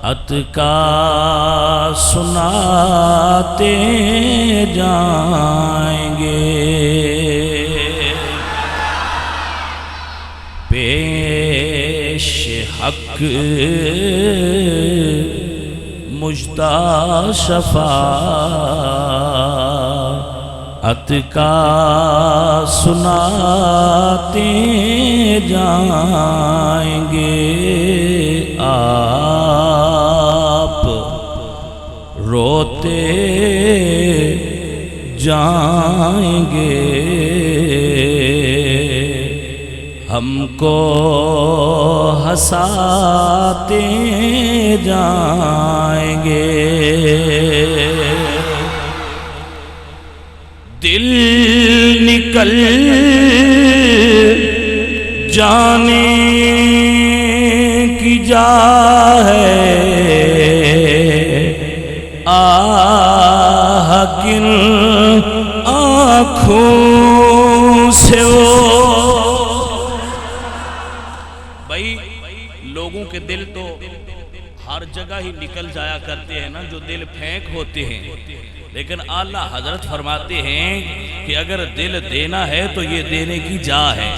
اتکا سناتے جائیں گے، پیش حق مجدہ شفاعت کا سناتے جائیں گے، آپ روتے جائیں گے، ہم کو ہنساتے جائیں گے، دل نکل جانے کی جا ہے، آہ کن آنکھوں سے وہ بھائی لوگوں کے دل تو ہر جگہ ہی نکل جایا کرتے ہیں نا، جو دل پھینک ہوتے ہیں، لیکن اعلیٰ حضرت فرماتے ہیں کہ اگر دل دینا ہے تو یہ دینے کی جا ہے۔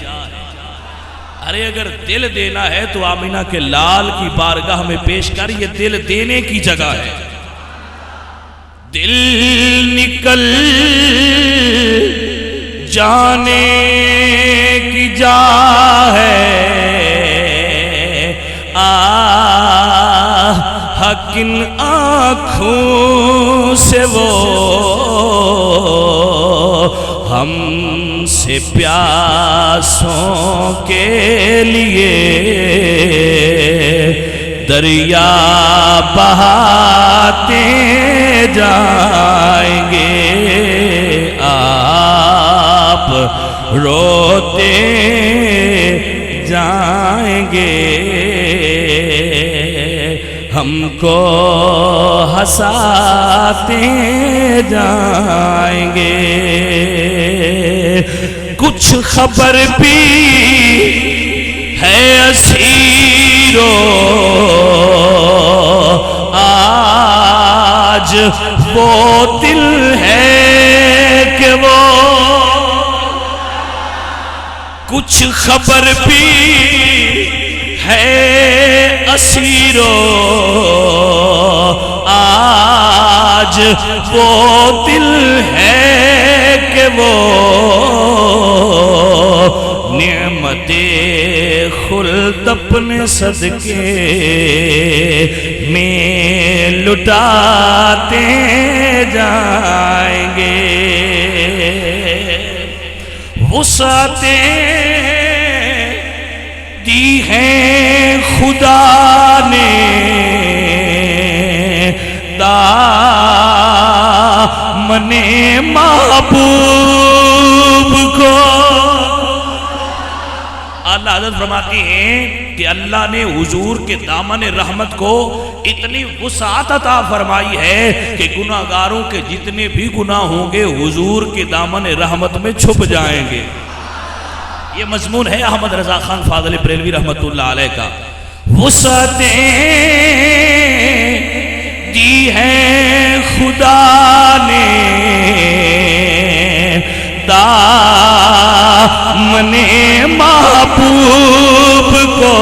ارے اگر دل دینا ہے تو آمینہ کے لال کی بارگاہ میں پیش کر، یہ دل دینے کی جگہ ہے۔ دل نکل جانے کی جا ہے، کن آنکھوں سے وہ ہم سے پیاسوں کے لیے دریا بہاتے جائیں گے، آپ روتے جائیں گے، ہم کو ہنساتے جائیں گے، کچھ خبر بھی ہے اسیروں، آج وہ دل ہے کہ وہ کچھ خبر بھی ہے اسیروں، آج وہ دل ہے کہ وہ نعمت خلد اپنے صدقے میں لٹاتے جائیں گے، وسعتیں دی ہیں خدا نے دامن محبوب کو، اعلیٰ حضرت فرماتے ہیں کہ اللہ نے حضور کے دامن رحمت کو اتنی وسعت عطا فرمائی ہے کہ گناہگاروں کے جتنے بھی گناہ ہوں گے حضور کے دامن رحمت میں چھپ جائیں گے۔ یہ مضمون ہے احمد رضا خان فاضل بریلوی رحمت اللہ علیہ کا۔ وسعتیں دی ہیں خدا نے دامن محبوب کو،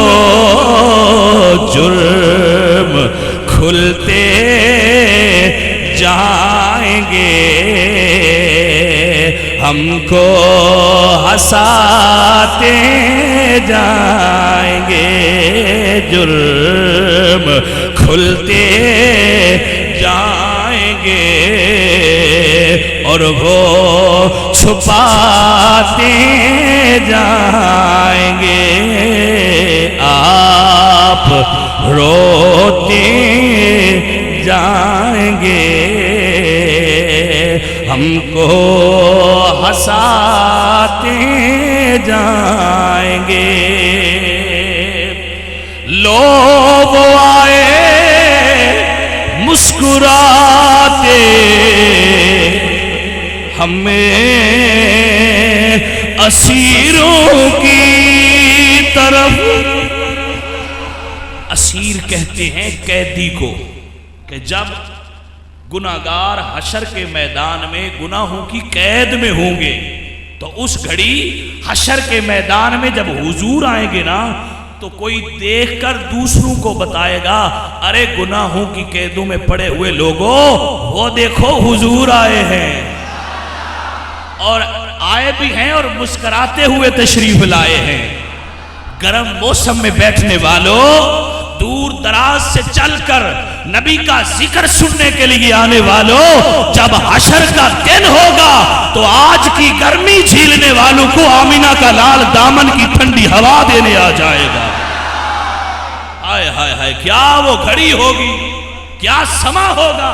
جرم کھلتے جائیں گے، ہم کو ہنساتے جائیں گے، جرم کھلتے جائیں گے، اور وہ چھپاتے جائیں گے، آپ روتے جائیں گے، ہم کو ہنساتے جائیں گے، لوگ آئے مسکراتے ہمیں اسیروں کی طرف، اسیر کہتے ہیں قیدی کو کہ جب گناہگار حشر کے میدان میں گناہوں کی قید میں ہوں گے تو اس گھڑی حشر کے میدان میں جب حضور آئیں گے نا تو کوئی دیکھ کر دوسروں کو بتائے گا ارے گناہوں کی قیدوں میں پڑے ہوئے لوگوں وہ دیکھو حضور آئے ہیں، اور آئے بھی ہیں اور مسکراتے ہوئے تشریف لائے ہیں۔ گرم موسم میں بیٹھنے والوں، دور دراز سے چل کر نبی کا ذکر سننے کے لیے آنے والوں، جب حشر کا دن ہوگا تو آج کی گرمی جھیلنے والوں کو آمینہ کا لال دامن کی ٹھنڈی ہوا دینے آ جائے گا۔ ہائے ہائے ہائے، کیا وہ گھڑی ہوگی، کیا سما ہوگا۔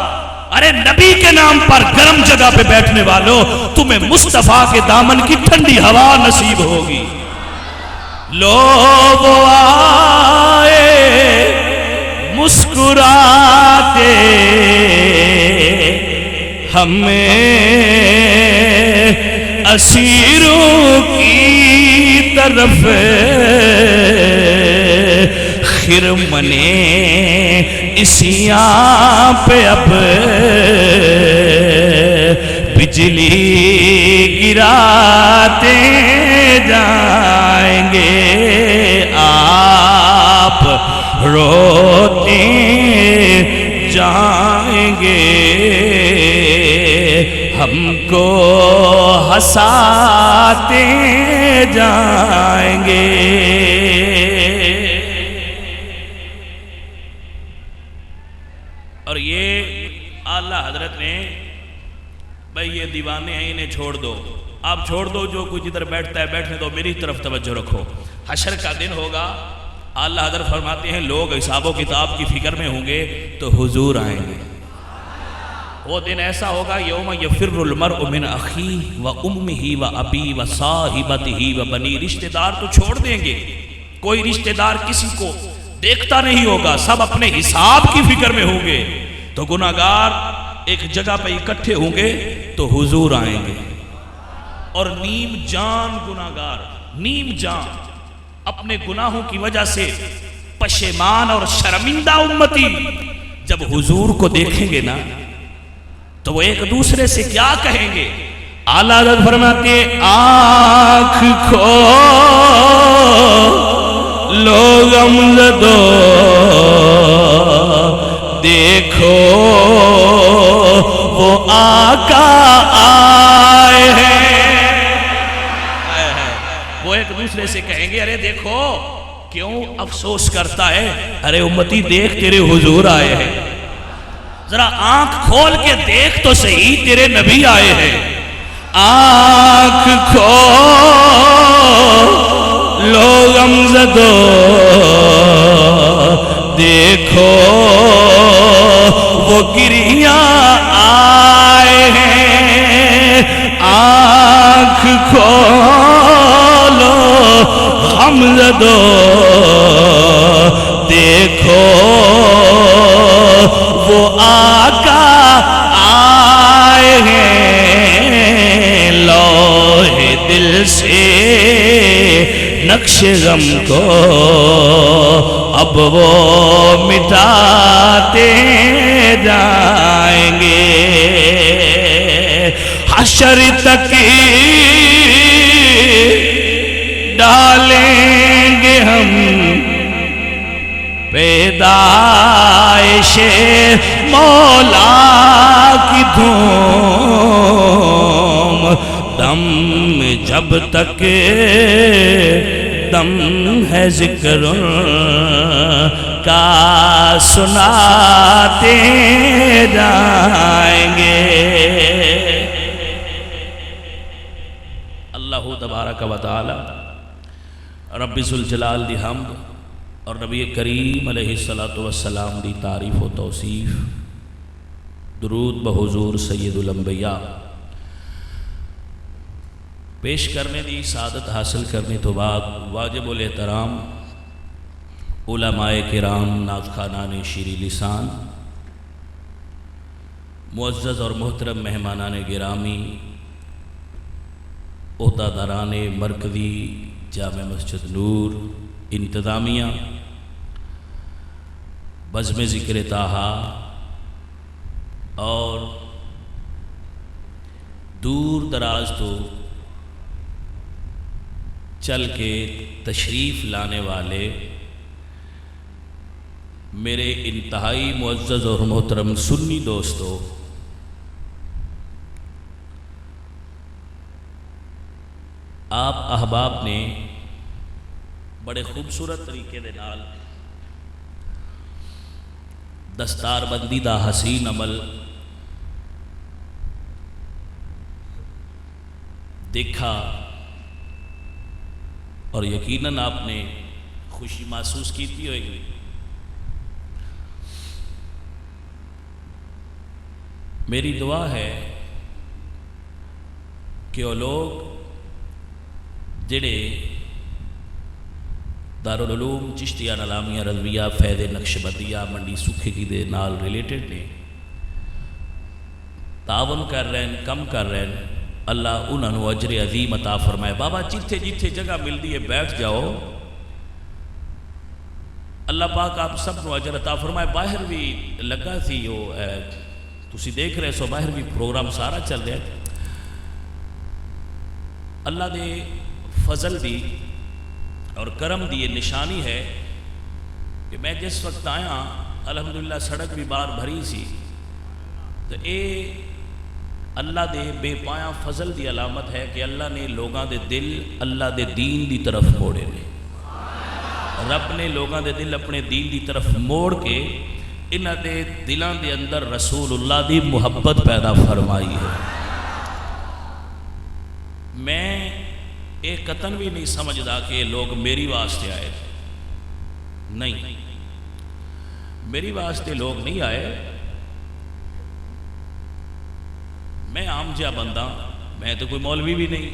ارے نبی کے نام پر گرم جگہ پہ بیٹھنے والوں، تمہیں مصطفیٰ کے دامن کی ٹھنڈی ہوا نصیب ہوگی۔ لوگ آئے مسکراتے ہمیں اسیروں کی طرف خرمنے اسیاں پہ اب بجلی گراتے جائیں گے، آپ روتے جائیں گے، ہم کو ہنساتے جائیں گے۔ اور یہ اعلیٰ حضرت نے بھائی یہ دیوانے ہیں انہیں چھوڑ دو، آپ چھوڑ دو، جو کوئی جدھر بیٹھتا ہے بیٹھنے دو، میری طرف توجہ رکھو۔ حشر کا دن ہوگا، اعلیٰ حضرت فرماتے ہیں لوگ حساب و کتاب کی فکر میں ہوں گے تو حضور آئیں گے۔ وہ دن ایسا ہوگا یوم یفر المرء من اخیہ و امہ و ابی و صاحبتہ و بنی، رشتہ دار تو چھوڑ دیں گے، کوئی رشتہ دار کسی کو دیکھتا نہیں ہوگا، سب اپنے حساب کی فکر میں ہوں گے۔ تو گناہگار ایک جگہ پہ اکٹھے ہوں گے تو حضور آئیں گے، اور نیم جان گناہگار، نیم جان اپنے گناہوں کی وجہ سے پشیمان اور شرمندہ امتی جب حضور کو دیکھیں گے نا تو وہ ایک دوسرے سے کیا کہیں گے؟ اعلیٰ حضرت فرماتے ہیں آنکھ کھولو غمزدو دیکھو وہ آقا آئے ہیں۔ وہ ایک دوسرے سے کہیں گے ارے دیکھو کیوں افسوس کرتا ہے، ارے امتی دیکھ تیرے حضور آئے ہیں، ذرا آنکھ کھول کے دیکھ تو صحیح تیرے نبی آئے ہیں۔ آنکھ کھولو غمزدو دیکھو وہ گریاں آئے ہیں، آنکھ کھولو غمزدو دیکھو وہ آقا آئے ہیں، لوح دل سے نقش غم کو اب وہ مٹاتے جائیں گے، حشر تک ڈالیں گے ہم پیدائش مولا کی دھوم، دم جب تک دم ہے ذکر کا سناتے جائیں گے۔ اللہ تبارک و تعالی رب ذوالجلال دی حمد اور نبی کریم علیہ السلام دی تعریف و توصیف، درود بحضور سید الانبیاء پیش کرنے دی سعادت حاصل کرنے تو بعد واجب الاحترام علماء کرام، نعت خوانان شیریں لسان، معزز اور محترم مہمانان گرامی، عہدیداران مرکزی جامع مسجد نور، انتظامیہ، بزم ذکر طٰہٰ اور دور دراز تو چل کے تشریف لانے والے میرے انتہائی معزز اور محترم سنی دوستو، آپ احباب نے بڑے خوبصورت طریقے دے نال دستار بندی دا حسین عمل دیکھا اور یقیناً آپ نے خوشی محسوس کیتی ہوئے گی۔ میری دعا ہے کہ وہ لوگ جڑے دارالعلوم چشتیہ نلامیہ رضویہ فیض نقشبندیہ منڈی سکھے کی دے نال ریلیٹڈ نے تعاون کر رہے ہیں، کم کر رہے ہیں، اللہ انہوں نے اجر عظیم عطا فرمائے۔ بابا جتھے جتھے جگہ ملتی ہے بیٹھ جاؤ، اللہ پاک آپ سب کو اجر عطا فرمائے۔ باہر بھی لگا سی وہ تسی دیکھ رہے سو، باہر بھی پروگرام سارا چل رہا ہے۔ اللہ دے فضل دی اور کرم دی یہ نشانی ہے کہ میں جس وقت آیا الحمدللہ سڑک بھی باہر بھری سی، تو اے اللہ دے بے پایا فضل دی علامت ہے کہ اللہ نے لوگاں دے دل اللہ دے دین دی طرف موڑے نے۔ رب نے لوگاں دے دل اپنے دین دی طرف موڑ کے انہاں دے دلاں دے اندر رسول اللہ دی محبت پیدا فرمائی ہے۔ میں ایک قطن بھی نہیں سمجھدا کہ لوگ میری واسطے آئے، نہیں، میری واسطے لوگ نہیں آئے۔ میں عام جہا بندہ، میں تو کوئی مولوی بھی نہیں،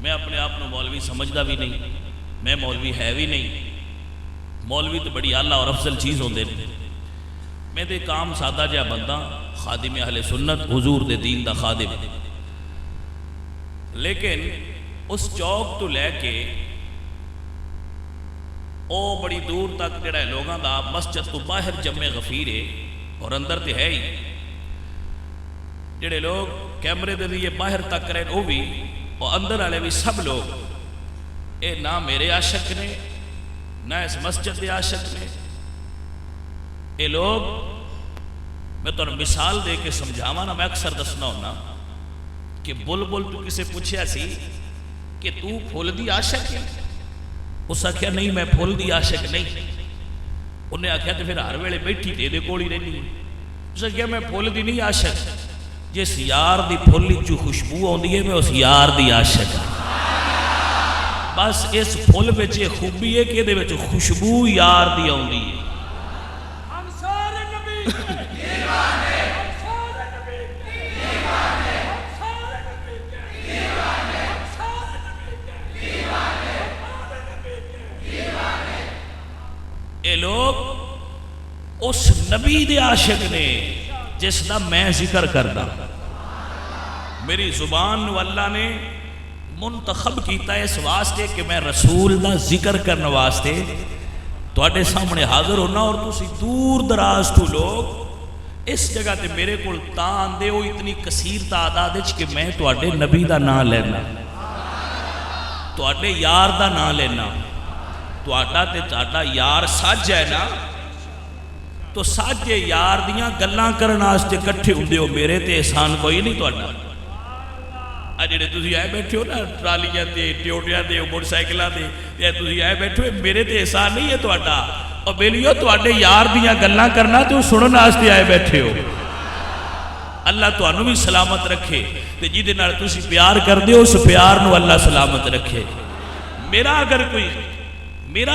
میں اپنے آپ کو مولوی سمجھدا بھی نہیں، میں مولوی ہے بھی نہیں۔ مولوی تو بڑی اعلیٰ اور افضل چیز ہوندے نے، میں تو ایک عام سادہ جہا بندہ، خادم اہل سنت، حضور دے دین دا خادم۔ لیکن اس چوک تو لے کے او بڑی دور تک جڑا ہے لوگاں دا مسجد تو باہر جمع غفیر ہے، اور اندر تے ہے ہی جڑے لوگ کیمرے دے لیے باہر تک رہے وہ بھی، اور اندر والے بھی سب لوگ، اے نہ میرے عاشق نے نہ اس مسجد دے عاشق نے۔ اے لوگ، میں تو مثال دے کے سمجھاواں نا، میں اکثر دسنا ہونا کہ بلبل تو کسے پوچھیا سی کہ تو پھول دی عاشق ہے؟ اس آکھیا نہیں میں پھول دی عاشق نہیں۔ انہیں آکھیا تو پھر ہر ویلے بیٹھی تے دے کول ہی رہنی۔ اس آکھیا میں پھول دی نہیں عاشق، جس یار دی پھولی جو خوشبو ہوندی ہے میں اس یار دی عاشق ہوں۔ بس اس پھول وچ یہ خوبی ہے کہ دے وچ خوشبو یار دی ہوندی ہے۔ اے لوگ اس نبی دے عاشق نے جس دا میں ذکر کردا، میری زبان نو اللہ نے منتخب کیتا ہے اس واسطے کہ میں رسول دا ذکر کرنے واسطے تواڈے سامنے حاضر ہونا، اور تسی دور دراز تو لوگ اس جگہ تے میرے کول تاں آندے ہو اتنی کثیر تعداد وچ کہ میں تواڈے نبی دا نام لینا، تواڈے یار دا نام لینا۔ تواڈا تے تواڈا یار سج ہے نا، تو سج یار دیاں گلاں کرن واسطے کٹھے ہوندے ہو، میرے تے احسان کوئی نہیں تواڈا۔ جڑے تسی آئے بیٹھے ہو نا ٹرالیاں تے ٹیوٹیاں تے موٹر سائیکلاں تے، تے تسی آئے بیٹھے ہو، میرے تے احسان نہیں ہے تواڈا، اور بیلیو تواڈے یار دیاں گلاں کرنا تے سنن واسطے آئے بیٹھے ہو۔ اللہ تانوں بھی سلامت رکھے، تے جہدے نال تسی پیار کردے ہو اس پیار نو اللہ سلامت رکھے۔ میرا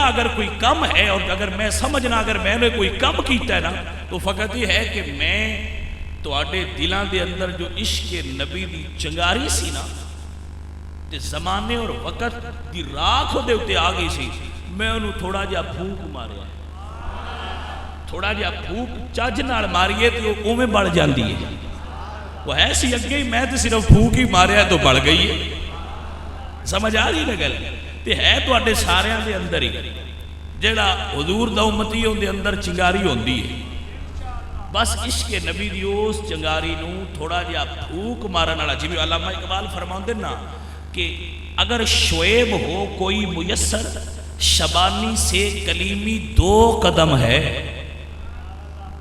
اگر کوئی کم ہے، اور اگر میں سمجھنا اگر میں نے کوئی کم کیتا ہے نا، تو فقط یہ ہے کہ میں تواڈے دلاں دے اندر جو عشق نبی دی چنگاری سی نا، تے زمانے اور وقت دی راکھ دے اتے آ گئی سی، میں انہوں تھوڑا جا پھوک ماریا، تھوڑا جا پھوک چاج نال ماریے تو وہ میں بڑھ جاندی ہے، وہ ہے سی اگے ہی، میں تو صرف پھوک ہی ماریا تو بڑھ گئی ہے۔ سمجھ آ رہی نا گل؟ تے ہے تو اڈے ساریاں دے اندر ہی جیڑا حضور دا امتی اندے اندر چنگاری ہوندی ہے، بس عشق نبی دی اس چنگاری نو تھوڑا جہا پھوک مارن والا، جی علامہ اقبال فرماندے نا کہ اگر شعیب ہو کوئی میسر، شبانی سے کلیمی 2 قدم ہے.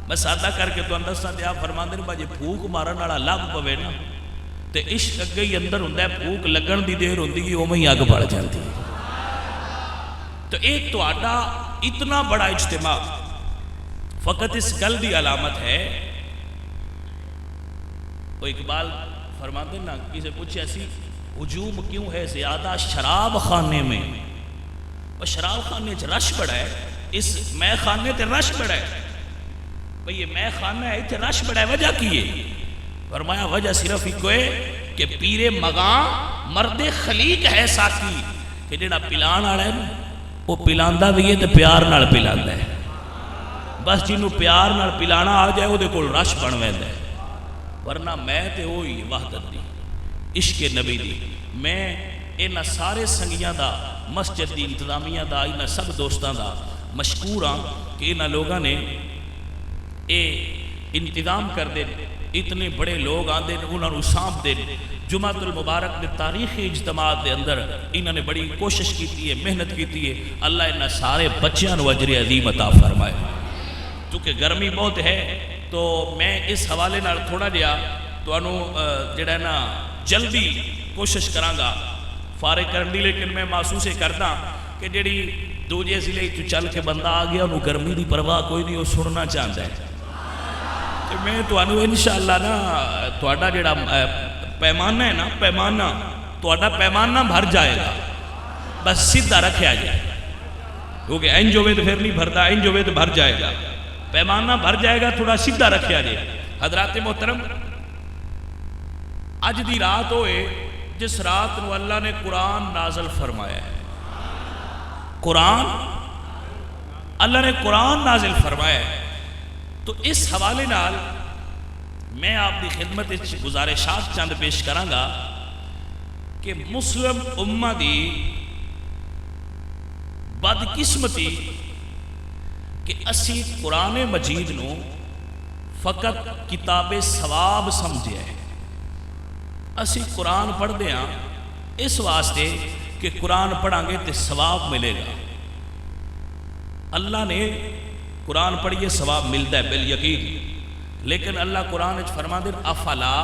میں سادہ کر کے تو اندر ساتھ آپ فرماندے نا باجی پھوک مارن والا لگ پوے نا تے عشق اگے ہی اندر ہوندا ہے، پھوک لگن دی دیر ہوندی ہے اوویں ہی اگ بڑھ جاندی ہے. تو ایک تہاڈا اتنا بڑا اجتماع فقط اس گل دی علامت ہے. وہ اقبال فرماتے نا کسی پوچھے ایسی ہجوم کیوں ہے زیادہ شراب خانے میں، وہ شراب خانے چ رش بڑا ہے، اس میں خانے تے رش بڑا ہے. بھئی یہ میں خانہ ہے تے رش بڑا ہے، وجہ کی ہے؟ فرمایا وجہ صرف ایک ہے کہ پیر مغاں مرد خلیق ہے ساکی، کہ جڑا پلان والا ہے نا وہ پلاندا بھی ہے تے پیار نال پلاندا ہے. بس جنوں پیار نال پلانا آ جائے وہ دے کول رش بن ویندا ہے. ورنہ میں تے ہوئی وحدت دی عشق نبی دی. میں انہاں سارے سنگیاں دا، مسجد دی انتظامیہ دا، انہاں سب دوستاں دا مشکور ہاں کہ انہاں لوگاں نے اے انتظام کر دے، اتنے بڑے لوگ آندے انہاں نوں سانپ دے. جمعۃ المبارک دے تاریخی اجتماعات دے اندر انہاں نے بڑی کوشش کیتی ہے، محنت کیتی ہے. اللہ انہاں سارے بچیاں نوں اجر عظیم عطا فرمائے. چونکہ گرمی بہت ہے تو میں اس حوالے نال تھوڑا جہا تانوں جڑا نا جلدی کوشش کراں گا فارغ کرن دی، لیکن میں محسوس کردا کہ جڑی دوجے ضلع چ چل کے بندہ آ گیا انہوں گرمی دی پرواہ کوئی نہیں، وہ سننا چاہتا ہے. تو میں تانوں انشاءاللہ نا تہاڈا جڑا پیمانہ ہے نا، پیمانہ تہاڈا پیمانہ بھر جائے گا، بس سیدھا رکھیا جائے، کیونکہ انج ہوے تو پھر نہیں بھرتا، انج ہوے تو بھر جائے گا. پیمانہ بھر جائے گا، تھوڑا سیدھا رکھیا جائے. حضرات محترم، اج دی رات ہوئے جس رات نو اللہ نے قرآن نازل فرمایا ہے، قرآن اللہ نے قرآن نازل فرمایا ہے. تو اس حوالے نال میں آپ کی خدمت گزارشات چند پیش کراں گا کہ مسلم امہ دی بدقسمتی کہ اسی قرآن مجید نو فقط کتاب ثواب سمجھے ہیں. اسی قرآن پڑھ دے ہاں اس واسطے کہ قرآن پڑھاں گے تے ثواب ملے گا. اللہ نے قرآن پڑھیے ثواب ملتا ہے بالیقین، لیکن اللہ قرآن وچ فرما دے افلا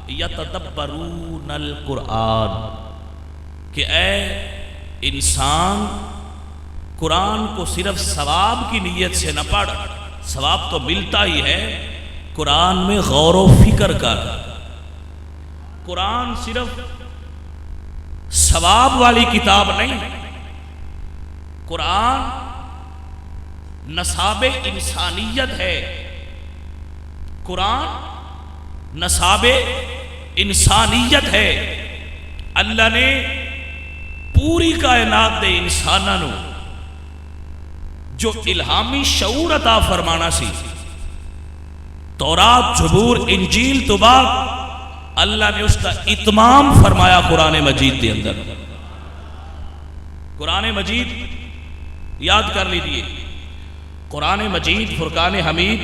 یتدبرون القرآن، کہ اے انسان قرآن کو صرف ثواب کی نیت سے نہ پڑھ، ثواب تو ملتا ہی ہے، قرآن میں غور و فکر کر. قرآن صرف ثواب والی کتاب نہیں، قرآن نصاب انسانیت ہے. قرآن نصاب انسانیت ہے. اللہ نے پوری کائنات دے انسانوں جو الہامی شعور عطا فرمانا سی، تورات، زبور، انجیل تو بعد اللہ نے اس کا اتمام فرمایا قرآن مجید کے اندر. قرآن مجید یاد کر لیجئے، قرآن مجید فرقان حمید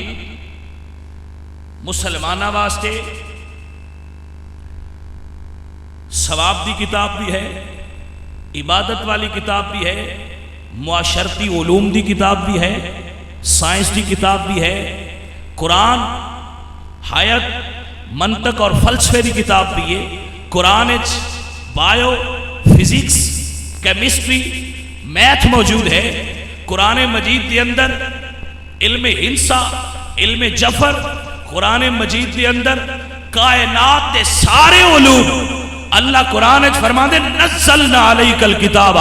مسلمانہ واسطے ثواب دی کتاب بھی ہے، عبادت والی کتاب بھی ہے، معاشرتی علوم دی کتاب بھی ہے، سائنس دی کتاب بھی ہے. قرآن حیات، منطق اور فلسفے دی کتاب بھی ہے. قرآن بایو، فزکس، کیمسٹری، میتھ موجود ہے. قرآن مجید کے اندر علم ہندسہ، علم جفر، قرآن مجید کے اندر کائنات کے سارے علوم اللہ قرآن فرما دے نزلنا علیک الکتاب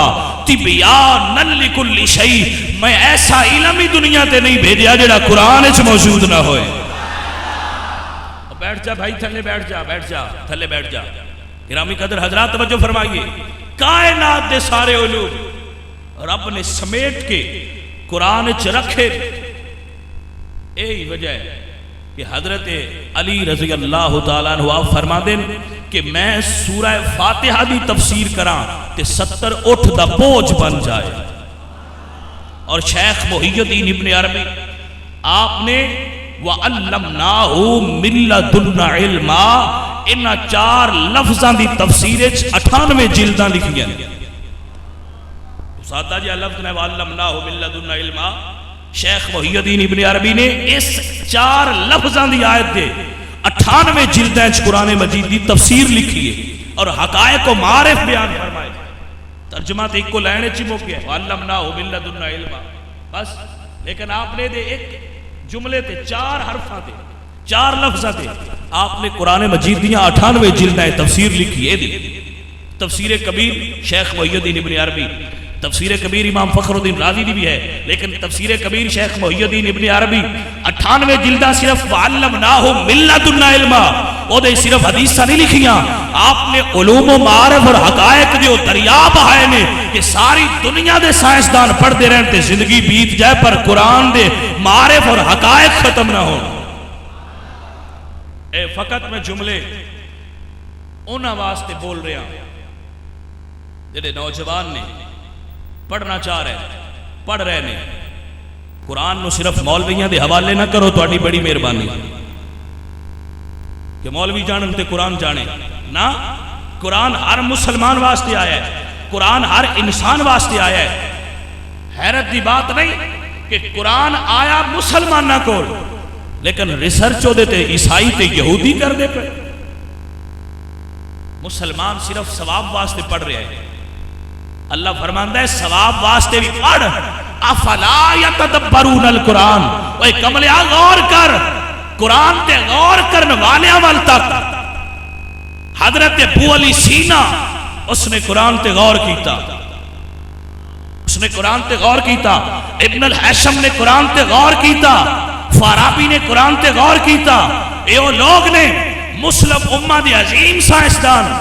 تبیانا لکل شیء. میں ایسا علم ہی دنیا تے نہیں بھیجا جڑا قرآن وچ موجود نہ ہوئے. بیٹھ جا بھائی، تھلے بیٹھ جا، بیٹھ جا، تھلے بیٹھ جا. گرامی قدر حضرات توجہ فرمائیے، کائنات دے سارے علوم رب نے سمیٹ کے قرآن وچ رکھے. یہی وجہ ہے کہ حضرت علی رضی اللہ تعالیٰ عنہ فرما دیں کہ میں سورہ فاتحہ دی تفسیر کراں تے 70 اٹھ دا بوجھ بن جائے. اور شیخ محی الدین ابن عربی آپ نے وَعَلَّمْنَاهُ مِن لَّدُنَّا عِلْمًا انہاں 4 لفظاں دی تفسیر 98 جلداں لکھیاں سادہ جی لفظ نے وَعَلَّمْنَاهُ مِن لَّدُنَّا عِلْمًا شیخ محی الدین ابن عربی نے اس 4 لفظاں دی آیت دے 98 جلدیں قرآن مجید دی تفسیر لکھی ہے اور حقائق و معارف بیان فرمائے ترجمہ تو ایک کو لینے چمو گیا وَعَلَّمْنَاهُ مِن لَّدُنَّا عِلْمًا بس لیکن آپ نے دے ایک جملے تے 4 حرفاں تے 4 لفظاں تے آپ نے قرآن مجید دیاں 98 جلدیں تفسیر لکھی ہے دی تفسیر کبیر شیخ محی الدین ابن عربی تفسیر کبیر امام فخر الدین رازی دی بھی ہے لیکن تفسیر کبیر شیخ محی الدین ابن عربی 98 جلدہ صرف وَعَلَّمْنَاهُ مِن لَّدُنَّا عِلْمًا وہ دے صرف حدیثہ نہیں لکھیاں آپ نے علوم و معارف اور حقائق جو دریاب آئے نے کہ ساری دنیا دے سائنسدان پڑھ دے رہتے زندگی بیت جائے پر قرآن دے معارف اور حقائق ختم نہ ہو اے فقط میں جملے انہاں واسطے بول رہا ہوں جڑے نوجوان نے پڑھنا چاہ رہے ہیں پڑھ رہے ہیں قرآن نو صرف مولویاں دے حوالے نہ کرو تو بڑی مہربانی کہ مولوی جانن تے قرآن جانے نہ قرآن ہر مسلمان واسطے آیا ہے قرآن ہر انسان واسطے آیا ہے حیرت دی بات نہیں کہ قرآن آیا مسلمانہ کو لیکن ریسرچ ہو دیتے عیسائی تے یہودی کر دے پہ مسلمان صرف ثواب واسطے پڑھ رہے ہیں اللہ فرماندہ ہے ثواب واسطے بھی پڑھ افلا یتدبرون القرآن اوہ کملیا غور کر قرآن تے غور کرنے والے عمل تک حضرت ابو علی سینا اس نے قرآن تے غور کیتا اس نے قرآن تے غور کیتا ابن الحشم نے قرآن تے غور کیتا فارابی نے قرآن تے غور کیتا یہ لوگ نے مسلم امہ دی عظیم سائنسدان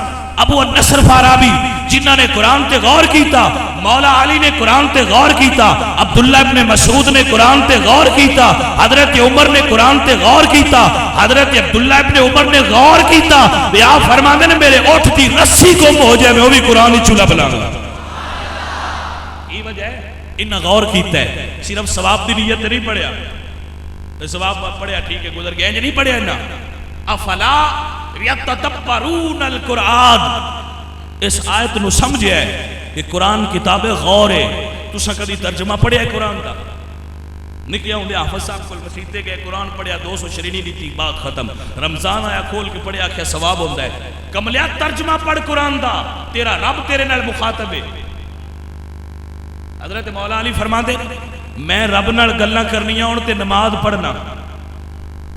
ابو النصر فارابی جنہوں نے قرآن تے غور کیتا مولا علی نے قرآن تے غور کیتا عبداللہ ابن مسعود نے قرآن تے غور کیتا حضرت عمر نے قرآن تے غور کیتا حضرت عبداللہ ابن عمر نے غور کیتا یا فرماندے نے میرے اٹھ دی رسی گم ہو جائے میں وہ بھی قرآن ہی چولہ بلاؤں گا یہ وجہ ہے انہاں غور کیتا ہے صرف ثواب دی نیت نہیں پڑھیا ثواب پڑھیا ٹھیک ہے گزر گیا نہیں پڑھیا انہاں افلا یتدبرون القرآن اس آیت نو سمجھے ہے کہ قرآن کتاب غور ہے تو سا کدی ترجمہ پڑھیا ہے قرآن کا نکلیا ہوں دے حافظ صاحب کو مسیطے گئے قرآن پڑھیا 200 شرینی دیتی بات ختم رمضان آیا کھول کے پڑھیا کیا ثواب ہوندہ ہے کملیا ترجمہ پڑھ قرآن دا تیرا رب تیرے نال مخاطب ہے حضرت مولا علی فرما دے میں رب نال گلاں کرنیاں ہوں تے نماز پڑھنا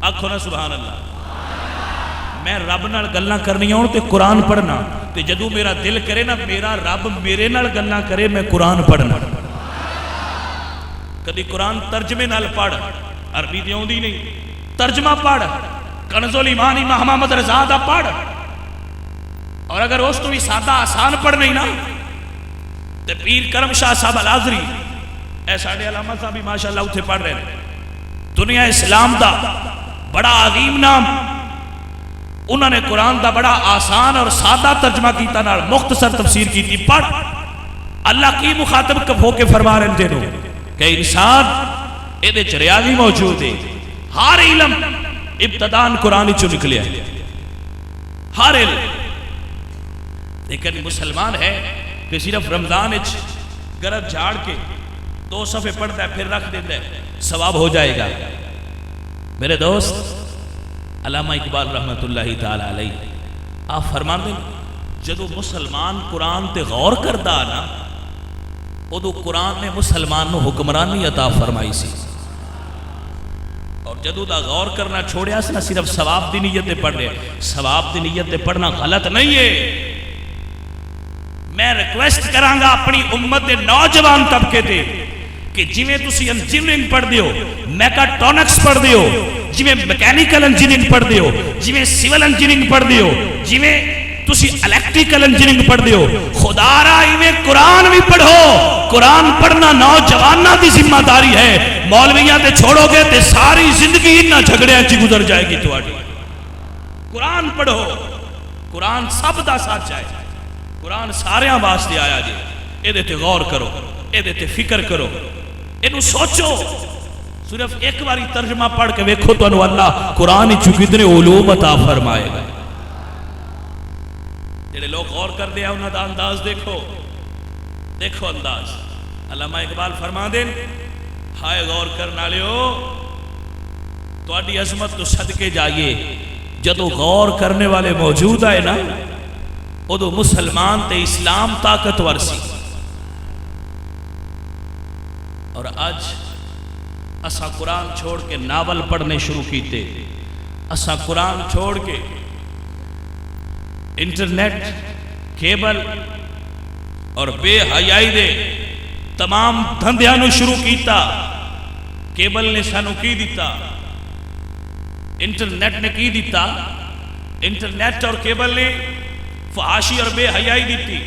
آکھو نا سبحان اللہ میں رب نال گلاں کرنیاں ہوں تے قرآن پڑھنا تے جدو میرا دل کرے نا میرا رب میرے نال گلاں کرے میں قرآن پڑھنا کدی قرآن ترجمے نال پڑھ عربی دیوں دی نہیں ترجمہ پڑھ کنز الایمان امام محمد رضا دا پڑھ اور اگر اس تو بھی سادہ آسان پڑھ نہیں نا تے پیر کرم شاہ صاحب الازری اے ساڑھے علامہ صاحب بھی ماشاءاللہ اتھے پڑھ رہے ہیں دنیا اسلام دا بڑا عظیم نام انہوں نے قرآن دا بڑا آسان اور سادہ ترجمہ کیتا نال مختصر تفسیر کی تھی پڑھ اللہ کی مخاطب کب ہو کے فرما رہے دے دو کہ انسان ایدے چریازی موجود ہے ہر علم ابتدان قرآن چو نکلیا ہے ہر علم لیکن مسلمان ہے کہ صرف رمضان گرد جھاڑ کے 2 صفحے پڑھتا ہے پھر رکھ دیتا ہے ثواب ہو جائے گا میرے دوست علامہ اقبال رحمت اللہ تعالیٰ علیہ آپ فرمان دیں جدو مسلمان قرآن تے غور کردہ نا ادو قرآن نے مسلمان نو حکمرانی عطا فرمائی سی اور جدو دا غور کرنا چھوڑیا سی نا صرف ثواب دی نیت دے پڑھ رہے ثواب دی نیت دے پڑھنا غلط نہیں ہے میں ریکویسٹ کرانگا اپنی امت دے نوجوان طبقے دے کہ جی میں تسی انجینئرنگ پڑھ دیو میکاٹرونکس پڑھ دیو جی میں میکینیکل انجینئرنگ پڑھ دیو جی میں سیول انجینئرنگ پڑھ دیو جی میں تسی الیکٹریکل انجینئرنگ پڑھ دیو خدا را میں قرآن بھی پڑھو قرآن پڑھنا نوجوانہ دی ذمہ داری ہے مولویاں تے چھوڑو گے تے ساری زندگی انہا جھگڑے اچھی گزر جائے گی تو آٹی قرآن پڑھو قرآن سب دا ساتھ جائے قرآن سارے واسطے آیا جی اے دیتے غور کرو اے دیتے فکر کرو اینو سوچو، صرف ایک باری ترجمہ پڑھ کے ویکھو تو اللہ قرآن ہی چکے اتنے علوم عطا فرمائے گا۔ جڑے لوگ غور کر دیا انہاں دا انداز دیکھو، دیکھو انداز۔ علامہ اقبال فرما دیں، ہائے غور کرنا لیو تواڈی عظمت تو صدقے جائیے، جدو غور کرنے والے موجود آئے نا ادو مسلمان تے اسلام طاقتور سی۔ اور آج اسا قرآن چھوڑ کے ناول پڑھنے شروع کیتے، اسا قرآن چھوڑ کے انٹرنیٹ، کیبل اور بے حیائی دے تمام دھندیاں نو شروع کیتا۔ کیبل نے سانو کی دیتا، انٹرنیٹ نے کی دیتا، انٹرنیٹ اور کیبل نے فحاشی اور بے حیائی دیتی،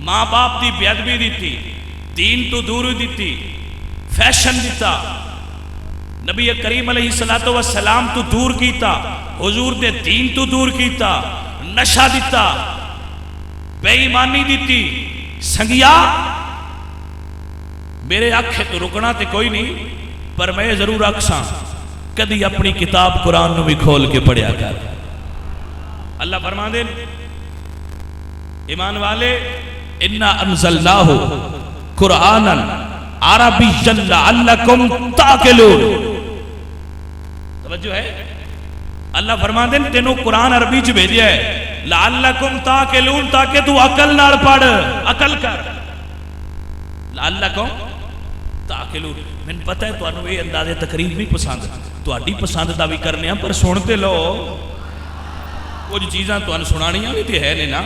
ماں باپ دی بے ادبی دیتی، دین تو دور دیتی، فیشن دیتا، نبی کریم علیہ السلام تو دور کیتا، حضور دے دین تو دور کیتا، نشہ دیتا، بے ایمانی دیتی۔ سنگیا میرے آنکھیں تو رکنا تے کوئی نہیں، پر میں ضرور آکھساں کدی اپنی کتاب قرآن نو بھی کھول کے پڑھیا کر۔ اللہ فرما دے ایمان والے، انا انزلناہ قرآنا عربیا لعلکم تعقلون۔ توجہ ہے، اللہ فرما دے تینوں قرآن عربی چ بھیجیا ہے لعلکم تعقلون، تاکہ تو عقل نال پڑھ، عقل کر۔ لعلکم تعقلون۔ میں پتہ ہے تو انہوں یہ انداز تقریر نہیں پسند، تو اڈی پسند دا بھی کرنے ہیں، پر سنتے لو کچھ چیزاں تو انہوں سنانیاں بھی تے ہے نا۔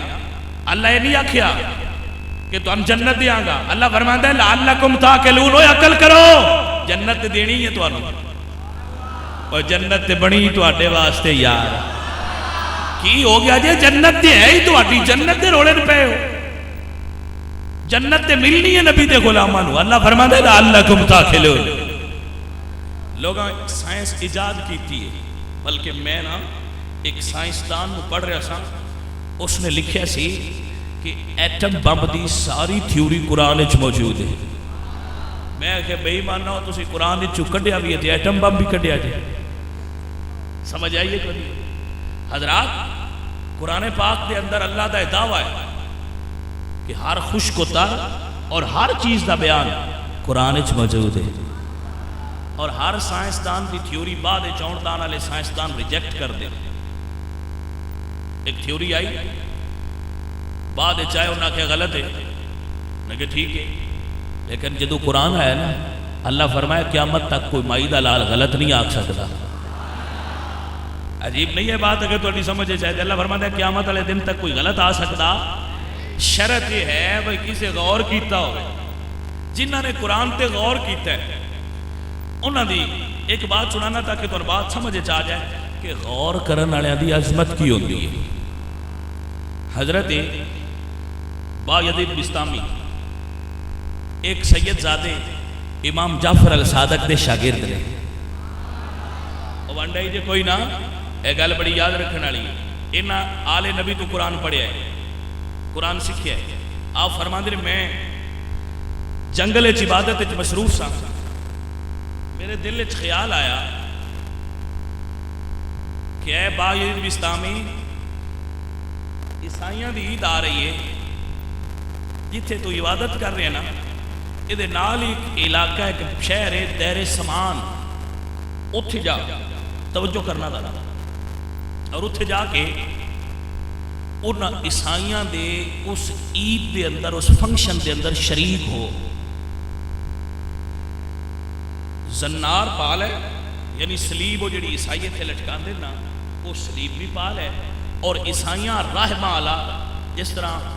اللہ یہ نہیں آکھیا کہ تو ہم جنت دیاں گا، اللہ فرماتا ہے لعلکم تعقلون، اوے عقل کرو، جنت دینی ہے تو انہوں، اور جنت بنی تو اڈے واسطے یار کی ہو گیا جے جنت دے ہے ہی تو اڈی جنت دے روڑے پے ہو، جنت دے ملنی ہے نبی دے غلاماں۔ اللہ فرماتا ہے لعلکم تعقلون۔ لوگاں سائنس ایجاد کیتی ہے، بلکہ میں نا ایک سائنسدان کو پڑھ رہا سا، اس نے لکھیا سی کہ ایٹم بم دی ساری تھیوری قرآن وچ موجود ہے۔ میں کہ بے ایمان ہو تسی قرآن وچ کڈیا بھی ہے، ایٹم بم بھی کڈیا جائے، سمجھ آئیے کبھی؟ حضرات قرآن پاک دے اندر اللہ دا دعویٰ ہے کہ ہر خشک و تر اور ہر چیز دا بیان قرآن وچ موجود ہے، اور ہر سائنسدان دی تھیوری بعد چوندان والے سائنسدان ریجیکٹ کر دے۔ ایک تھیوری آئی بعد چاہے انہاں کہ غلط ہے، میں کہ ٹھیک ہے، لیکن جدو قرآن آیا نا اللہ فرمایا قیامت تک کوئی مائی دا لال غلط نہیں آکھ سکتا۔ عجیب نہیں ہے بات اگر تو نہیں سمجھے چاہتے، اللہ فرماتا ہے قیامت والے دن تک کوئی غلط آ سکتا، شرط یہ ہے بھئی کسے غور کیتا ہوئے، جنہاں نے قرآن تے غور کیتا ہے انہاں دی ایک بات سنانا تاکہ تو بات سمجھے چاہ جائے کہ غور کرن والے دی عظمت کی ہوتی ہے۔ حضرت با یزید بستامی ایک سید زادے امام جعفر الصادق دے شاگرد نے، وانڈا ہی جے کوئی نہ اے گل بڑی یاد رکھنے والی، انہاں آل نبی تو قرآن پڑھیا ہے، قرآن سیکھیا ہے۔ آپ فرماندے میں جنگل وچ عبادت وچ مصروف سا، میرے دل وچ خیال آیا کہ اے با یزید بستامی، عیسائیاں دی عید آ رہی ہے، جتھے تو عبادت کر رہے ہیں نا یہ نال ایک علاقہ ایک شہر ہے دیر سمان، اتھے جا توجہ کرنا تھا، اور اتھے جا کے ان عیسائیاں دے اس عید دے اندر اس فنکشن دے اندر شریک ہو۔ زنار پال ہے، یعنی سلیب وہ جڑی عیسائی تھے لٹکان دے نا وہ سلیب بھی پال ہے، اور عیسائیاں راہبہ آلہ جس طرح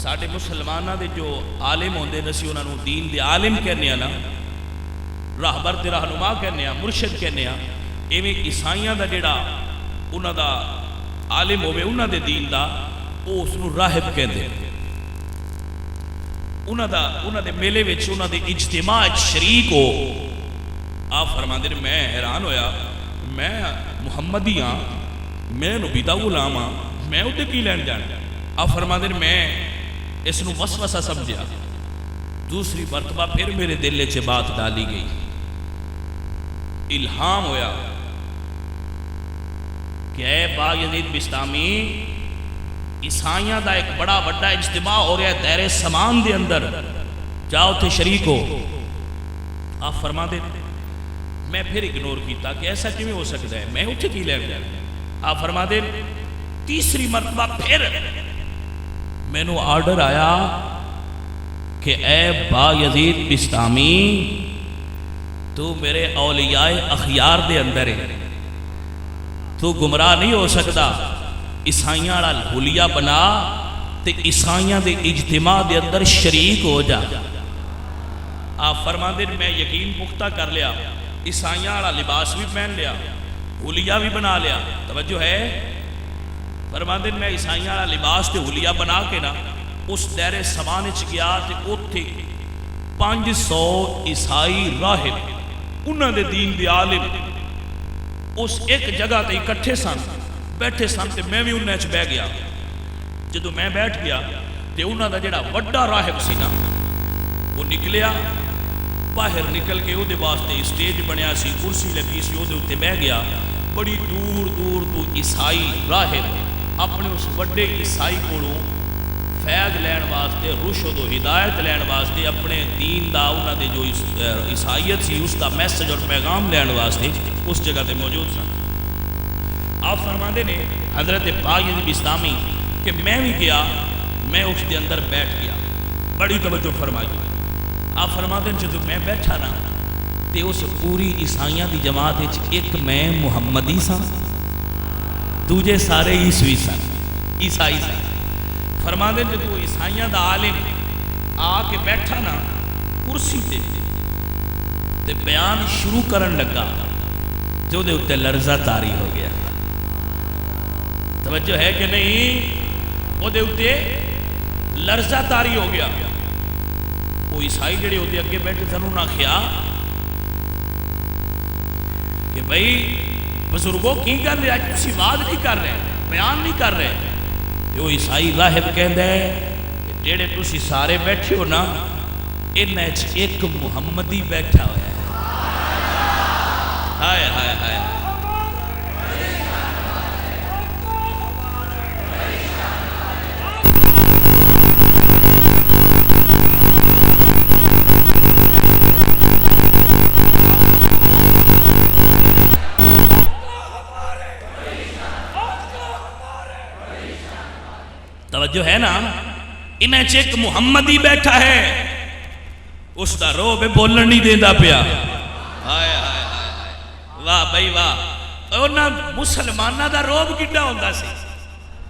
ساڑھے مسلمانہ دے جو عالم ہوندے نسی انہوں نے دین دے عالم کہنے ہیں نا، راہبر دے رہنما کہنے ہیں، مرشد کہنے ہیں، ایویں عیسائیاں دا جڑا انہوں دا عالم ہوئے انہوں دے دین دا وہ اس نو راہب کہندے ہیں۔ انہوں دے میلے وچ انہوں دے اجتماع شریک ہو۔ آپ فرماندے نے میں حیران ہویا، میں محمدی ہاں، میں نبی دا غلام ہاں، میں ادھے کی لین جانا۔ آپ فرماندے نے میں اس نو وسوسہ سمجھیا دوسری مرتبہ پھر میرے دل چ بات ڈالی گئی، الہام ہویا کہ اے با یزید بسطامی، عیسائیاں دا ایک بڑا بڑا اجتماع ہو رہا ہے دائرے سمان دے اندر، جاؤ تھے شریک ہو۔ آپ فرما دے، میں پھر اگنور کیتا کہ ایسا کیوں ہو سکتا ہے، میں اٹھے کی لے گیا۔ آپ فرما دے تیسری مرتبہ پھر میں نو آرڈر آیا کہ اے با یزید بسطامی، تو میرے اولیاء اخیار دے اندر ہے، تو گمراہ نہیں ہو سکتا، عیسائیاں والا حلیہ بنا تے عیسائیاں دے اجتماع دے اندر شریک ہو جا۔ آپ فرما دے میں یقین پختہ کر لیا، عیسائیاں والا لباس بھی پہن لیا، حلیہ بھی بنا لیا، توجہ ہے، فرما دے میں عیسائیاں والا لباس تے حلیہ بنا کے نا اس دائرے سمان چ گیا تے اوتھے 500 عیسائی راہب انہاں دے دین دے عالم اس ایک جگہ تے اکٹھے سن، بیٹھے سن تے میں بھی انہاں چ بیٹھ گیا۔ جدوں میں بیٹھ گیا تے انہاں دا جڑا وڈا راہب سی نا وہ نکلیا باہر، نکل کے وہ دے واسطے اسٹیج بنیا سی، کرسی لگی سی، وہ دے اوتے بیٹھ گیا۔ بڑی دور دور تو عیسائی راہب اپنے اس بڑے عیسائی کولوں فیض لین واسطے، رشد و ہدایت لین واسطے، اپنے دین دا انہاں دے جو عیسائیت سی اس دا میسج اور پیغام لین واسطے اس جگہ تے موجود سن۔ آپ فرماندے نے حضرت با یزید بسطامی کہ میں بھی گیا، میں اس دے اندر بیٹھ گیا، بڑی توجہ فرمائی۔ آپ فرماندے جدو میں بیٹھا نا تے اس پوری عیسائیاں دی جماعت وچ ایک میں محمدی سا، دوجے سارے عیسوی سن، عیسائی سن۔ فرماندے جدو عیسائیاں دا عالم آ کے بیٹھا نا کرسی تے بیان شروع کرن لگا جو دے اتے لرزہ طاری ہو گیا۔ توجہ ہے کہ نہیں؟ وہ دے اتے لرزہ طاری ہو گیا۔ وہ عیسائی جڑے ہوتے اگے بیٹھے سن انہاں کھیا کہ بھئی بزرگوں کی کر رہے، آج کسی بات نہیں کر رہے، بیان نہیں کر رہے۔ جو عیسائی راہب کہندہ ہے کہ جڑے تسی سارے بیٹھے ہو نا انہاں وچ ایک محمدی بیٹھا ہوا ہے۔ ہائے ہائے ہائے، توجہ ہے نا، انہیں ایک محمدی بیٹھا ہے، اس دا روب بولن نہیں دیندہ پیا۔ ہائے ہائے ہائے، واہ بھائی واہ، انہاں مسلمانہ دا روب کڈا ہوندا سی،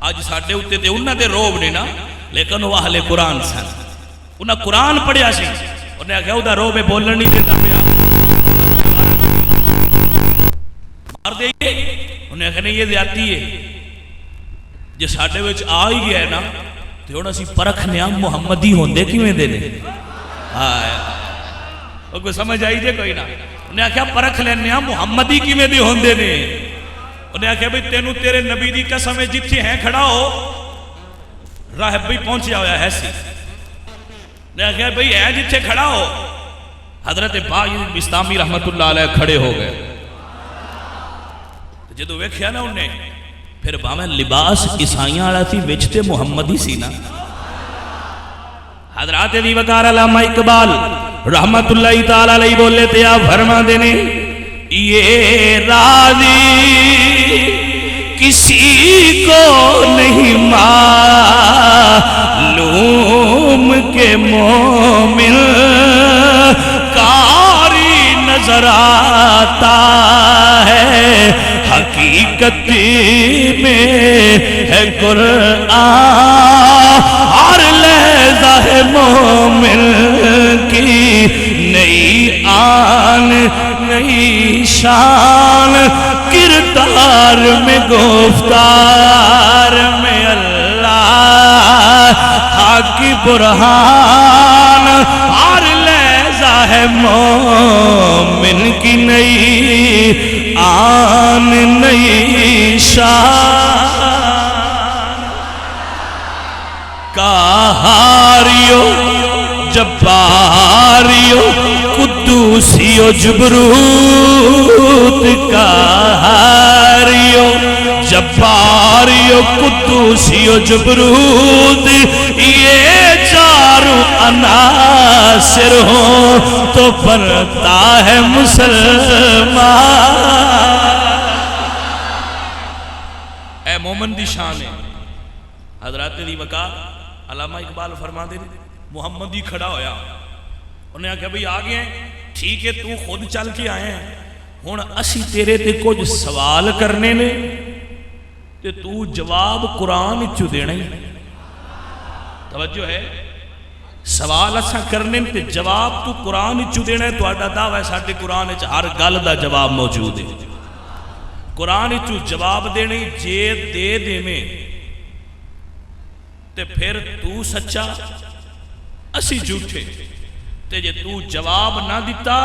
آج ساڈے ہوتے تے انہاں دے روب نہیں نا، لیکن وہ اہل قرآن سن، انہاں قرآن پڑھیا سی، انہیں کہا دا روب بولن نہیں دیندہ پیا، مار دے انہیں کہا نہیں یہ زیادتی ہے۔ جے ساڈے وچ آ ہی گیا ہے نا تے ہن اسی پرکھنے محمدی ہوندے کیویں دے نے؟ ہائے او کوئی سمجھ آئی جے کوئی نہ؟ انہیں آکھیا پرکھ لینے محمدی کیویں دے ہوندے نے؟ انہیں آکھیا بھئی تینوں تیرے نبی دی قسم ہے جتھے ہیں کھڑا ہو، راہب بھی پہنچیا ہویا ہے سی، انہیں آکھیا بھئی ہے جتھے کھڑا ہو۔ حضرت با یزید بسطامی رحمت اللہ علیہ کھڑے ہو گئے، جدو ویکھیا نا انہیں پھر باہمیں لباس عیسائیاں والا تھی وچتے محمدی سی نا۔ حضرات دی وقار علامہ اقبال رحمت اللہ تعالیٰ علیہ بولے تھے، آپ فرما دینے یہ راضی کسی کو نہیں معلوم کہ مومن کاری نظر آتا ہے، حقیقت میں ہے قرآن اور لہجہ ہے مومن کی، نئی آن نئی شان کردار میں گفتار میں اللہ حق برہان اور لہجہ ہے مومن کی، نئی آن نئی شان کہاریو جب جباریو قدوسیو جبروت قہاریو جباریو قدوسیو جبروت یہ چاروں عناصر ہوں تو بنتا ہے مسلمان۔ اے مومن دی شان ہے حضرات دی وقار علامہ اقبال فرما دے محمد ہی کھڑا ہویا انہیں کہا بھئی آگے ہیں ٹھیک ہے تو خود چل کے آئے ہیں ہون اسی تیرے تے کچھ سوال کرنے نے تے تو جواب قرآن چو دینا ہی توجہ ہے سوال اسا کرنے تے جواب تو قرآن چو دینا ہے تو آڈا دعویٰ ہے ساڑھے قرآن چو ہر گل دا جواب موجود ہے قرآن چو جواب دینے جے دے دے میں تے پھر تو سچا اسی جھوٹے تے جے تو جواب نہ دیتا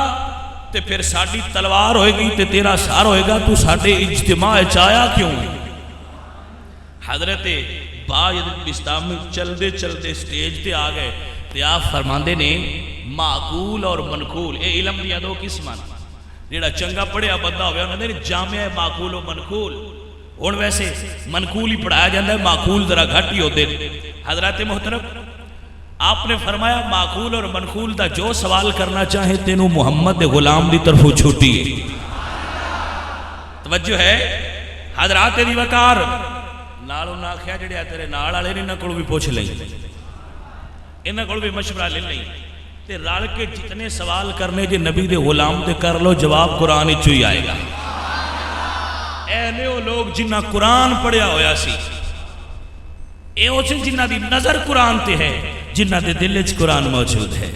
تے پھر ساڑھی تلوار ہوئے گی تے تیرا سار ہوئے گا تو ساڑھے اجتماع چایا کیوں حضرت باید بستامی چل دے سٹیج تے آگئے تے آپ فرماندے نے معقول اور منقول اے علم دیا دو کس مانا جیڑا چنگا پڑھیا بندہ ہویا انہوں نے جامعہ معقول و منقول اور ویسے منقول ہی پڑھایا جاندہ ہے معقول ذرا گھٹ ہی ہوتے حضرات محترم آپ نے فرمایا معقول اور منقول دا جو سوال کرنا چاہے تینوں محمد غلام دی طرف چھوٹی ہے توجہ ہے حضرات دی وقار نالوں نہ کھیا جڑیا تیرے نال آلے نے انہاں کڑو بھی پوچھ لیں انہاں کڑو بھی مشورہ لے لیں تے رال کے جتنے سوال کرنے جے نبی دے غلام تے کر لو جواب قرآن چوئی آئے گا اینے وہ لوگ جنہ قرآن پڑھیا ہویا سی اے وہ جنہ دی نظر قرآن تے ہے جنہ دے دل وچ قرآن موجود ہے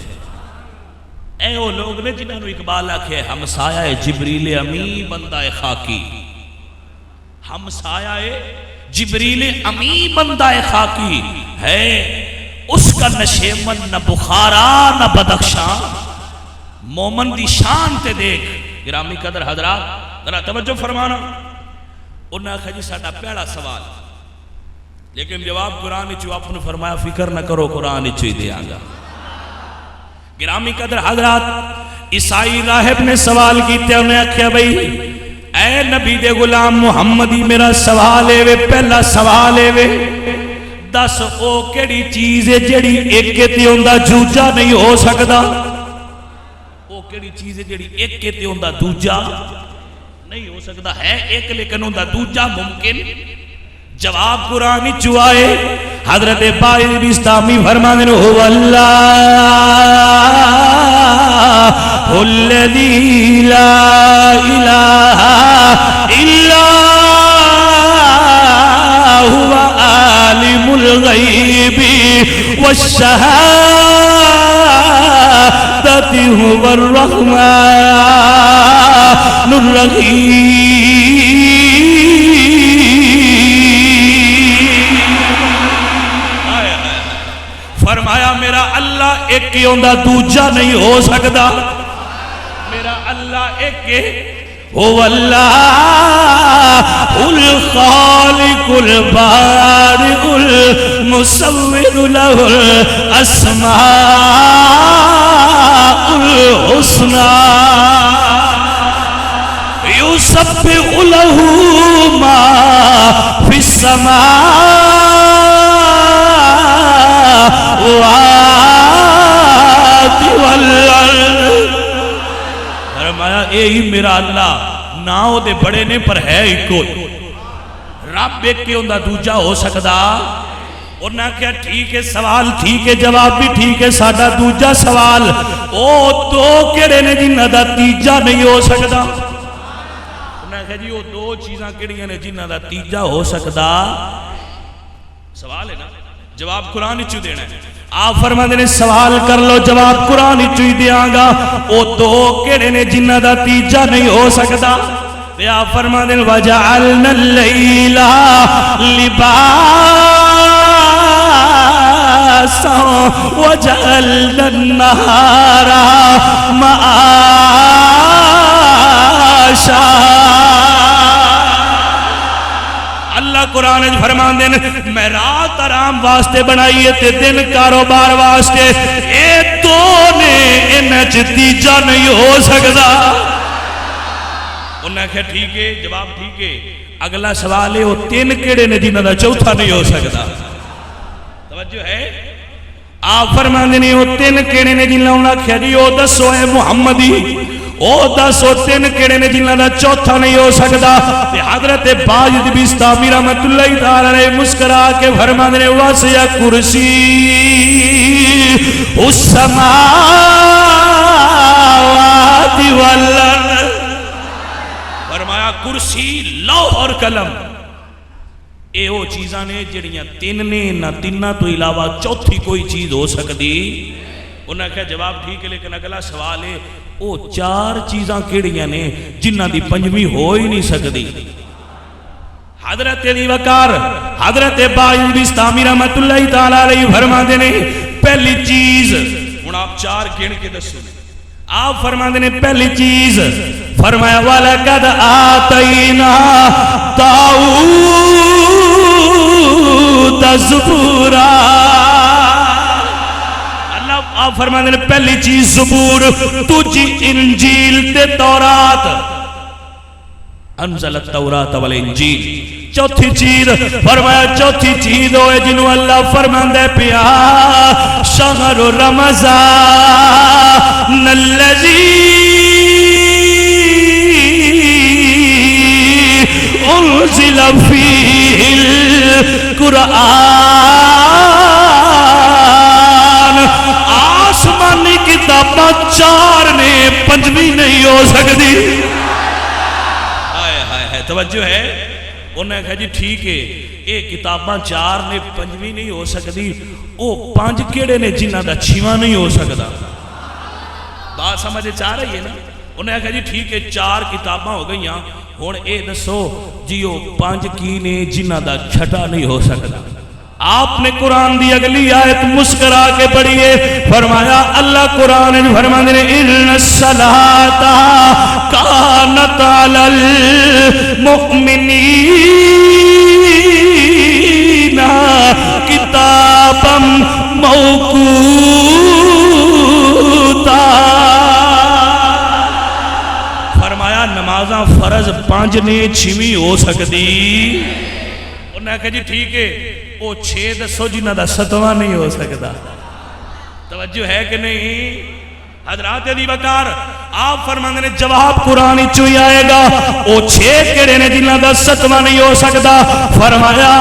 اے وہ لوگ نے جنہ نو اقبال آکھے ہمسایہ جبریل امی بندہ خاکی ہمسایہ جبریل امی بندہ خاکی ہے اس کا نشیمن نہ بخارا نہ بدخشان مومن دی شان تے دیکھ گرامی قدر حضرات ذرا توجہ فرمانا انہوں نے کہا جی ساڑھا پہلا سوال لیکن جواب قرآن چو آپ نے فرمایا فکر نہ کرو قرآن چو ہی دیا گا گرامی قدر حضرات عیسائی راہب نے سوال کیتے انہوں نے کہا بھئی اے نبی دے غلام محمدی میرا سوال ہے وے پہلا سوال ہے وے دس او کیڑی چیز ہے جڑی ایک تے ہوندہ دوجا نہیں ہو سکدا او کیڑی چیز ہے جڑی ایک تے ہوندہ دوجا نہیں ہو سکدا ہے ایک لیکن ہوندہ دوجا ممکن جواب قرآن چوائے حضرت بائی بستامی فرمانے هو اللہ الذی لا الہ الا هو عالم الغیب والشہادت هو الرحمن الرحیم فرمایا میرا اللہ ایک ہی ہوندہ دوجا نہیں ہو سکتا میرا اللہ ایک ہی هو اللہ الخالق البارئ المصور له الاسماء الحسنى يسبح له ما في السماوات والارض فرمایا اے ہی میرا اللہ نہ ہو دے بڑے نے پر ہے ہی کوئی رب ایک کے ہوندہ دوجا ہو سکدا اور نہ کیا ٹھیک ہے سوال ٹھیک ہے جواب بھی ٹھیک ہے ساڑھا دوجا سوال او دو کڑے نے جنہ دا تیجا نہیں ہو سکدا انہاں کہا جی وہ دو چیزاں کڑی ہیں جنہ دا تیجا ہو سکدا سوال ہے نا جواب قرآن چو دینا ہے آپ فرماتے نے سوال کر لو جواب قرآن چو ہی دیاں گا وہ دو کڑے نے جنہ دا تیجا نہیں ہو سکدا آپ فرماتے ہیں وَجَعَلْنَا اللَّيْلَ لِبَاسًا وَجَعَلْنَا النَّهَارَ مَعَاشًا اللہ قرآن فرمان دیں میں رات آرام واسطے بنائیے تے دن کاروبار واسطے اے دو نے انچ تیجا نہیں ہو سکتا. انہیں کہا ٹھیک ہے، جواب ٹھیک ہے. اگلا سوال ہے وہ تین کیڑے نے جنہاں دا چوتھا نہیں ہو سکتا. توجہ ہے؟ آپ فرماندے نے وہ تین کیڑے نے جنہاں انہاں کہا جی او دسو اے محمدی، او دسو تین کیڑے نے جنہاں دا چوتھا نہیں ہو سکتا. حضرت باجد بستامی رحمت اللہ تعالی علیہ مسکرا کے فرماندے نے واسع کرسی السماوات والارض. فرمایا کرسی، لوح اور قلم اے وہ چیزاں نے جڑیاں تین نے، نہ تینہ تو علاوہ چوتھی کوئی چیز ہو سکتی. انہوں نے کہا جواب ٹھیک ہے، لیکن اگلا سوال ہے وہ چار چیزاں کیڑیاں نے جنہ دی پنجویں ہو ہی نہیں سکتی. حضرت علی وقار حضرت باجد بستامی رحمت اللہ تعالی علیہ فرماندے نے پہلی چیز، ہن آپ چار گن کے دسو. آپ فرماندے نے پہلی چیز فرمایا وَلَقَدْ آتَيْنَا دَاوُودَ زَبُورًا. اللہ آپ فرماندے نے پہلی چیز زبور، دوجی انجیل تے تورات، انزل التورات والانجیل. چوتھی چیز فرمایا چوتھی چیز ہوئے جنہوں اللہ فرماندے پیا شہر رمضان الذی انزل فیہ القرآن. آسمانی کتاباں چار نے پنجویں نہیں ہو سکتی. توجہ ہے؟ انہوں نے کہا جی ٹھیک ہے یہ کتاباں چار نے پنجویں نہیں ہو سکتی، وہ پانچ کیڑے نے جنہ دا چھواں نہیں ہو سکتا. بات سمجھے چاہ رہی ہے نا؟ انہوں نے کہا جی ٹھیک ہے چار کتاباں ہو گئی ہیں، ہن اے دسو جی وہ پانچ کی نے جنہ دا چھٹا نہیں ہو سکتا. آپ نے قرآن دی اگلی آیت مسکرا کے پڑھیے. فرمایا اللہ قرآن نے فرماندے نے ان الصلاۃ کانت علی المؤمنین کتابا موقوتا. فرمایا نمازاں فرض پانچ نے چھویں ہو سکتی. انہوں نے کہا جی ٹھیک ہے وہ چھ دسو جنہ دا ستواں نہیں ہو سکتا. توجہ ہے کہ نہیں؟ حضرات علی وقار آپ فرماندے نے جواب قرآن چوئی آئے گا وہ چھ کیڑے نے جنہ دا ستواں نہیں ہو سکتا. فرمایا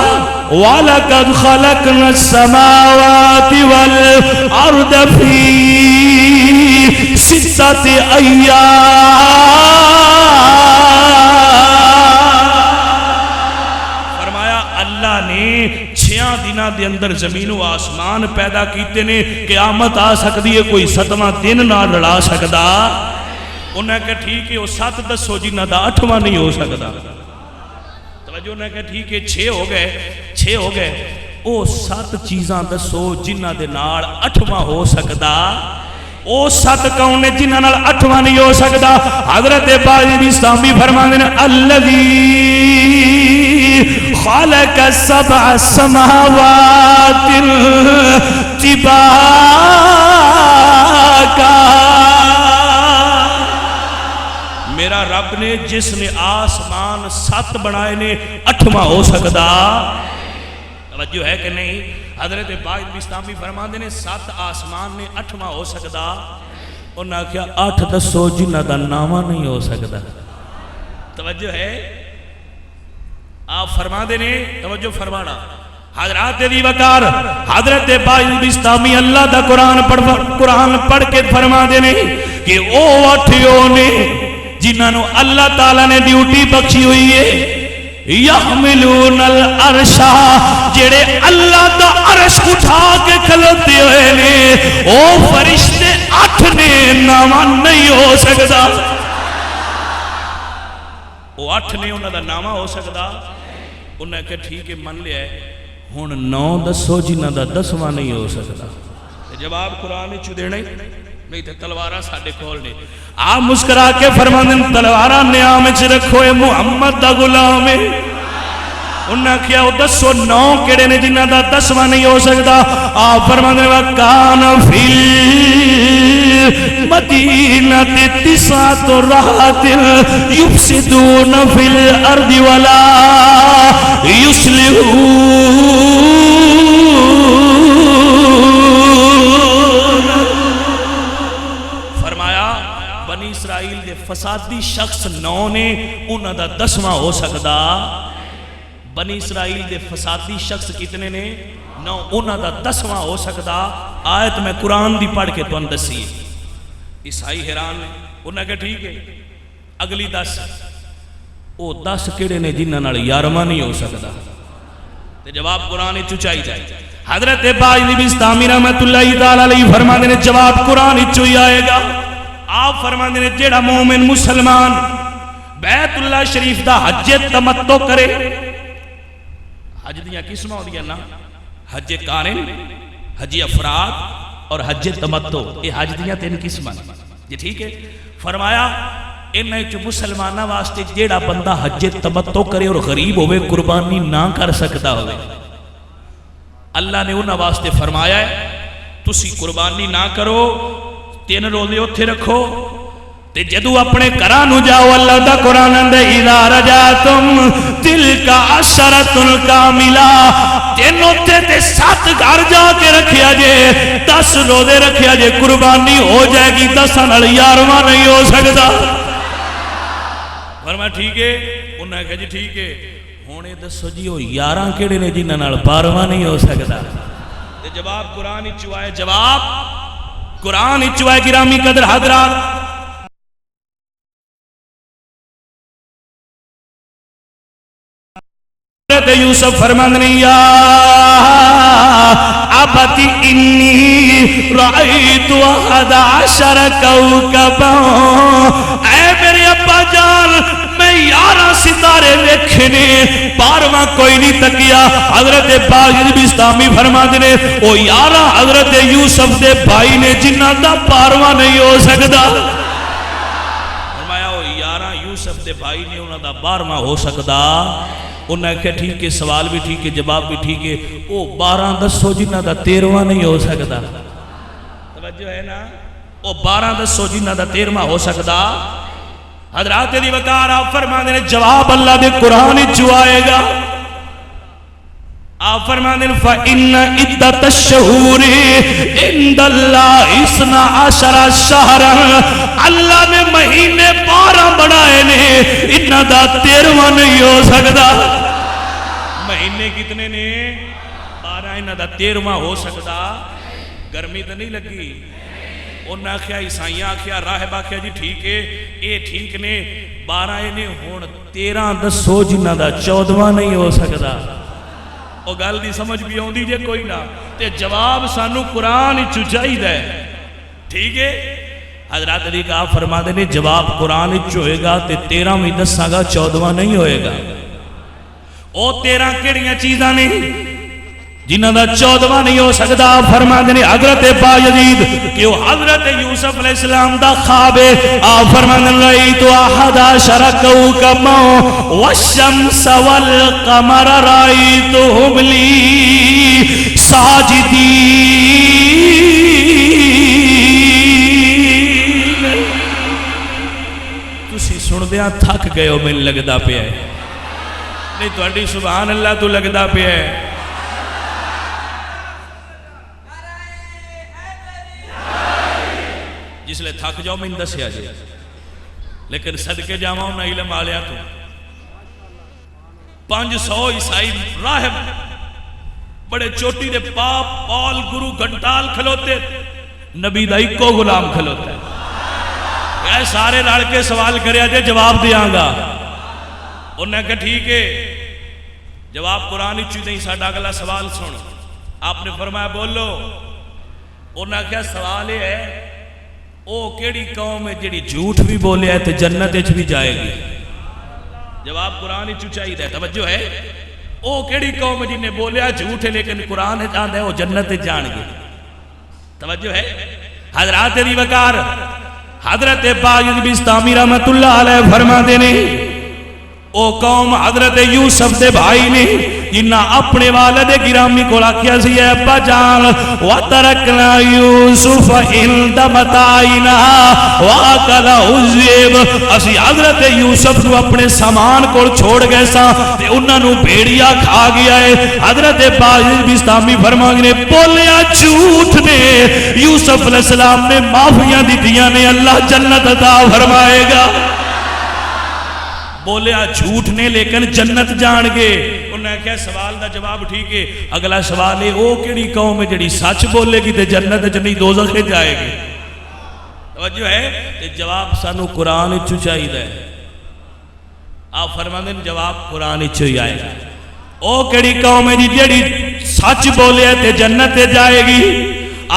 وَلَقَدْ خَلَقْنَا السَّمَاوَاتِ وَالْأَرْضَ فِي سِتَّةِ أَيَّامٍ. اللہ نے 6 دنوں دے اندر زمین و آسمان پیدا کیتے نے. قیامت آ سکتی ہے کوئی 7واں دن نہ لڑا سکتا. انہوں نے کہا ٹھیک ہے وہ 7 دسو جنہ دا 8واں نہیں ہو سکتا. توجہ انہوں نے کہا ٹھیک ہے 6 ہو گئے وہ 7 چیزاں دسو جنہ دے نال 8واں ہو سکتا. او 7 کون نے جنہاں نال 8واں نہیں ہو سکتا. حضرت باجد بستامی فرماندے نے الذی خالق 7 سماوات طباقا. میرا رب نے جس نے آسمان 7 بنائے نے 8واں ہو سکتا. توجہ ہے کہ نہیں؟ حضرت باجد بستامی فرماندے نے 7 آسمان نے 8واں ہو سکتا. انہاں کیا 8 دسو جنہ دا 9واں نہیں ہو سکتا. توجہ ہے؟ آپ فرماندے نے توجہ فرمانا. حضرات دی وقار حضرت باجد بستامی اللہ دا قرآن پڑھ کے فرماندے نے کہ او 8 نے جنہاں نو اللہ تعالیٰ نے ڈیوٹی بخشی ہوئی ہے. یحملون العرش جڑے اللہ دا عرش اٹھا کے کھلوتے ہوئے نے او فرشتے 8 نے 9واں نہیں ہو سکتا. وہ 8 نے انہوں دا 9واں ہو سکتا. انہوں نے کہا ٹھیک ہے من لیا ہے ہن 9 دسو جنہ دا 10واں نہیں ہو سکتا. جواب قرآن چو دینا ہی نہیں تے تلوارہ ساڑھے کھول نے. آپ مسکرا کے فرماندن تلوارہ نیام چ رکھو اے محمد دا غلام ہے. انہاں کیا وہ دسو 9 کیڑے نے جنہاں دا 10واں نہیں ہو سکتا. آپ فرماندے نے وَكَانَ فِي الْمَدِينَةِ تِسْعَةُ رَهْطٍ يُفْسِدُونَ فِي الْأَرْضِ وَلَا يُصْلِحُونَ. فرمایا بنی اسرائیل دے فسادی شخص 9 نے انہاں دا 10واں ہو سکتا. بنی اسرائیل دے فسادی شخص کتنے نے 9 انہاں دا 10واں ہو سکتا. آیت میں قرآن دی پڑھ کے تم دسی. عیسائی حیران نے انہاں کہ ٹھیک ہے اگلی 10 او 10 کیڑے نے جنہاں نال 11واں نہیں ہو سکتا. تے جواب قرآن وچ چائی جائے. حضرت باجلی بستامی رحمۃ اللہ تعالی علیہ فرماندے نے جواب قرآن وچ ہی آئے گا. آپ فرماندے نے جیڑا مومن مسلمان بیت اللہ شریف دا حج تمتع کرے. حج دیاں قسماں ہوندیاں نا, حج قارن, حج افراد اور حج تمتع. یہ حج دیاں 3 قسماں جی ٹھیک ہے. فرمایا انہاں وچ مسلماناں واسطے جیڑا بندہ حج تمتع کرے اور غریب ہوئے قربانی نہ کر سکتا ہوئے, اللہ نے انہاں واسطے فرمایا ہے تسی قربانی نہ کرو, 3 روزے اوتھے رکھو. تے جدو اپنے گھراں نو جاؤ اللہ دا قرآن اندے اذا رجعتم تلک عشرۃ کاملہ. 3 اوتھے تے 7 گھر جا کے رکھیا جے, 10 روزے رکھیا جے, قربانی ہو جائے گی. 10 نال 11واں نہیں ہو سکتا. فرمایا ٹھیک ہے. انہاں کہا جی ٹھیک ہے. ہونے دسو جی وہ 11 کیڑے نے جنہاں نال 12واں نہیں ہو سکتا. تے جواب قرآن وچ آئے. جواب قرآن وچ آئے. گرامی قدر حضرات یوسف فرماندے یا ابتی انی رأیت 11 کوکبا. اے میرے ابا جان میں 11 ستارے دیکھنے, 12واں کوئی نہیں تکیا. حضرت باجر بستامی فرماندے نے او 11 حضرت یوسف دے بھائی نے جنہاں دا 12واں نہیں ہو سکتا. فرمایا او 11 یوسف دے بھائی نے انہاں دا 12واں ہو سکتا. انہاں کہا ٹھیک ہے, سوال بھی ٹھیک ہے, جواب بھی ٹھیک ہے. او 12 دسو جنہاں دا 13واں نہیں ہو سکتا. توجہ ہے نا. او 12 دسو جنہاں دا 13واں ہو سکتا. حضرات دی وقار آپ فرماندے نے جواب اللہ دے قرآن وچ آئے گا. آپ فرماندے نے فَإِنَّ عِدَّةَ الشُّهُورِ عِندَ اللَّهِ 12 شَهْرًا. اللہ نے مہینے 12 بنائے نے, انہاں دا 13واں نہیں ہو سکتا. مہینے کتنے نے 12, انہاں دا 13واں ہو سکتا. گرمی تو نہیں لگی. انہاں آکھیا عیسائیاں آکھیا راہب آکھیا جی ٹھیک ہے اے ٹھیک نے 12 نے ہون 13 دسو جنہاں دا 14واں نہیں ہو سکتا. او گل دی سمجھ بھی آؤندی جے کوئی نہ. تے جواب سانو قرآن وچ چاہیدا ہے. ٹھیک ہے. حضرات علی کا فرما دے نے جواب قرآن وچ ہوئے گا تے 13 میں دساں گا 14واں نہیں ہوئے گا. او 13 کیڑیاں چیزاں نے جنہاں دا 14واں نہیں ہو سکتا. فرما دے نے حضرت باجید کہ وہ حضرت یوسف علیہ السلام دا خواب ہے. آپ فرما دے رأیت 11 کوکبا والشمس والقمر رأیتهم لی ساجدین. تسی سن دیاں تھک گئے ہو, میں لگدا پیا ہے نہیں تہاڈی سبحان اللہ تو لگدا پیا ہے. جس لئے تھک جاؤ میں دسیا جائے, لیکن صدقے جاؤں نہ علم آلیا تو 500 عیسائی راہب بڑے چوٹی دے پاپ پال گرو گھنٹال کھلوتے, نبی دا ایک کو غلام کھلوتا ہے. اے سارے لڑ کے سوال کریا جائے جواب دیاں گا. انہوں نے کہا ٹھیک ہے. جواب قرآن چیز نہیں, ساڑھا اگلا سوال سن. آپ نے فرمایا بولو. انہوں نے کہا سوال ہے او کیڑی قوم ہے جڑی جھوٹ بھی بولے ہے تے جنت وچ بھی جائے گی. جواب قرآن وچ چاہیدا ہے. توجہ ہے. او کیڑی قوم جن نے بولیا جھوٹ ہے لیکن قرآن چاہتا ہے وہ جنت وچ جان گے. توجہ ہے. حضرات دی وقار حضرت باجد بستامی رحمت اللہ علیہ فرماتے نے او قوم حضرت یوسف دے بھائی نے جنہ اپنے والد گرامی کو آکھیا سی اے ابا جان وَتَرَكْنَا يُوسُفَ عِنْدَ مَتَاعِنَا وَأَكَلَهُ الذِّئْبُ اسی حضرت یوسف کو اپنے سامان کو چھوڑ گئے سا تے انہاں نو بھیڑیا کھا گیا ہے. حضرت باجر بستامی فرمانے نے بولیا جھوٹ نے یوسف علیہ السلام نے معافیاں دیتیاں نے اللہ جنت عطا فرمائے گا. بولیا جھوٹ نے لیکن جنت جان گے. انہوں نے کہا سوال دا جواب ٹھیک ہے. اگلا سوال ہے او کیڑی قوم ہے جڑی سچ بولے گی تے جنت وچ نہیں دوزخ جائے گی. توجہ ہے تے جواب سانو قرآن وچ چاہیدا ہے. آپ فرماندے ہیں جواب قرآن وچ ہی آئے گا. او کیڑی قوم ہے جڑی سچ بولے تے جنت جائے گی.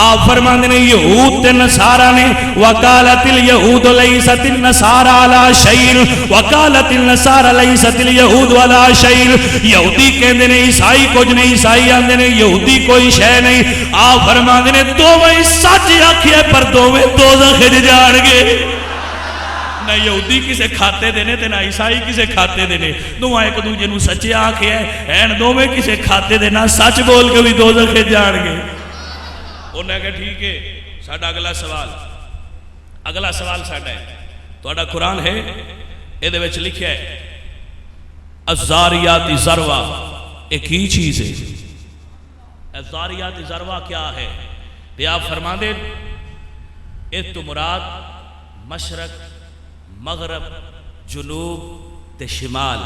آپ فرماندے ہیں یہود تے نصارہ نے وقالت الیہود لیست النصارى علی شیء وقالت النصارى لیست الیہود علی شیء. یہودی کہندے نے عیسائی کچھ نہیں, عیسائی آندے نے یہودی کوئی شے نہیں. آپ فرماندے نے دوویں سچ آکھیا پر دوویں دوزخ وچ جان گے. نہ یہودی کسے کھاتے دینے تے نہ عیسائی کسے کھاتے دینے. دوہاں ایک دوجے نوں سچ آکھیا ہے این دوویں کسے کھاتے دینا سچ بول کے بھی دوزخ وچ جان گے. انہوں نے کہا ٹھیک ہے. ساڈا اگلا سوال ساڈا ہے تہاڈا قرآن ہے یہ وچ لکھیا ہے الزاریات ذروا. ایک ہی چیز ہے. الزاریات ذروا کیا ہے؟ تے آپ فرما دیں اس تو مراد مشرق مغرب جنوب تے شمال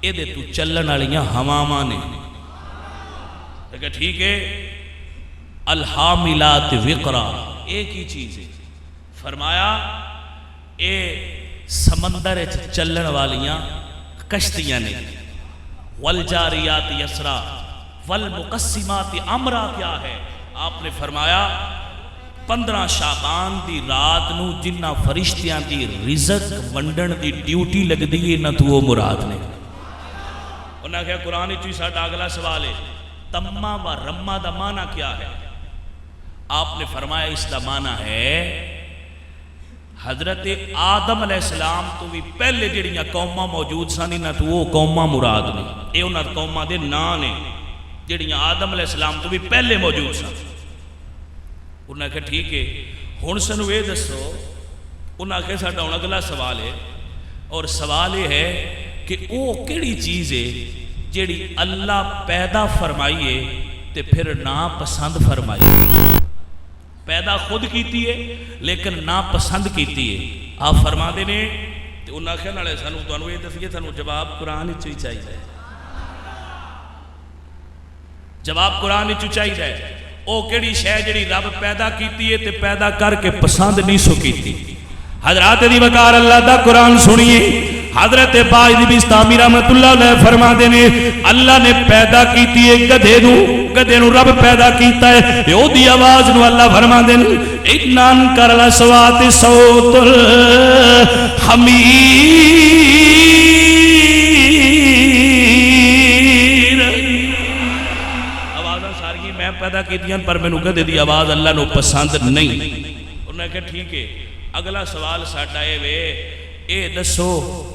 یہ تو چلن والیاں ہواواں نے. کہ ٹھیک ہے. الحاملات وقرا ایک ہی چیز ہے. فرمایا اے سمندر چلن والیاں کشتیاں نے. والجاریات یسرا والمقسمات امرا کیا ہے؟ آپ نے فرمایا 15 شعبان دی رات نو جنہ فرشتیاں دی رزق ونڈن دی ڈیوٹی لگ دی نہ تو وہ مراد نے. انہوں نے کہا قرآن چوئی ساڑھا اگلا سوال ہے تمہ و رمہ دا معنی کیا ہے؟ آپ نے فرمایا اس دا معنی ہے حضرت آدم علیہ السلام تو بھی پہلے جڑیاں قوماں موجود سانی نہ تو وہ قوماں مراد نے. اے انہاں قوماں دے نا نے جڑیاں آدم علیہ السلام تو بھی پہلے موجود سن. انہاں کہا ٹھیک ہے ہن سنو اے دسو. انہاں کہا ساڈا ہن اگلا سوال ہے اور سوال یہ ہے کہ وہ کیڑی چیز ہے جڑی اللہ پیدا فرمائیے تے پھر نا پسند فرمائیے. پیدا خود کیتی ہے لیکن نا پسند کیتی ہے. آپ فرما دے نے تے انہاں کہنے والے سانو تانوں یہ دسیے سانو جواب قرآن وچ ہی چاہیے. جواب قرآن وچ چاہیے. او کیڑی شے جڑی رب پیدا کیتی ہے تے پیدا کر کے پسند نہیں سو کیتی. حضرات دی وقار اللہ دا قرآن سنیے. حضرت باجد بستامی رحمت اللہ علیہ فرما دینے اللہ نے پیدا کیتی ہے گدھے نو رب پیدا کیتا ہے. یو دی آواز نو اللہ فرما دینے انان کر لسوات صوت الحمیر. آوازاں ساری میں پیدا کیتیاں پر میں نو گدھے دی آواز اللہ نو پسند نہیں. انہوں نے کہا ٹھیک ہے اگلا سوال ساڈا اے وے اے دسو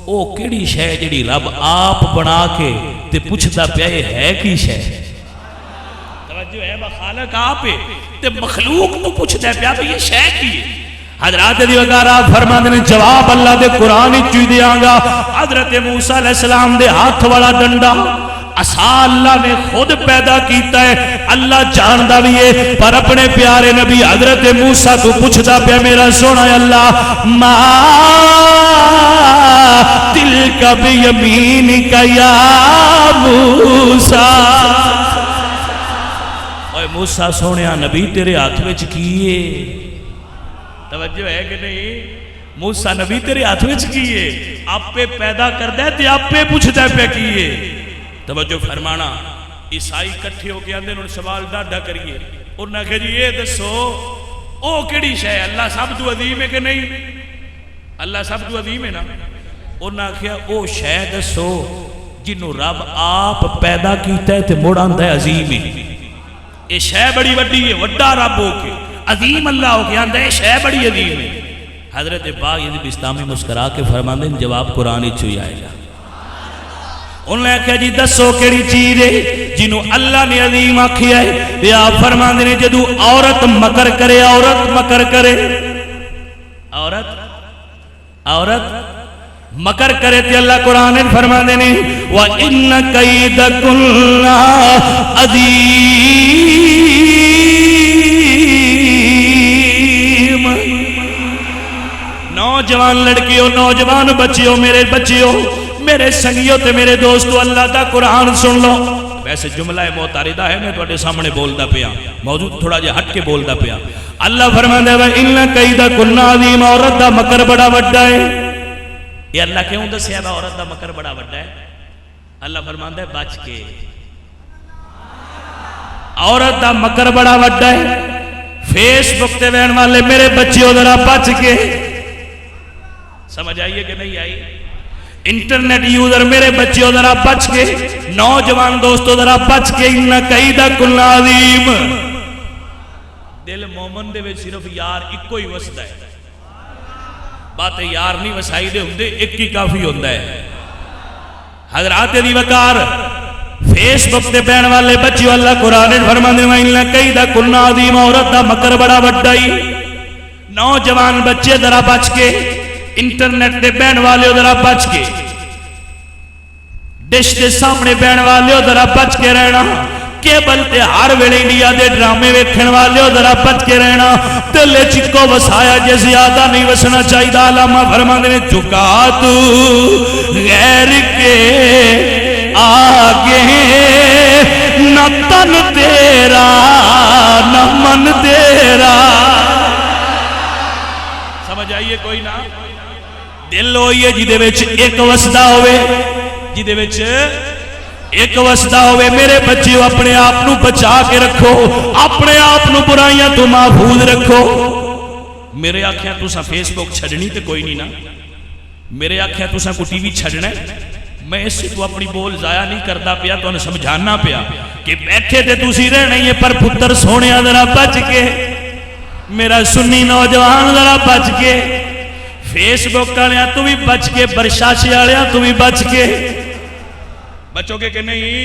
او کیڑی شے جڑی رب آپ بنا کے تے پوچھدا پیا ہے کی شے؟ توجہ ہے خالق آپ ہے تے مخلوق تو پوچھدا پیا یہ شے کی ہے. حضرات دی وغیرہ فرماندے نے جواب اللہ دے قرآن وچ دیاں گا. حضرت موسیٰ علیہ السلام دے ہاتھ والا ڈنڈا عصا اللہ نے خود پیدا کیتا ہے. اللہ جاندا بھی ہے پر اپنے پیارے نبی حضرت موسیٰ تو پوچھدا پیا میرا سونا اللہ ما تلک بیمینک یا موسیٰ. اوے موسیٰ سونیا نبی تیرے ہاتھ وچ کیے؟ توجہ ہے کہ نہیں؟ موسیٰ نبی تیرے ہاتھ وچ کیے؟ آپ پہ پیدا کردہ ہے تے آپ پہ پوچھدا پہ کیے. توجہ فرمانا عیسائی کٹھے ہو کے آندے انہوں نے سوال ڈاڈا کریے. انہوں نے کہا جی یہ دسو او کیڑی شے ہے اللہ سب تو عظیم ہے کہ نہیں؟ اللہ سب تو عظیم ہے نا. انہوں نے کہا او شے دسو جنہوں رب آپ پیدا کیتا ہے تے مڑ آندا ہے عظیم ہے. یہ شے بڑی وڈی ہے وڈا رب ہو کے عظیم اللہ ہو کے آندا ہے شے بڑی عظیم ہے. حضرت باغ بستامی مسکرا کے فرماندے جواب قرآن ہی چوئی آئے گا. انہیں آخیا جی دسو کیڑی چیز ہے جنہوں اللہ نے عظیم آکھیا ہے؟ یا فرماندے نے جدو عورت مکر کرے، عورت مکر کرے، عورت مکر کرے تے اللہ قرآن میں فرماندے نے وَإِنَّ كَيْدَكُنَّ عَظِيمٌ۔ نوجوان لڑکیوں، نوجوان بچیوں، میرے بچیوں، میرے سنگیوں تے میرے دوستو، اللہ دا قرآن سن لو۔ ویسے جملہ معترضہ ہے، میں تواڈے سامنے بولدا پیا، موضوع تھوڑا جہا ہٹ کے بولدا پیا۔ اللہ فرماندا ہے وَإِنَّ كَيْدَكُنَّ عَظِيمٌ، عورت دا مکر بڑا وڈا ہے۔ یہ اللہ کیوں دسیا ہے عورت دا مکر بڑا وڈا ہے؟ اللہ فرماندا ہے بچ کے، عورت دا مکر بڑا وڈا ہے۔ فیس بک تے وین والے میرے بچیوں ذرا بچ کے، سمجھ آئیے کہ نہیں آئی؟ انٹرنیٹ یوزر میرے بچیوں ذرا بچ کے، نوجوان دوستوں ذرا بچ کے، ان کیدکن عظیم۔ دل مومن دے وچ صرف یار ایک ہی وسدا ہے، بات یار نہیں وسائی دے ہوندے، ایک ہی کافی ہوندا ہے۔ حضرات دی وقار فیس بک تے بہن والے بچیوں، اللہ قرآن فرماندے ہیں ان کیدکن عظیم، عورت دا مکر بڑا وڈا ہے۔ نوجوان بچے ذرا بچ کے، انٹرنیٹ دے بہن والے ذرا بچ کے، ڈش دے سامنے بہن والے ذرا بچ کے رہنا، کیبل تے ہر ویلے انڈیا دے ڈرامے ویکھن والے ذرا بچ کے رہنا۔ دل چکو وسایا جے زیادہ نہیں وسنا چاہیے۔ علامہ فرماندے نے جھکا تو غیر کے آگے، نہ تن تیرا نہ من تیرا۔ سمجھ آئیے کوئی نہ؟ دل ہوئیے جی دے وچ ایک وسدا ہوئے، جی دے وچ ایک وسدا ہوئے۔ میرے بچیو اپنے آپ نو بچا کے رکھو، اپنے آپ نو برائیاں تو محفوظ رکھو۔ میرے آکھیا تساں فیس بک چھڑنی تے کوئی نہیں نا، میرے آکھیا تساں کو ٹی وی چھڑنا ہے، میں اس سے تو اپنی بول ضائع نہیں کرتا پیا، تو انہیں سمجھانا پیا کہ بیٹھے تے تسی رہنا ہی ہے، پر پتر سونے ذرا بچ کے، میرا سنی نوجوان ذرا بچ کے، فیس بک والے تو بھی بچ کے، برشاشے والے تو بھی بچ کے۔ بچو گے کہ نہیں؟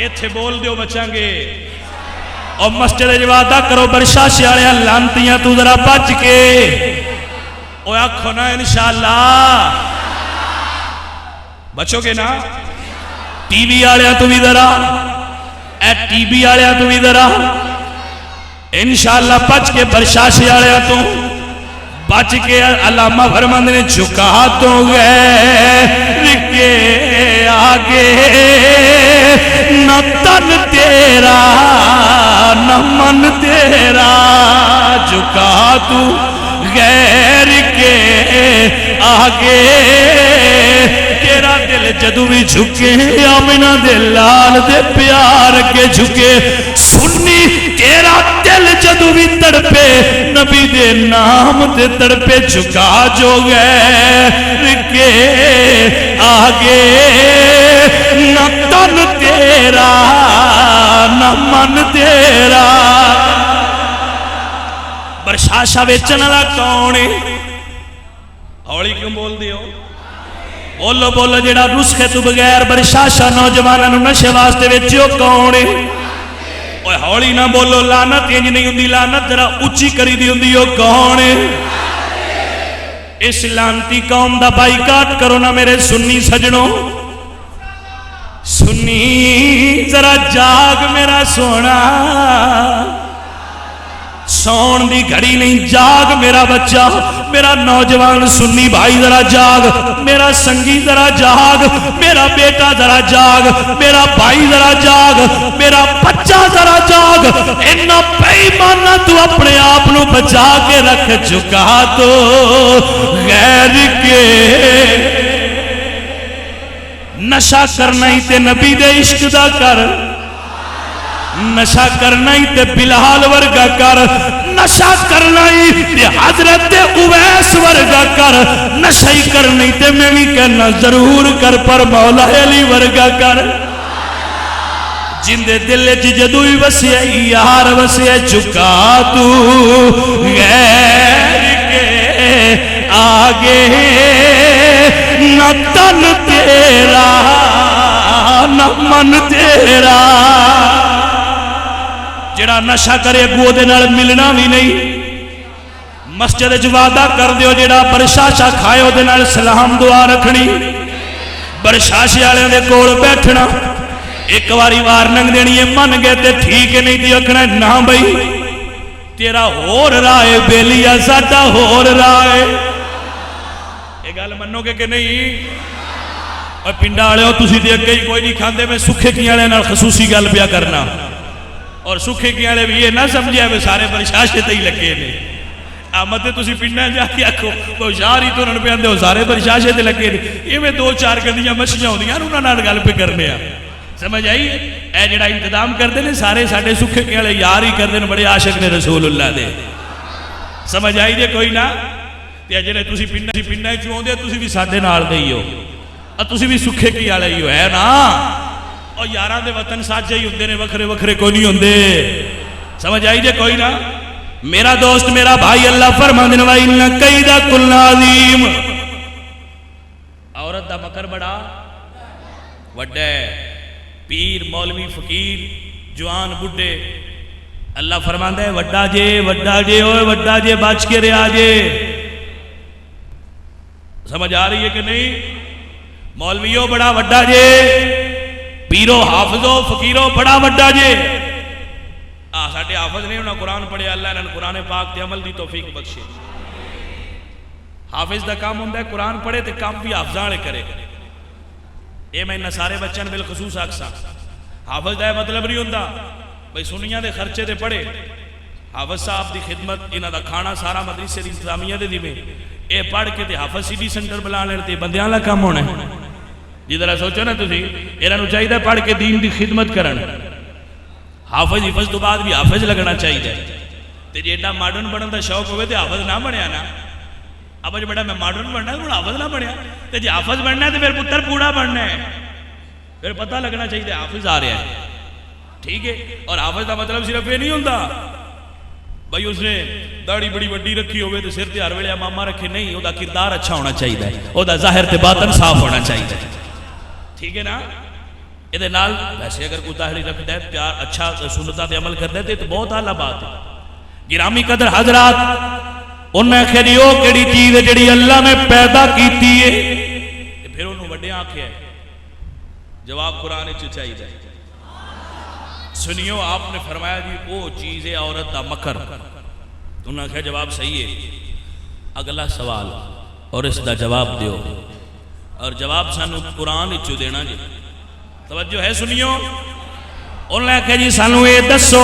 ایتھے بول دیو بچاں گے، اور مسجد وعدہ کرو برشاشے والے لانتیاں تو ذرا بچ کے، او آکھو نا انشاءاللہ بچو گے نا۔ ٹی وی والے تو بھی ذرا، اے ٹی وی والے تو بھی ذرا انشاءاللہ بچ کے، برشاشے والے تو بچ کے۔ علامہ فرماندے نے جھکا تو غیر کے آگے، نہ تن تیرا نہ من تیرا۔ جھکا تو غیر کے آگے، تیرا دل جدو بھی جھکے، آمنہ دے لال دے پیار کے جھکے۔ سنی تیرا دل جدو بھی تڑپے، نبی دے نام دے تڑپے۔ جھکا جو غیر کے آگے، نہ تن تیرا نہ من تیرا۔ برشاشا ویچن والا کون ہے؟ ہولی کیوں بول دیو؟ بولو بولو، جڑا نسخے تو بغیر برشاشا نوجوانوں نشے واسطے ویچیو کون ہے؟ اوہ ہولی نہ بولو، لعنت انج نہیں ہوندی، لعنت ذرا اونچی کری دی ہوندی، او کون ہے؟ اس لعنتی قوم دا بائیکاٹ کرو نا میرے سنی سجنوں۔ سنی ذرا جاگ میرا سونا، سون دی گھڑی نہیں، جاگ میرا بچہ، میرا نوجوان سنی بھائی ذرا جاگ، میرا سنگی ذرا جاگ، میرا بیٹا ذرا جاگ، میرا بھائی ذرا جاگ، میرا بچہ ذرا جاگ۔ انہا پیمانہ تو اپنے آپ نو بچا کے رکھ چکا تو غیر کے نشہ کرنا ہی تے نبی دے عشق دا کر، نشہ کرنا ہی تے بلال ورگا کر، نشہ کرنا ہی تے حضرت اویس ورگا کر، نشہ ہی کرنا ہی تے میں بھی کہنا ضرور کر، پر مولا علی ورگا کر۔ جن دے دل جدوی وسیع یار وسیع، چکا تو غیر کے آگے، نہ تن تیرا من تیرا جڑا نشہ کرے اگو دے نال ملنا بھی نہیں مسجد وچ وعدہ کر دیو جڑا برشاشا کھائے او دے نال سلام دعا رکھنی برشاشے والے دے کول بیٹھنا ایک واری وارننگ دینی ہے من گئے تے ٹھیک ہے نہیں تے آکھنا نہ بھائی تیرا ہور رائے بیلیا ساڈا ہور رائے یہ گل منو گے کہ نہیں اور پنڈا والے ہو تسی تے اگے ہی کوئی نہیں کھاندے میں سکھے کی والے نال خصوصی گل پیا کرنا اور سکھے کی والے بھی یہ نہ سمجھیا میں سارے برشاشے تے ہی لگے نے آمد تسی پنڈا جا کے آکھو وہ شہر ہی تورن پہ آندے ہو سارے برشاشے تے لگے نے یہ میں دو چار گندیاں مچھیاں ہوندیاں انہاں نال گل پہ کرنے آ سمجھ آئی اے جڑا انتظام کرتے ہیں سارے ساڈے سکھے کے والے یار ہی کرتے ہیں بڑے عاشق نے رسول اللہ دے سمجھ آئی جے کوئی نہ تے جڑے تسی پنڈا چوں اوندے تسی بھی ساڈے نال دے ہی ہو تسی بھی سکھے کی والے ہی ہو ہے نا اور یاراں دے وطن ساجے ہی ہوندے نے وکھرے وکھرے کوئی نہیں ہوندے سمجھ آئی جے کوئی نہ میرا دوست میرا بھائی اللہ فرماندے نے وَإِنَّ كَيْدَ كُلٍّ عَظِيمٌ عورت دا مکر بڑا وڈا ہے پیر مولوی فقیر جوان بڈھے اللہ فرماندہ ہے وڈا جے اوے وڈا جے بچ کے رہا جے سمجھ آ رہی ہے کہ نہیں مولویو بڑا وڈا جے پیرو حافظو فقیرو بڑا وڈا جے ساڈے حافظ نے انہاں قرآن پڑھے اللہ انہاں قرآن پاک تے عمل دی توفیق بخشے حافظ دا کام ہوندہ ہے قرآن پڑھے تے کام بھی حافظاں والے کرے اے میں انہاں سارے بچن بالخصوص آکساں حافظ دا مطلب نہیں ہوندہ بھئی سنیاں دے خرچے دے پڑھے حافظ صاحب دی خدمت انہاں دا کھانا سارا مدرسے دی انتظامیہ دے دیوے اے پڑھ کے تے حافظ سی ڈی سنٹر بلا لیتے بندیاں لا کام ہونا ہے جدھر سوچو نا تسی انہاں نو چاہیے پڑھ کے دین دی خدمت کرن حافظ تو بعد بھی حافظ لگنا چاہیے تے جیڑا ماڈرن بنن دا شوق ہوئے تے حافظ نہ بنیا نا اب جو بڑا میں ماڈرن بننا ہے حافظ نہ بنیا تے جی حافظ بننا ہے تو پھر پتر پوڑا بننا ہے پھر پتہ لگنا چاہیے حافظ آ رہا ہے ٹھیک ہے اور حافظ دا مطلب صرف یہ نہیں ہوندہ بھائی اس نے داڑھی بڑی وڈی رکھی ہوئے تو سر تے ہر ویلے امامہ رکھے نہیں او دا کردار اچھا ہونا چاہیے او دا ظاہر تے باطن صاف ہونا چاہیے ٹھیک ہے نا یہ نال ویسے اگر کوئی داڑھی رکھتا ہے پیار اچھا سنتاں تے عمل کرتا ہے تو بہت اعلیٰ بات ہے گرامی قدر حضرات انہیں کہی وہ کیڑی چیز ہے جڑی اللہ نے پیدا کیتی ہے پھر انہوں وڈے آنکھیں ہے جواب قرآن چاہیے سنیو آپ نے فرمایا جی وہ چیز ہے عورت دا مکر انہوں نے کہا جواب صحیح ہے اگلا سوال اور اس دا جواب دیو اور جواب سانو قرآن چو دینا جی توجہ ہے سنیو انہوں نے کہا جی سانو اے دسو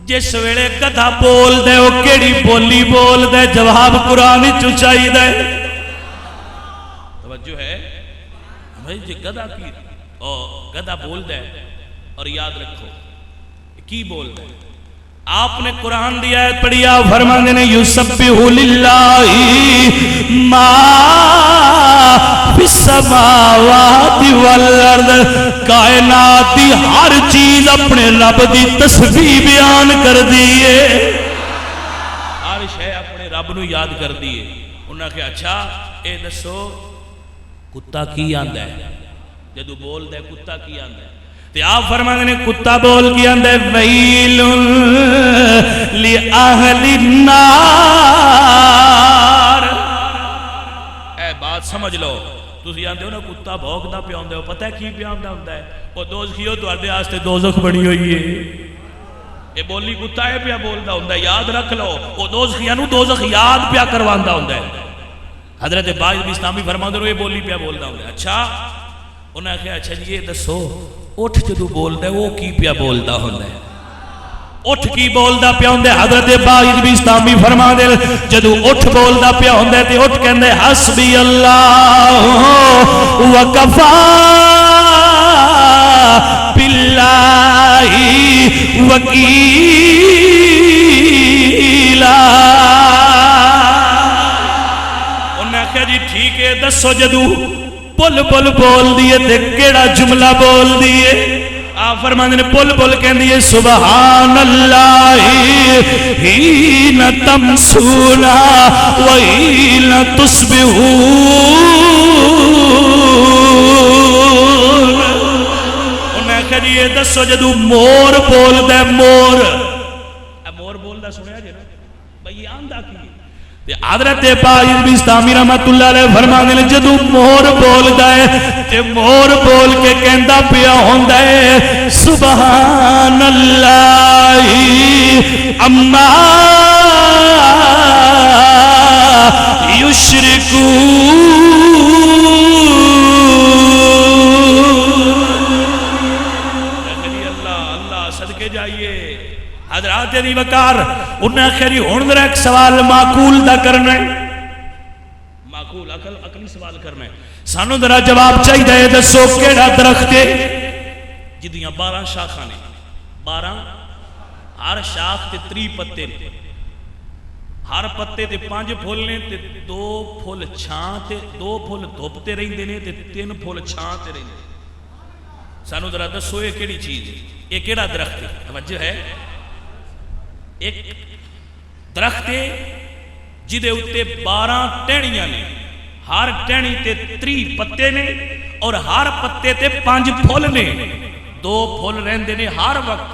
جس ویلے گدھا بول دے وہ کیڑی بولی بول دے جواب قرآن چو چاہیے دے توجہ ہے بھائی جی گدھا کی گدھا بول دے اور یاد رکھو کی بول دے آپ نے قرآن دیا ہے پڑھیا فرمانے نے یسبح للہ ما فی السماوات والارض کائنات دی ہر چیز اپنے رب دی تسبیح بیان کر دیئے ہر شے اپنے رب نو یاد کر دیئے انہاں کہ اچھا اے دسو کتا کی آندہ ہے جدو بول دے کتا کی آندہ ہے تے آپ فرمانے نے کتا بول کی آندہ ہے ویل لِأَهْلِ النَّارِ اے بات سمجھ لو تسی آندے ہو نا کتا بھوک دا پہ آندے ہو پتہ ہے کی پہ آندہ ہوندہ ہے وہ دوزخیو تو آردے آستے دوزخ بنی ہوئی ہے اے بولی کتا ہے پہ بولدہ ہوندہ ہے یاد رکھ لو وہ دوزخیانو دوزخ یاد پہ کرواندہ ہوندہ ہے حضرت باعث بھی اسلامی فرما دے رہو یہ بولی پہ بولدہ ہوندہ ہے اچھا انہوں نے کہا اچھا جی یہ دسو اٹھ جدو بول دے وہ کی پیا بولدہ ہوندہ ہے اٹھ کی بولدہ پیا ہوندہ ہے حضرت باعث بھی اسلامی فرما دے جدو اٹھ بولدہ پیا ہوندہ ہے تے اٹھ کہندے حسبی اللہ وکفا باللہ وکیلا جی ٹھیک ہے دسو جدو پل پل بول دیئے تے کیڑا جملہ بول دیئے آپ فرمانے نے پل پل کہن دیئے سبحان اللہ ہین تمسونا وہین تصبحون میری یہ دسو جدو مور بولدا ہے مور بولدا سنیا جی نا بھئی یہ آندا کی حضرت باعث بسطامی رحمت اللہ علیہ فرمانے لیں جدو مور بولدا ہے تے مور بول کے کہندا پیا ہوندا ہے سبحان اللہ اما یشرکون حضرات دی وقار انہیں آخری ہون ایک سوال معقول دا کرنا ہے معقول عقلی سوال کرنا ہے سانو ذرا جواب چاہیے دے دسو کیڑا درخت ہے جدیاں 12 شاخاں نے 12 ہر شاخ تے 3 پتے نے ہر پتے تے 5 پھول نے تے 2 پھول چھاں تے 2 پھول دھوپ تے رہندے نے تے 3 پھول چھاں تے رہندے سانو ذرا دسو یہ کیڑی چیز ہے یہ کیڑا درخت ہے توجہ ہے ایک درخت ہے جدے اتے 12 ٹہنیاں نے ہر ٹہنی تے 3 پتے نے اور ہر پتے تے 5 پھول نے 2 پھول رہندے نے ہر وقت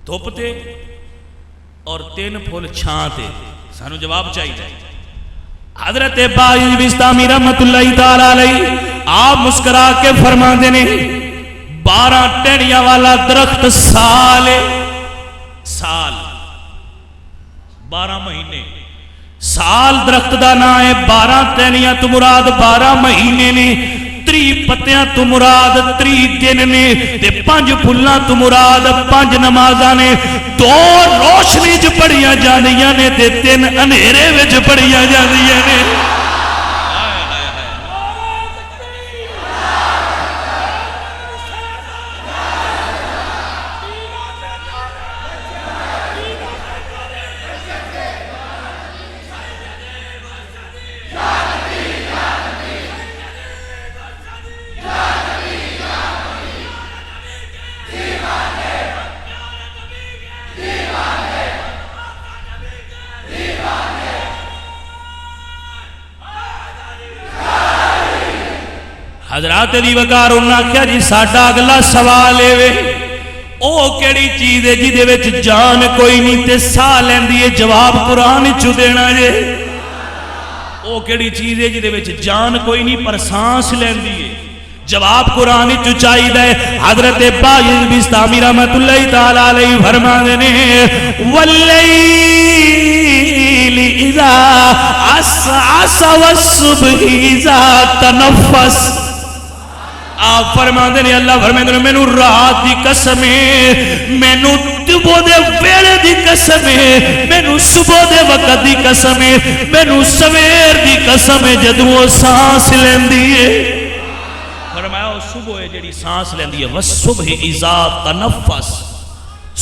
دھوپ تے اور 3 پھول چھاں تے سانو جواب چاہیے حضرت باعث بسطامی رحمت اللہ تعالی علیہ آپ مسکرا کے فرما دینے 12 ٹہنیاں والا درخت سال 12 مہینے سال درخت دا نا ہے 12 ٹہنیاں تو مراد 12 مہینے نے 3 پتیاں تو مراد 3 دن نے تے 5 پھلاں تو مراد 5 نمازاں نے 2 روشنی چ پڑھیاں جاندیاں نے تے 3 اندھیرے وچ پڑھیاں جاندیاں نے حضرات دی وقار انہاں کیا جی ساڈا اگلا سوال ہے او کیڑی چیز ہے جدے وچ جان کوئی نہیں تے ساہ لیندی ہے جواب قرآن چ دینا جے او کیڑی چیز ہے جدے وچ جان کوئی نہیں پر سانس لیندی ہے جواب قرآن چ چاہیے حضرت باعث بسطامی رحمت اللہ تعالی علیہ فرماندے نے واللیل اذا عسعس والصبح اذا تنفس آپ فرماندے نے اللہ فرماندے نے مینوں رات دی قسم ہے مینوں صبح دے ویلے دی قسم ہے مینوں صبح دے وقت دی قسم ہے مینوں سویر دی قسم ہے جدوں سانس لیندی ہے فرمایا صبح ہے جڑی سانس لیندی ہے والصبح اذا تنفس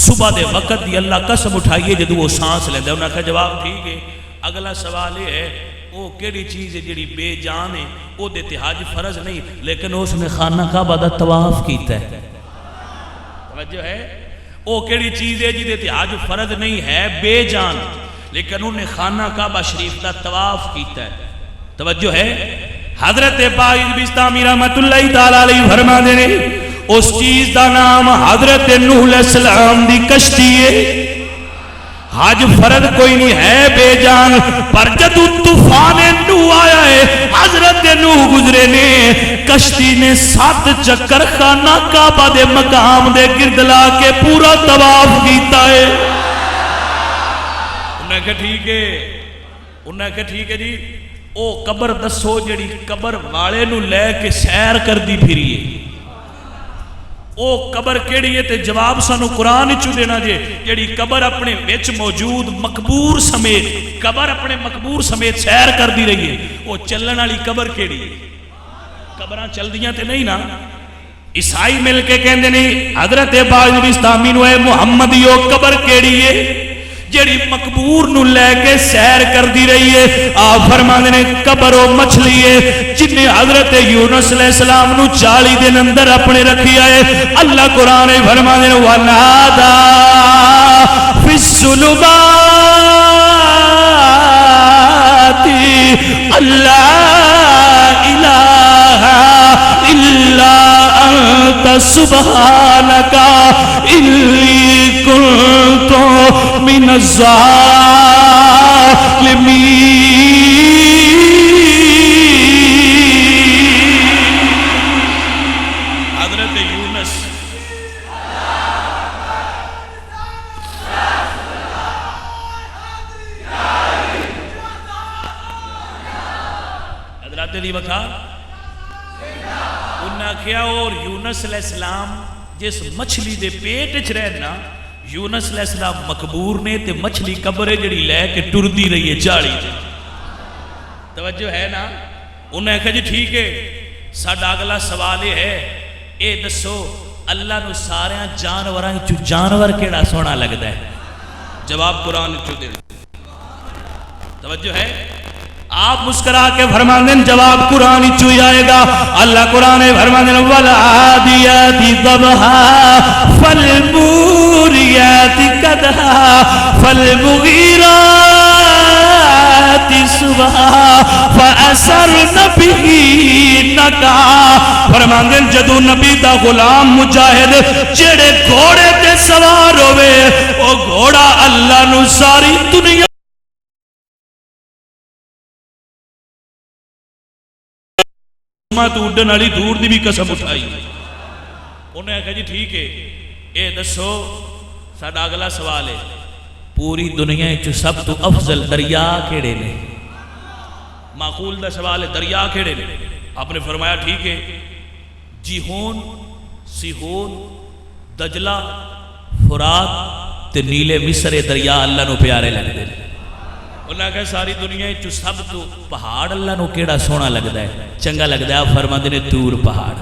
صبح دے وقت دی اللہ قسم اٹھائیے جدوں وہ سانس لیندا انہاں کا جواب ٹھیک ہے اگلا سوال یہ ہے وہ کیڑی چیز ہے جڑی بے جان ہے وہ دیتے حج فرض نہیں لیکن اس نے خانہ کعبہ دا طواف کیتا ہے توجہ ہے وہ کیڑی چیز ہے جی دیتے حج فرض نہیں ہے بے جان لیکن انہوں نے خانہ کعبہ شریف دا طواف کیتا ہے توجہ ہے حضرت باعث بسطامی رحمت اللہ تعالی علیہ فرما دینے اس چیز دا نام حضرت نوح علیہ السلام دی کشتی ہے حج فرض کوئی نہیں ہے بے جان پر جدو طوفان نوح آیا ہے حضرت نوح گزرے نے کشتی نے 7 چکر خانہ کعبہ دے مقام دے گرد لا کے پورا طواف کیتا ہے انہیں کہا ٹھیک ہے جی او قبر دسو جڑی قبر والے نو لے کے سیر کر دی پھریے او قبر کیڑی ہے تے جواب سانو قرآن چو دینا جے جڑی قبر اپنے وچ موجود مقبور سمیت قبر اپنے مقبور سمیت سیر کر دی رہی ہے او چلن والی قبر کیڑی ہے قبراں چل دیاں تے نہیں نا عیسائی مل کے کہندے نہیں حضرت باعث بسطامی نو اے محمدیو قبر کیڑی ہے جڑی مقبور نو لے کے سیر کر دی رہی ہے آپ فرماندے نے قبر و مچھلی ہے جن نے حضرت یونس علیہ السلام نو 40 دن اندر اپنے رکھی آئے اللہ قرآن فرماندے نے وَنَادَا فِي الظُّلُمَاتِ اللَّا إِلَٰهَ إِلَّا أَنْتَ انت سبحانک انی کنت من الظالمین۔ حضرت یونس حضرت دی وقار انہاں کیا، اور یونس علیہ السلام جس مچھلی دے پیٹ چ رہنا، یونس علیہ السلام مقبور نے تے مچھلی قبرے جڑی لے کے ٹردی رہی ہے جاڑی جی۔ توجہ ہے نا؟ انہوں نے کہا جی ٹھیک ہے، ساڈا اگلا سوال یہ ہے، اے دسو اللہ نو سارے جانوراں چ جانور کیڑا سونا لگدا ہے؟ جواب قرآن چ دے۔ توجہ ہے؟ آپ مسکرا کے فرماندے ہیں جواب قرآن چ آئے گا۔ اللہ قرآن فرماندے ہیں والعادیات ضبحا فالموریات قدحا فالمغیرات صبحا فأثرن به نقعا۔ فرماندے ہیں جدو نبی دا غلام مجاہد جڑے گھوڑے تے سوار ہوئے، او گھوڑا اللہ نو ساری دنیا تو اڈن والی دور دی بھی قسم اٹھائی۔ انہوں نے کہا جی ٹھیک ہے، اے دسو ساڈا اگلا سوال ہے، پوری دنیا چ سب تو افضل دریا کیڑے نے؟ معقول دا سوال ہے، دریا کیڑے نے؟ آپ نے فرمایا ٹھیک ہے، جیہون، سیہون، دجلہ، فرات تے نیلے مصر دریا اللہ نو پیارے لگتے ہیں۔ انہوں نے کہا ساری دنیا چ سب تو پہاڑ اللہ نو کیڑا سونا لگتا ہے، چنگا لگتا ہے؟ آپ فرماندے نے طور پہاڑ۔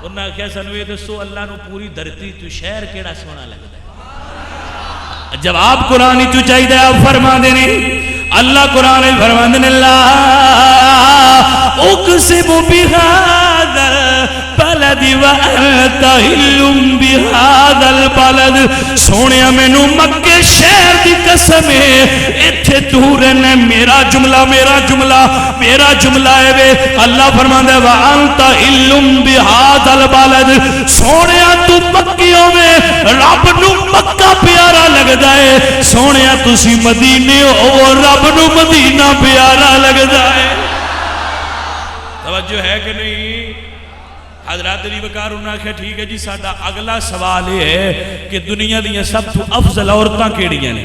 انہوں نے کہا سانو یہ دسو اللہ نو پوری دھرتی تو شہر کیڑا سونا لگتا ہے؟ جواب قرآن چ چاہیے، آپ فرماندے نے اللہ قرآن فرماندے نے لا اقسم بہذا البلد وانت حل بہذا البلد۔ سونیا مینو مکے شہر دی قسم ہے، ایتھے تو رہنا، میرا جملہ میرا جملہ میرا جملہ ہے وے۔ اللہ فرماندا ہے وانت حل بہذا البلد، سونیا تو مکیوں میں رب نو مکہ پیارا لگدا ہے، سونیا تسی مدینے ہو رب نو مدینہ پیارا لگدا ہے۔ توجہ ہے کہ نہیں؟ حضرات علی وقار انہوں نے کہا ٹھیک ہے جی ساڈا اگلا سوال یہ ہے کہ دنیا دیاں سب تو افضل عورتاں کیڑیاں نے؟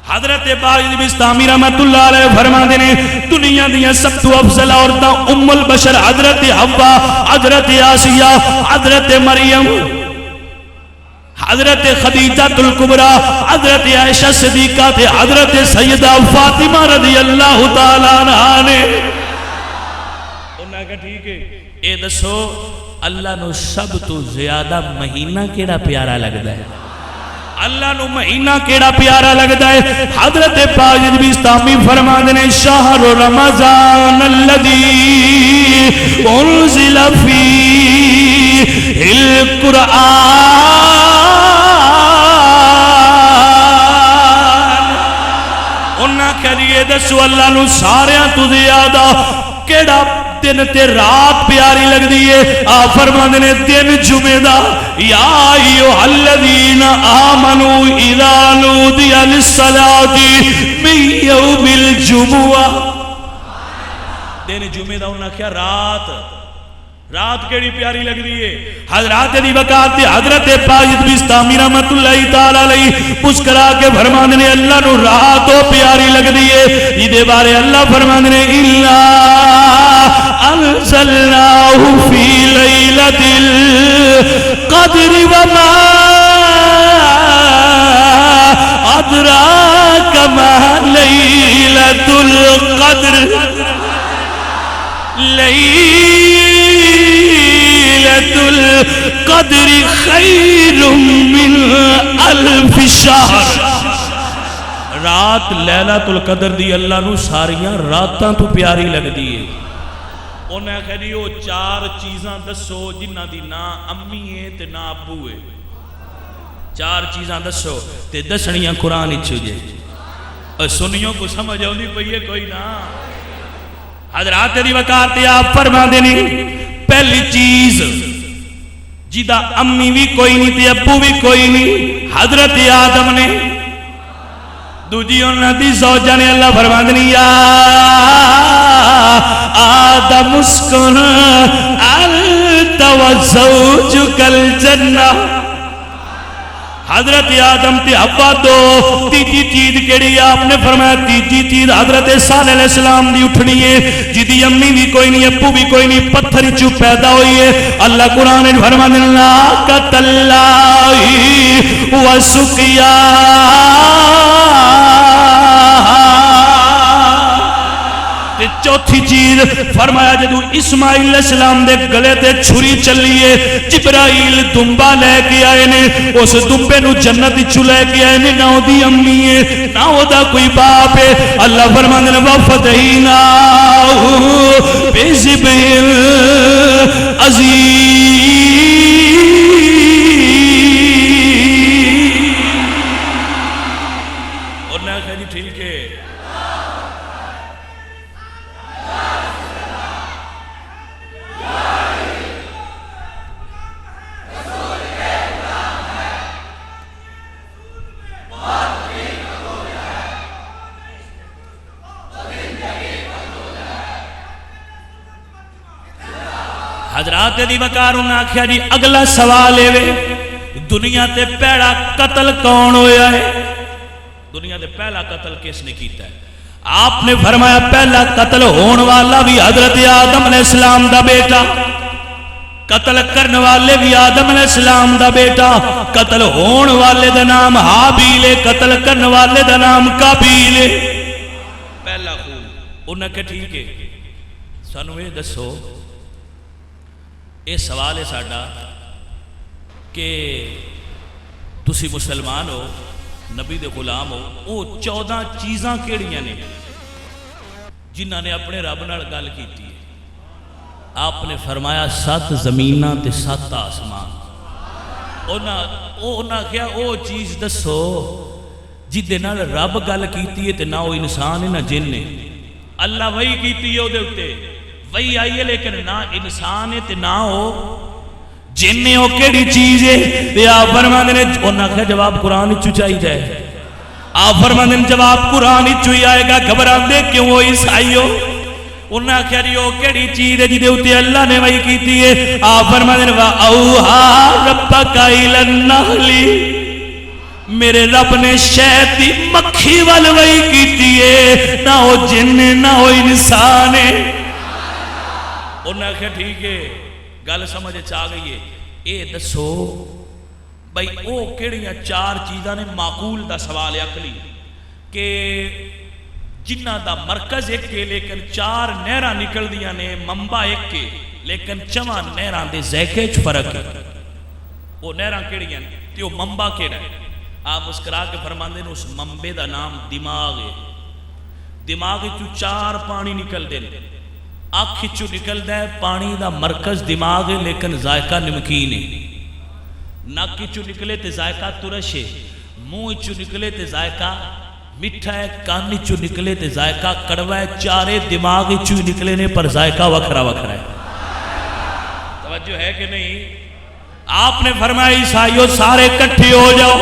حضرت باجد بستامی رحمت اللہ علیہ فرماندے نے دنیا دیاں سب تو افضل عورتاں ام البشر حضرت حوا، حضرت آسیہ، حضرت مریم، حضرت خدیجہ الکبریٰ، حضرت عائشہ صدیقہ تے حضرت سیدہ فاطمہ رضی اللہ تعالیٰ عنہ نے۔ انہوں نے کہا ٹھیک ہے، اے دسو اللہ نو سب تو زیادہ مہینہ کیڑا پیارا لگتا ہے؟ اللہ نو مہینہ کیڑا پیارا لگتا ہے؟ حضرت باجد بستامی فرماندے نے شہر رمضان الذی انزل فیہ القرآن۔ انہاں کہیے دسو اللہ نو ساریاں تو زیادہ کیڑا دن تے رات پیاری لگ دیئے؟ آپ فرماندے نے دن جمعہ دا، یا ایوہ الذین آمنوا اذا نودی للصلاۃ من یوم الجمعہ۔ دن جمعہ دا انہاں کیا رات، رات کیڑی پیاری لگ رہی ہے؟ حضرات دی وقات حضرت باجد بستامی رحمت اللہ تعالیٰ علیہ مسکرا کے فرماندے نے اللہ نو رات ہو پیاری لگ دی ہے۔ یہ دے بارے اللہ فرماندے نے اِلَّا انزلناہ فی لیلۃ القدر وما ادراک ما لیلۃ القدر لیلۃ القدر خیر من الف شہر۔ رات لیلۃ القدر دی اللہ نو ساریاں راتاں تو پیاری لگ دی ہے۔ انہیں کہہ دی وہ چار چیزاں دسو جنہ دی نہ امی ہے تے نہ ابو ہے، چار چیزاں دسو تے دسنیاں قرآن اچھو جے۔ سنیوں کو سمجھ آؤں دی پئیے کوئی نہ؟ حضرات دی وقات آپ فرما دینے پہلی چیز جدا امی بھی کوئی نہیں تے ابو بھی کوئی نہیں، حضرت آدم نے دوجی انہاں دی زوجہ نے اللہ فرماندنی یا آدم اسکن انت وزوجک الجنہ، حضرت آدم تے حوا دو، تیجی چیز کیڑی آپ نے فرمایا تیجی چیز حضرت صالح علیہ السلام دی اٹھنی ہے، جدی امی بھی کوئی نہیں ابو بھی کوئی نہیں، پتھر چو پیدا ہوئی ہے۔ اللہ قرآن نے فرمایا ناقۃ اللہ وسقیا، چوتھی چیز فرمایا جدو اسماعیل علیہ السلام دے گلے تے چھری چلیے، جبرائیل دنبا لے کے آئے نے، اس دنبے نو جنت چو لے کے آئے نے، نہ او دی امی ہے نہ او دا کوئی باپ ہے۔ اللہ فرماندے نے وَفَدَيْنَاهُ بِذِبْحٍ عَظِیمٍ، اور نہ کہا جی ٹھیک ہے۔ حضرات دی وقار انہاں آکھیا جی اگلا سوال ہے دنیا تے پہلا قتل کون ہویا ہے؟ دنیا تے پہلا قتل کس نے کیتا ہے؟ آپ نے فرمایا پہلا قتل ہون والا بھی حضرت آدم علیہ السلام دا بیٹا، قتل کرنے والے بھی آدم علیہ السلام دا بیٹا، قتل ہون والے دا نام حابیل ہے، قتل کرنے والے دا نام قابیل ہے۔ پہلا خون انہاں کہ ٹھیک ہے سانو یہ دسو، یہ سوال ہے ساڈا کہ تسی مسلمان ہو، نبی دے غلام ہو، وہ 14 چیزاں کیڑیاں نے جنہاں نے اپنے رب نال گل کیتی ہے؟ آپ نے فرمایا 7 زمیناں تے 7 آسمان۔ انہاں کیا او چیز دسو جدے نال رب گل کیتی ہے تے نہ وہ انسان ہے نہ جن ہے، اللہ وہی کیتی ہے او دے اتے وہی آئی ہے، لیکن نہ انسان ہے تے نہ ہو جن ہو کیڑی چیز ہے؟ تے آپ فرماندے نے انہاں کہا جواب قرآن وچ چاہی جائے، آپ فرماندے نے جواب قرآن وچ ہی آئے گا، گھبراندے کیوں ہو عیسائی ہو؟ انہاں کہا جی او کیڑی چیز ہے جدے اوتے اللہ نے وہی کیتی ہے؟ آپ فرماندے نے وَأَوْحَىٰ رَبَّكَ إِلَى النَّحْلِ، میرے رب نے شہد دی مکھی وال وہی کیتی ہے، نہ ہو جن نہ ہو انسان ہے۔ انہاں کہا ٹھیک ہے گل سمجھ چاہ گئی ہے، اے دسو بھائی او کیڑیاں 4 چیزاں نے؟ معقول دا سوال عقلی کہ جنہ دا مرکز ایک کے لیکن 4 نہراں نکل دیاں نے، منبع ایک کے لیکن 4 نہراں دے ذائقے چ فرق ہے۔ وہ نہراں کیڑیاں نے تے وہ منبع کیڑا ہے؟ آپ مسکرا کے فرماندے نے اس منبع دا نام دماغ ہے۔ دماغ چو 4 پانی نکل دے، آنکھ چو نکل دے پانی دا مرکز دماغ ہے لیکن ذائقہ نمکین ہے، ناک چو نکلے تے ذائقہ ترش ہے، منہ چو نکلے تے ذائقہ مٹھا ہے، کان چو نکلے تے ذائقہ کڑوا ہے، 4 دماغ چو نکلے نے پر ذائقہ وکھرا وکھرا ہے۔ توجہ ہے کہ نہیں؟ آپ نے فرمایا عیسائیوں سارے کٹھے ہو جاؤ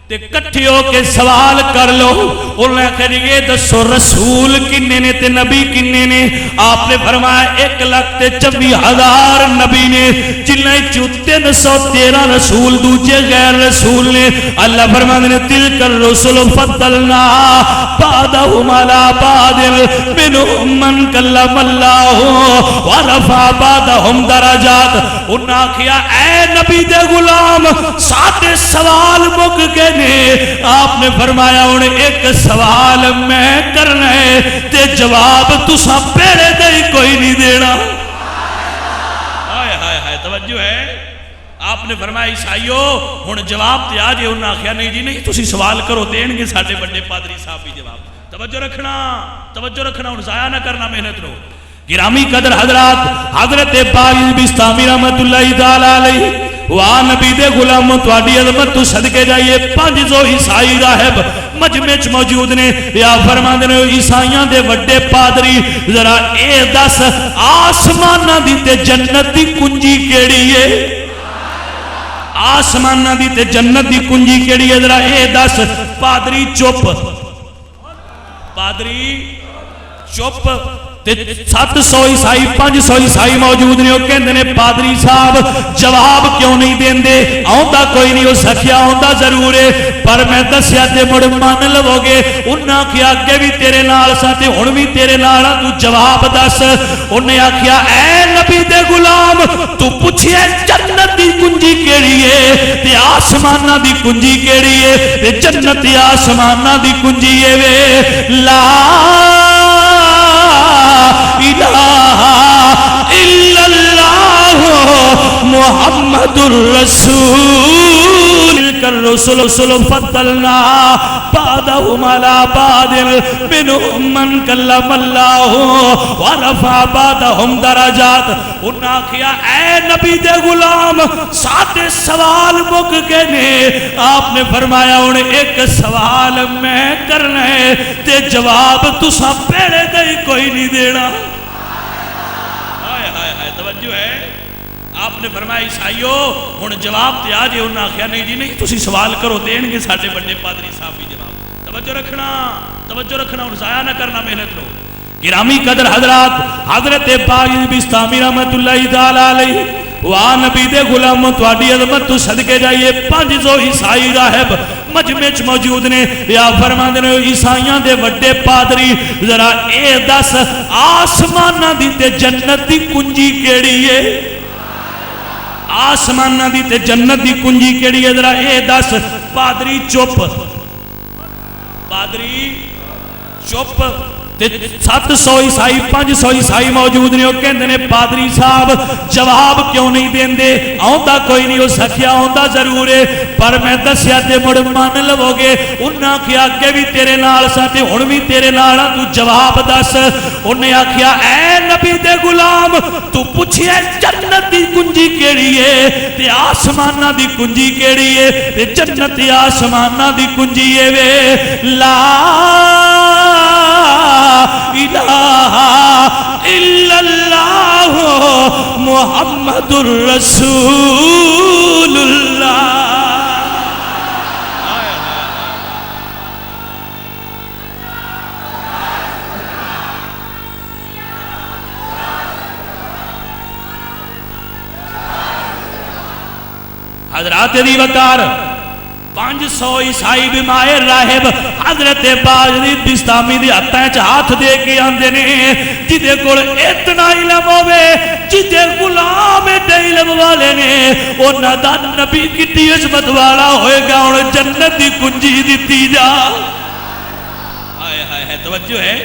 تے کٹھے ہو کے سوال کر لو، انہوں نے کہا یہ دسو رسول کنے نے تے نبی کنے نے؟ آپ نے فرمایا 1,24,000 نبی نے، جنہیں 313 رسول دوجے غیر رسول نے۔ اللہ فرمانے نے تلک الرسل فضلنا بعضهم على بعض منهم من کلم اللہ ورفع بعضهم درجات۔ انہاں کیا اے نبی دے غلام ساتھ سوال مک کے آپ نے فرمایا انہیں ایک سوال میں کرنا ہے تے جواب تساں پیڑے دے کوئی نہیں دینا۔ ہائے ہائے ہائے توجہ ہے؟ آپ نے فرمایا عیسائیو ہن جواب تے آجے، انہاں آخیا نہیں جی نہیں تسی سوال کرو دین گے ساڈے بڑے پادری صاحب بھی جواب۔ توجہ رکھنا ہن ضائع نہ کرنا محنت رو۔ گرامی قدر حضرات، حضرت باعث بستامی رحمت اللہ تعالی علیہ وہاں نبی دے غلام تواڈی عظمت تو صدقے جائیے 500 عیسائی راہب مجمع چ موجود نے۔ یا فرماندے نے عیسائیاں دے وڈے پادری ذرا اے دس آسماناں دی تے جنت دی کنجی کیڑی ہے؟ آسمانہ دی تے جنت دی کنجی کیڑی ہے ذرا اے دس پادری چپ پادری چپ 700 عیسائی 500 عیسائی موجود نے وہ کہندے نے پادری صاحب جواب کیوں نہیں دیندے آوندا کوئی نہیں ہو سکیا آوندا ضرور ہے پر میں دسیا تے مڑ مان لو گے انہاں کیا اگے بھی تیرے نال سا تے ہن بھی تیرے نال تو جواب دس انہیں آکھیا اے نبی دے غلام تو پوچھئے جنت دی کنجی کیڑی ہے تے آسماناں دی کنجی کیڑی ہے تے جنت تے آسماناں دی کنجی ہے وے لا الہ الا اللہ محمد الرسول الرسول فضلنا بعدهم على بعض منهم من کلم اللہ ورفع بعدهم درجات انہاں کیا اے نبی دے غلام ساتے سوال مک گئے نے آپ نے فرمایا انہیں ایک سوال میں کرنا ہے تے جواب تساں پیڑے دے کوئی نہیں دینا توجہ ہے آپ نے فرمایا عیسائیو ہن جواب تے آ جے انہاں آخیا نہیں جی نہیں تسی سوال کرو دین گے ساڈے بڑے پادری صاحب بھی جواب توجہ رکھنا ہن ضائع نہ کرنا محنت لو گرامی قدر حضرات حضرت باقر بستامی رحمت اللہ تعالی علیہ وہاں نبی دے غلام تواڈی عظمت تو صدقے جائیے 500 عیسائی راہب مجمع وچ موجود نے یا فرماندے نے عیسائیاں دے وڈے پادری ذرا اے دس آسماناں دی تے جنت دی کنجی کیڑی ہے آسماناں دی تے جنت دی کنجی کیڑی ہے ذرا اے دس پادری چپ 700 عیسائی 500 عیسائی موجود نے وہ کہندے نے پادری صاحب جواب کیوں نہیں دیندے آوندا کوئی نہیں ہو سکیا آوندا ضرور ہے پر میں دسیا تے مڑ مان لو گے انہاں کیا اگے بھی تیرے نال سا تے ہن بھی تیرے نال تو جواب دس انہیں آکھیا اے نبی دے غلام تو پوچھئے جنت دی کنجی کیڑی ہے تے آسماناں دی کنجی کیڑی ہے تے جنت تے آسماناں دی کنجی ہے وے لا الہ الا اللہ محمد الرسول اللہ حضرات دی وقار 500 عیسائی بیمائے راہب حضرت باقر بستامی دی ہتھاں وچ ہاتھ دے کے آندے نے جدے کول اتنا علم ہوے جدے غلام تے علم والے نے انہاں دا نبی کتنی عظمت والا ہوئے گا ہن جنت دی کنجی دتی جا ہائے ہائے توجہ ہے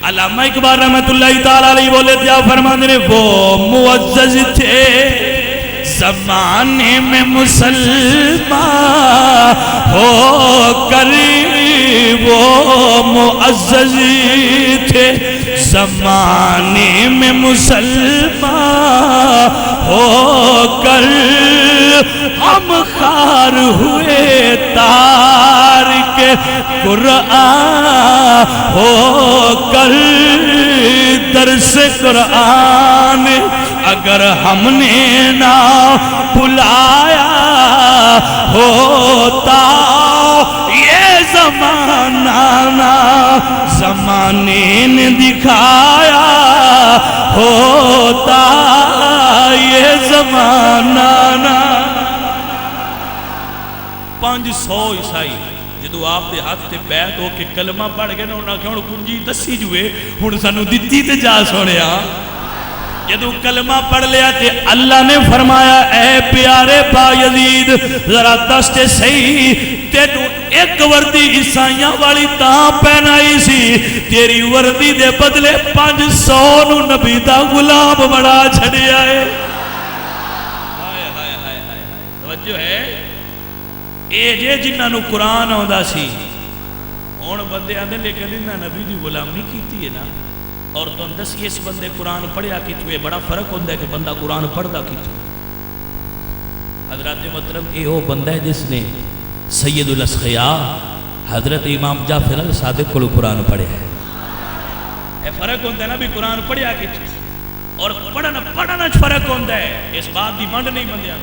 علامہ اقبال رحمت اللہ تعالی علیہ بولے دیا فرماندے نے وہ معزز تھے زمانے میں مسلمان ہو کر وہ معزز تھے زمانے میں مسلمان ہو کر ہم خار ہوئے تارک قرآن ہو کر درس قرآن اگر ہم نے نہ بلایا ہوتا یہ زمانہ نہ زمانے نے دکھایا ہوتا یہ زمانہ نہ 500 عیسائی جدو آپ دے ہاتھ تے بیعت ہو کے کلمہ پڑھ گئے نا انہاں کہ ہن کنجی دسی جوئے ہن سانو دتی تے جا سونیا جدو کلمہ پڑھ لیا تے اللہ نے فرمایا اے پیارے با یزید ذرا دستے صحیح تینو ایک وردی عیسائیاں والی تاں پہنائی سی تیری وردی دے بدلے 500 نو نبی دا غلام بڑا چھڑیا ہے توجہ ہے اے جے جنہاں نو قرآن آندا سی ہن بندے آندے لیکن انہاں نبی دی غلامی کیتی ہے نا اور تو اندسی اس بندے قرآن پڑھیا کی تو یہ بڑا فرق ہوندہ ہے کہ بندہ قرآن پڑھدا کی تو حضرات مطلب اے وہ بندہ ہے جس نے سید الاسخیاء حضرت امام جعفر الصادق کو قرآن پڑھے ہے اے فرق ہوندہ ہے نا بھی قرآن پڑھیا کی تو اور پڑھنا فرق ہوندہ ہے اس بات دی منڈ نہیں بندیا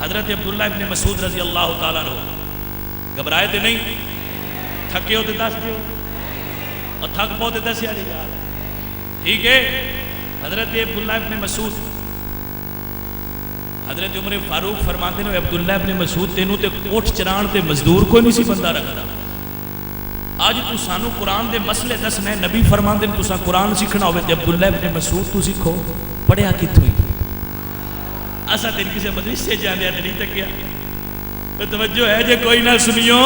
حضرت عبداللہ ابن مسعود رضی اللہ تعالیٰ عنہ گھبرائے تھے نہیں؟ تھکے ہوتے دس دیو اور تھک پوتے دس یا نہیں یار ٹھیک ہے. حضرت عبداللہ ابن مسعود حضرت عمر فاروق فرماتے ہیں عبداللہ ابن مسعود تینوں تے کوٹھ چران تے مزدور کوئی نہیں سی بندہ رکھتا. آج تو سانو قرآن دے مسئلے دسنے نبی فرماندے نے تساں قرآن سیکھنا ہوئے تے عبداللہ ابن مسعود تو سیکھو. پڑھیا کتھوں ہی اسا تین کسے مدرسے جانے تے نہیں تکیا. توجہ ہے جے کوئی نہ سنیو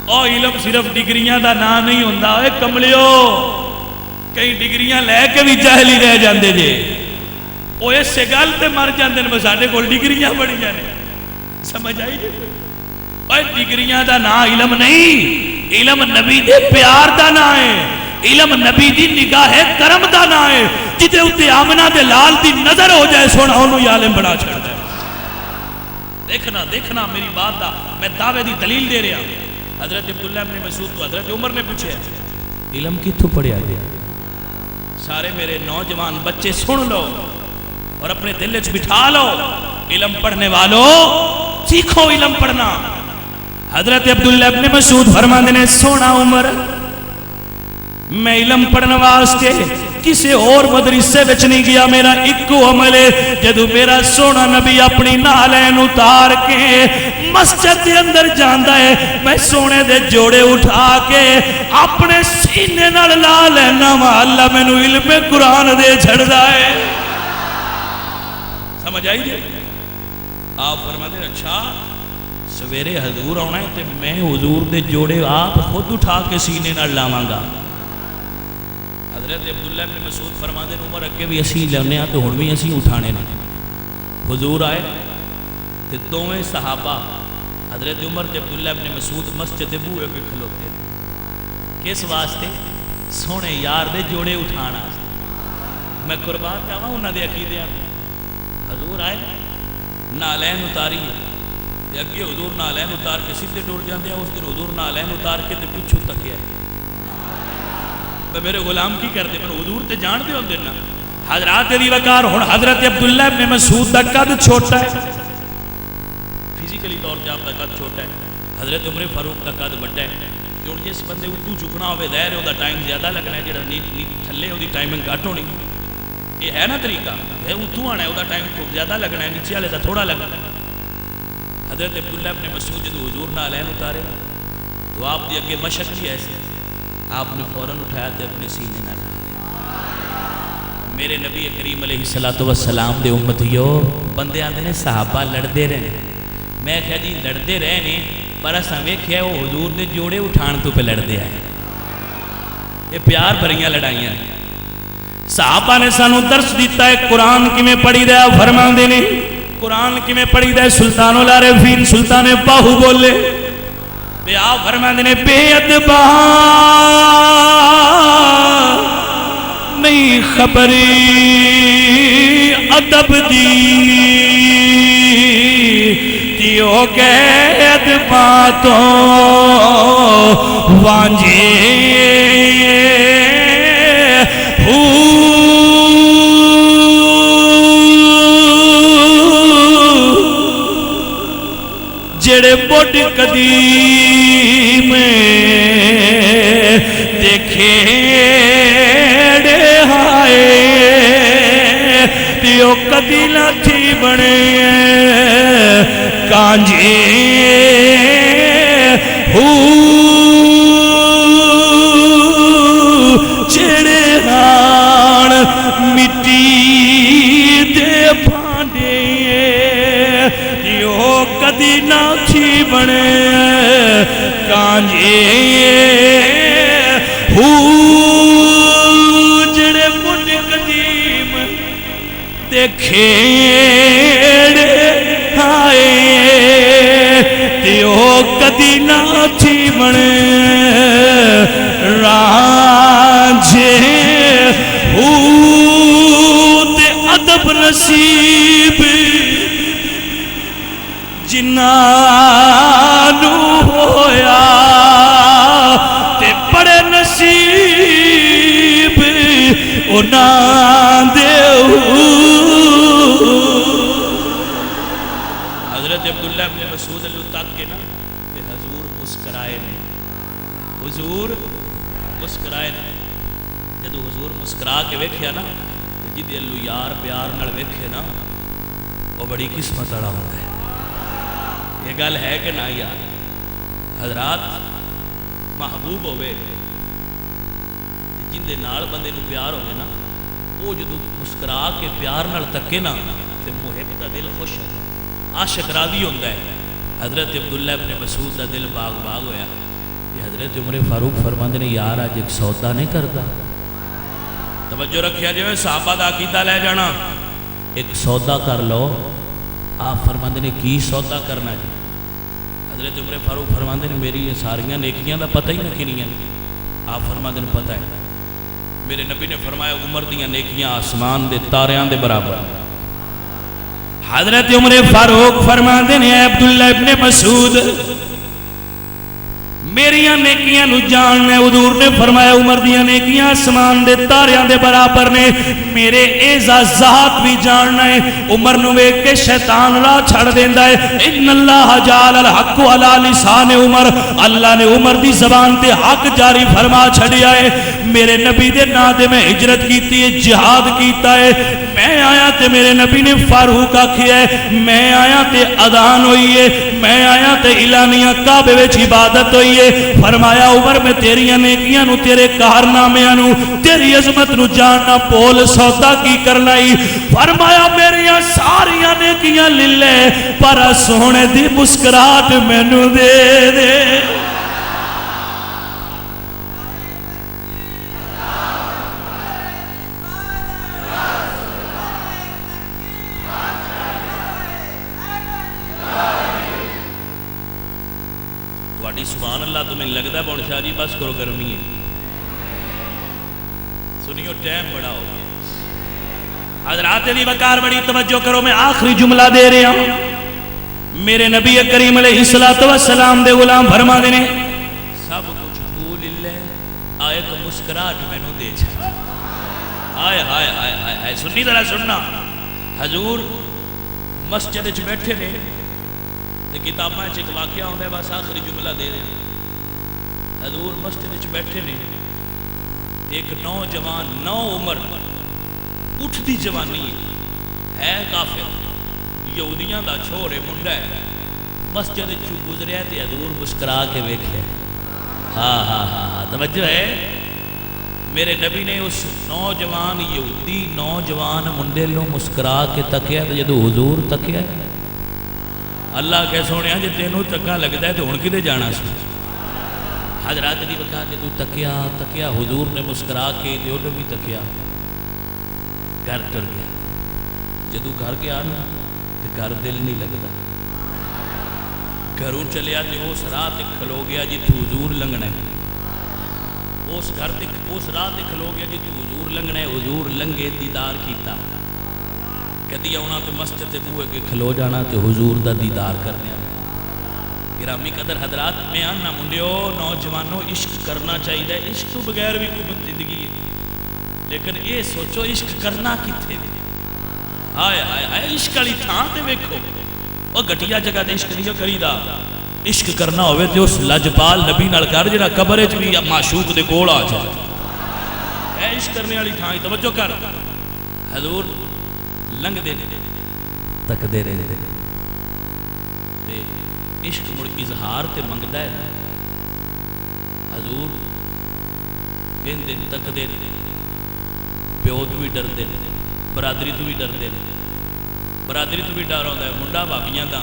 او علم صرف ڈگریاں دا نام نہیں ہوندا. اے کملیو کئی ڈگریاں لے کے بھی جاہلی رہ جاندے جے او اس گل تے مر جاندے نے ساڈے کول ڈگریاں بڑیاں نے. سمجھ آئی جی؟ اے ڈگریاں دا نام علم نہیں, علم نبی دے پیار دا نام ہے, علم نبی دی نگاہ کرم دا نام ہے. جتے اتے آمنہ دے لال دی نظر ہو جائے سونا انہوں یہ عالم بڑا چھڑ جائے. دیکھنا دیکھنا میری بات دا میں دعوے دی دلیل دے رہا. حضرت عبداللہ ابن مسعود کو حضرت عمر نے پوچھے علم کتھوں پڑھیا گیا؟ سارے میرے نوجوان بچے سن لو اور اپنے دل وچ بٹھا لو, علم پڑھنے والوں سیکھو علم پڑھنا. حضرت عبداللہ ابن مسعود فرماندے نے سونا عمر میں علم پڑھنے واسطے کسے اور مدرسے وچ نہیں گیا. میرا ایک عمل ہے جدو میرا سونا نبی اپنی نالین اتار کے مسجد کے اندر جاندا ہے میں سونے دے جوڑے اٹھا کے اپنے سینے نال لا لینا وا. اللہ مینوں علم قرآن دے چھڑدا ہے. سمجھ آئی جی؟ آپ فرماتے ہیں اچھا سویرے حضور آنا ہے تو میں حضور دے جوڑے آپ خود اٹھا کے سینے نال لاواں گا. حضرت عبداللہ ابن مسعود فرماتے ہیں عمر اگے بھی اسی لینے ہیں تو ہن بھی اسی اٹھانے نے. حضور آئے تے دوویں صحابہ حضرت عمر تے عبداللہ ابن مسعود مسجد بوئے پہ کھلوتے ہیں. کس واسطے؟ سونے یار دے جوڑے اٹھانا. میں قربان جاواں انہاں دے عقیدے. حضور آئے نالین اتاری تے اگے حضور نالین اتار کے سیدھے ٹر جاندے ہیں. اس دن حضور نالین اتار کے تے پیچھے تکیا ہے. میرے غلام کی کرتے پر حضور تے جان دے ہوندے نا. حضرات دی وقار ہن حضرت عبداللہ ابن مسعود دا قد چھوٹا ہے, فزیکلی طور تے آپ دا قد چھوٹا ہے. حضرت عمر فاروق دا قد بڑا ہے. جو جس بندے اٹھو جھکنا ہوے ظاہر ہے او دا ٹائم زیادہ لگنا ہے, جڑا تھلے او دی ٹائمنگ گھٹ ہونی. یہ ہے نا طریقہ ہے اتو آنا ہے او دا ٹائم زیادہ لگنا ہے, نیچے والے دا تھوڑا لگنا ہے. حضرت عبداللہ ابن مسعود جدو حضور نالین اتارے تو آپ دی اگے مشق بھی ایسے آپ نے فوراً اٹھایا تے اپنے سینے نہ لایا. میرے نبی کریم علیہ السلام دے امتیو بندے آندے نے صحابہ لڑدے رہے. میں کہا جی لڑدے رہے نے پر اساں ویکھیا وہ حضور دے جوڑے اٹھان تو پہ لڑدے آئے. یہ پیار بھریاں لڑائیاں نے. صحابہ نے سانو درس دیتا ہے قرآن کیویں پڑھی دا. فرماندے نے قرآن کیویں پڑھی دا. سلطان العارفین سلطان باہو بولے بے آپ فرماندے نے بے ادبا نہیں خبری ادب دی دیو گئے ادبا تو وانجے جڑے بڑ قدیم دیکھے ہائے پیو کدی نہ تھی بنے کانجے جڑے ہان مٹی دے بھانڈے دیو کدی نہ تھی بنے کانجے جڑے بڑ قدیم دیکھیڑے آئے دیو کدی نہ تھی بنے رانجھے تے ادب نصیب جنانو ہویا تے بڑے نصیب انہاں دے عبداللہ ابن مسعود اللہ تک کے نا کہ حضور مسکرائے نے، حضور مسکرائے نے۔ جدو حضور مسکرا کے ویکھیا نا جدی اللہ یار پیار نال ویکھے نا وہ بڑی قسمت والا ہوتا ہے۔ یہ گل ہے کہ نہ یار؟ حضرات محبوب ہوئے جن دے نال بندے نو پیار ہوئے نا وہ جدو مسکرا کے پیار نال تکے نا تے محب دا دل خوش ہے، عاشق راضی ہوتا ہے۔ حضرت عبداللہ ابن مسعود دا دل باغ باغ ہویا کہ حضرت عمر فاروق فرماندے نے یار اج ایک سودا نہیں کرتا۔ توجہ رکھیا جائے صحابہ دا عقیدہ لے جانا، ایک سودا کر لو۔ آپ فرماندے نے کی سودا کرنا جی؟ حضرت عمر فاروق فرماندے نے میری یہ ساریاں نیکیاں دا پتہ ہی نہ کنیاں۔ آپ فرماندے نے پتہ ہے، میرے نبی نے فرمایا عمر دیاں نیکیاں آسمان دے تاریاں دے برابر۔ حضرت عمر فاروق فرماندے نے اے عبداللہ ابن مسعود میریاں نیکیاں نو جاننا ہے۔ حضور نے فرمایا عمر دیاں نیکیاں آسمان دے تاریاں دے برابر نے، میرے اعزاز ذات بھی جاننا ہے۔ عمر نو ویکھ کے شیطان راہ چھڑ دیندا ہے۔ ان اللہ جعل الحق علی لسان عمر، اللہ نے عمر دی زبان تے حق جاری فرما چھڑیا ہے۔ میرے نبی دے نام تے میں ہجرت کیتی ہے، جہاد کیتا ہے، میں آیا تے میرے نبی نے فاروق آکھیا ہے، میں آیا تے اذان ہوئی ہے، میں آیا تے اعلانیہ کعبے وچ عبادت ہوئی ہے۔ فرمایا عمر میں تیریاں نیکیاں نو، تیرے کارنامے نو، تیری عظمت نو جاننا پول سودا کی کرنا ہی۔ فرمایا میریاں ساریاں نیکیاں للے پر سونے دی مسکراہٹ مینوں دے دے۔ سبحان اللہ تمہیں لگتا ہے بون شاہ جی بس کرو گرمی ہے، سنیو ٹائم بڑا ہو گیا۔ حضرات علی وقار بڑی توجہ کرو، میں آخری جملہ دے رہا ہوں۔ میرے نبی کریم علیہ السلام دے غلام فرما دینے سب کچھ تو للہ، آئے ایک مسکراہٹ مینوں دے چھا۔ آئے ہائے ہائے ہائے، سنی ذرا سننا۔ حضور مسجد وچ بیٹھے نے، کتاباں ایک واقعہ ہوتا ہے، بس آخری جملہ دے رہے ہیں۔ حضور مسجد وچ بیٹھے نے، ایک نوجوان نو عمر اٹھتی جوانی ہے، کافر یہودیاں دا چھوڑے منڈا ہے، مسجد وچ گزریا تے حضور مسکرا کے ویکھیا۔ ہاں ہاں ہاں ہاں توجہ ہے۔ میرے نبی نے اس نوجوان یہودی نوجوان منڈے لو مسکرا کے تکیا، تے جدوں حضور تکیا اللہ کے سونے جی تینوں چنگا لگتا ہے تو ہن کدے جانا سی؟ حضرات دی وقت جدو تکیا تکیا حضور نے مسکرا کے تے انہوں بھی تکیا، گھر ٹر گیا۔ جدو گھر گیا نا تے گھر دل نہیں لگتا، گھروں چلیا تے اس راہ تے کھلو گیا جتھوں حضور لنگنا ہے، اس گھر تے اس راہ تے کھلو گیا جتھوں حضور لنگنا ہے۔ حضور لنگے دیدار کیتا، کدی آنا تو مسجد بوئے کے کھلو جانا تو حضور دا دیدار کرنے۔ گرامی قدر حضرات میں آنا منڈیو نوجوانوں عشق کرنا چاہیے، عشق تو بغیر بھی کوئی زندگی ہے، لیکن یہ سوچو عشق کرنا کتنے دے؟ ہائے ہائے ہائے، عشق والی تھان تے ویکھو، وہ گھٹیا جگہ تے عشق نہیں جو کریدا۔ عشق کرنا ہوئے تے اس لجپال نبی نال کر جڑا قبر وچ بھی معشوق دے کول آ جائے، اے عشق کرنے والی تھان توجہ کر۔ حضور لنگ دے تک دے رہے تے عشق مڑ اظہار تے منگدا ہے نا۔ حضور کہن دن تک دے پیو تو بھی ڈر دے، برادری تو بھی ڈر دے، برادری تو بھی ڈر ہوتا ہے۔ منڈا بھابیاں دا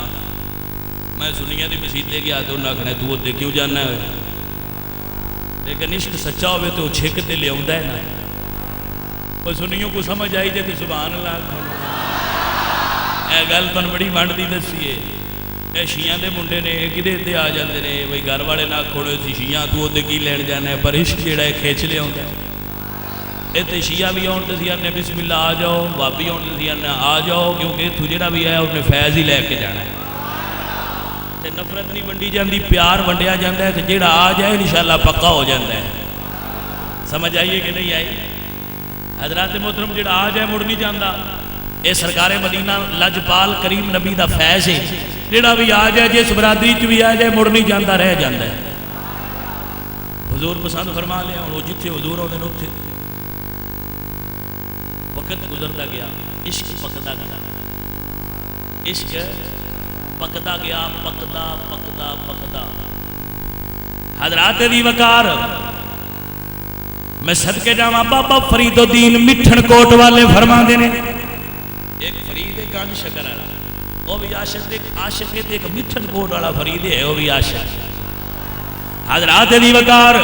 میں سنیاں دی مسیتے گیا تو انہاں کہنا تو تے کیوں جانا ہے، لیکن عشق سچا ہوئے تو چھک تے لے آوندا ہے نا۔ وہ سنیوں کو سمجھ آئی جائے تو سبحان اللہ۔ اے گل تن بڑی ونڈ دی دسی ہے، اے شیعہ دے منڈے نے کدے تے آ جاندے نے بھئی گھر والے نہ کھوڑے سی شیعہ تو تے کی لین جانا ہے، پر عشق جڑا ہے کھینچ لے ہوندا ہے۔ اے تے شیعہ بھی آن تے نے بسم اللہ آ جاؤ، بابی آن تے نے آ جاؤ، کیونکہ اتھو جڑا بھی آیا انہیں فیض ہی لے کے جانا ہے۔ تے نفرت نہیں ونڈی جاندی، پیار ونڈیا جاندا ہے، تے جڑا آ جائے انشاءاللہ پکا ہو جاندا ہے۔ سمجھ آئیے کہ نہیں آئی؟ حضرات محترم جڑا آ جائے مڑ نہیں جاندا۔ اے سرکار مدینہ لجپال کریم نبی دا فیض ہے، جڑا بھی آ جائے جس برادری چ بھی آ جائے مڑ نہیں جانا رہ جاتا ہے. حضور پسند فرما لیا ہوں جتھے حضور ہونے اتنے وقت گزرتا گیا عشق پکتا گیا عشق پکتا گیا پکتا پکتا پکتا. حضرات دی وقار میں صدقے جاواں بابا فرید الدین مٹھن کوٹ والے فرما دینے ایک فرید گنج شکر والا وہ بھی عاشق ہے ایک مٹھن کوٹ والا فرید ہے وہ بھی عاشق. حضرات دی وقار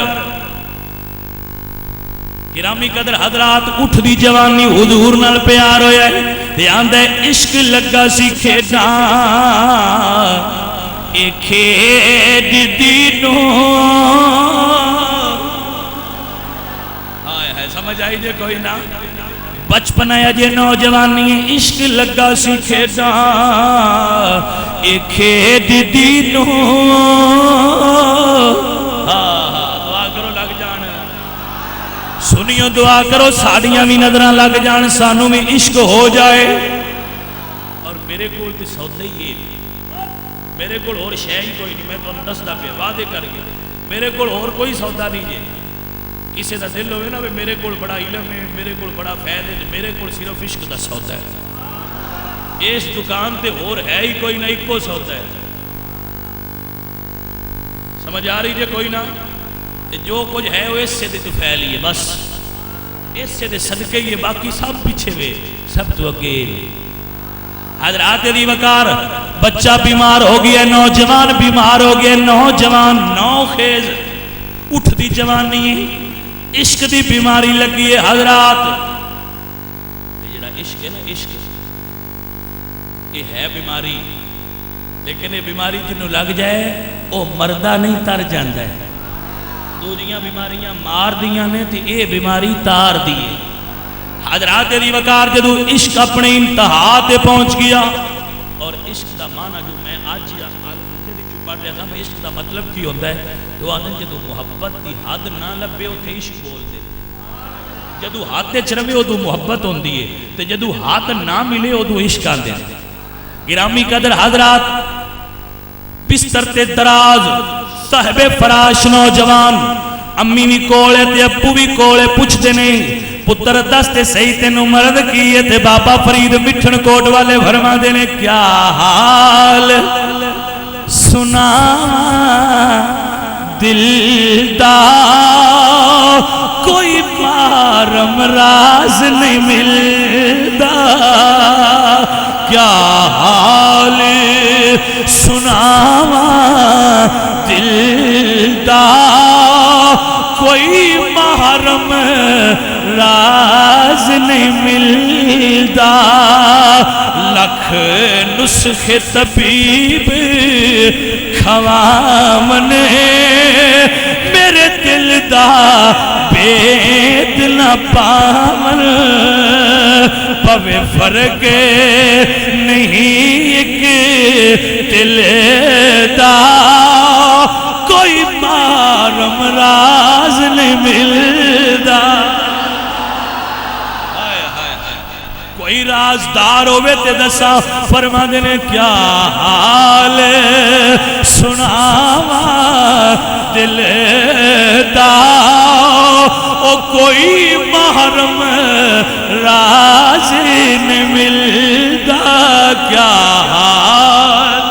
گرامی قدر حضرات اٹھ دی جوانی حضور نال پیار ہویا ہے تے آندا ہے عشق لگا سی کھیڈاں اے کھیڈ دی نو ہائے ہائے سمجھ آئی جے کوئی نہ بچپن ہے جے نوجوانی عشق لگا سی کھیڈاں اے کھیڈ دی نو سنیو دعا کرو ساڑیاں بھی نظرہ لگ جان سانوں میں عشق ہو جائے. اور میرے کول تے سودا ہی ہے میرے کول اور شے ہی کوئی نہیں میں تانوں دسدا پیا وعدے کر کے میرے کول اور کوئی سودا نہیں جے. کسی دا دل ہوئے نا میرے کول بڑا علم ہے میرے کول بڑا فیض ہے میرے کول صرف عشق دا سودا ہے. اس دکان تے اور ہے ہی کوئی نہ ایک کو سودا ہے. سمجھ آ رہی جے کوئی نہ جو کچھ ہے وہ اس سے تو پھیلی ہے بس اس سے تو صدقے ہی ہے باقی سب پیچھے ہوئے سب تو اکیل. حضرات دی وقار بچہ بیمار ہو گیا نوجوان بیمار ہو گیا نوجوان نو خیز اٹھ دی جوانی ہے عشق دی بیماری لگی ہے. حضرات جڑا عشق ہے نا عشق یہ ہے بیماری لیکن یہ بیماری جنہوں لگ جائے وہ مردہ نہیں تر جاندہ ہے. دوجیاں بیماریاں مار دیاں نے تھی اے بیماری تار دیئے. حضرات دی وقار جدو عشق اپنے انتہا تے پہنچ گیا اور عشق دا معنی جو میں آج پڑھ رہا تھا عشق دا مطلب کی ہوتا ہے تو آنن جدو محبت دی حد نہ لبے اتھے عشق بول دے جدو ہاتھ چرمے ہو تو محبت ہوں دیئے تو جدو ہاتھ نہ ملے ہو تو عشق آن دے. گرامی قدر حضرات بستر تے دراز صاحب فراش نوجوان امی بھی کولے تے ابو بھی کولے پوچھ دے نہیں پتر دستے صحیح تینوں مرد کیے تے بابا فرید مٹھن کوٹ والے فرما دینے کیا حال سنا دل دا کوئی مارم راز نہیں ملدا کیا حال سناوا دل دا کوئی محرم راز نہیں ملدا لکھ نسخ طبیب خوامن میرے دل دا بیت نہ پامن پوے فرق نہیں ایک دل دا کوئی مارم راز نہیں ملدا. کوئی رازدار ہوئے تے دسا فرما دینے کیا حال سناوا دل دا او کوئی محرم راز نہیں ملدا کیا حال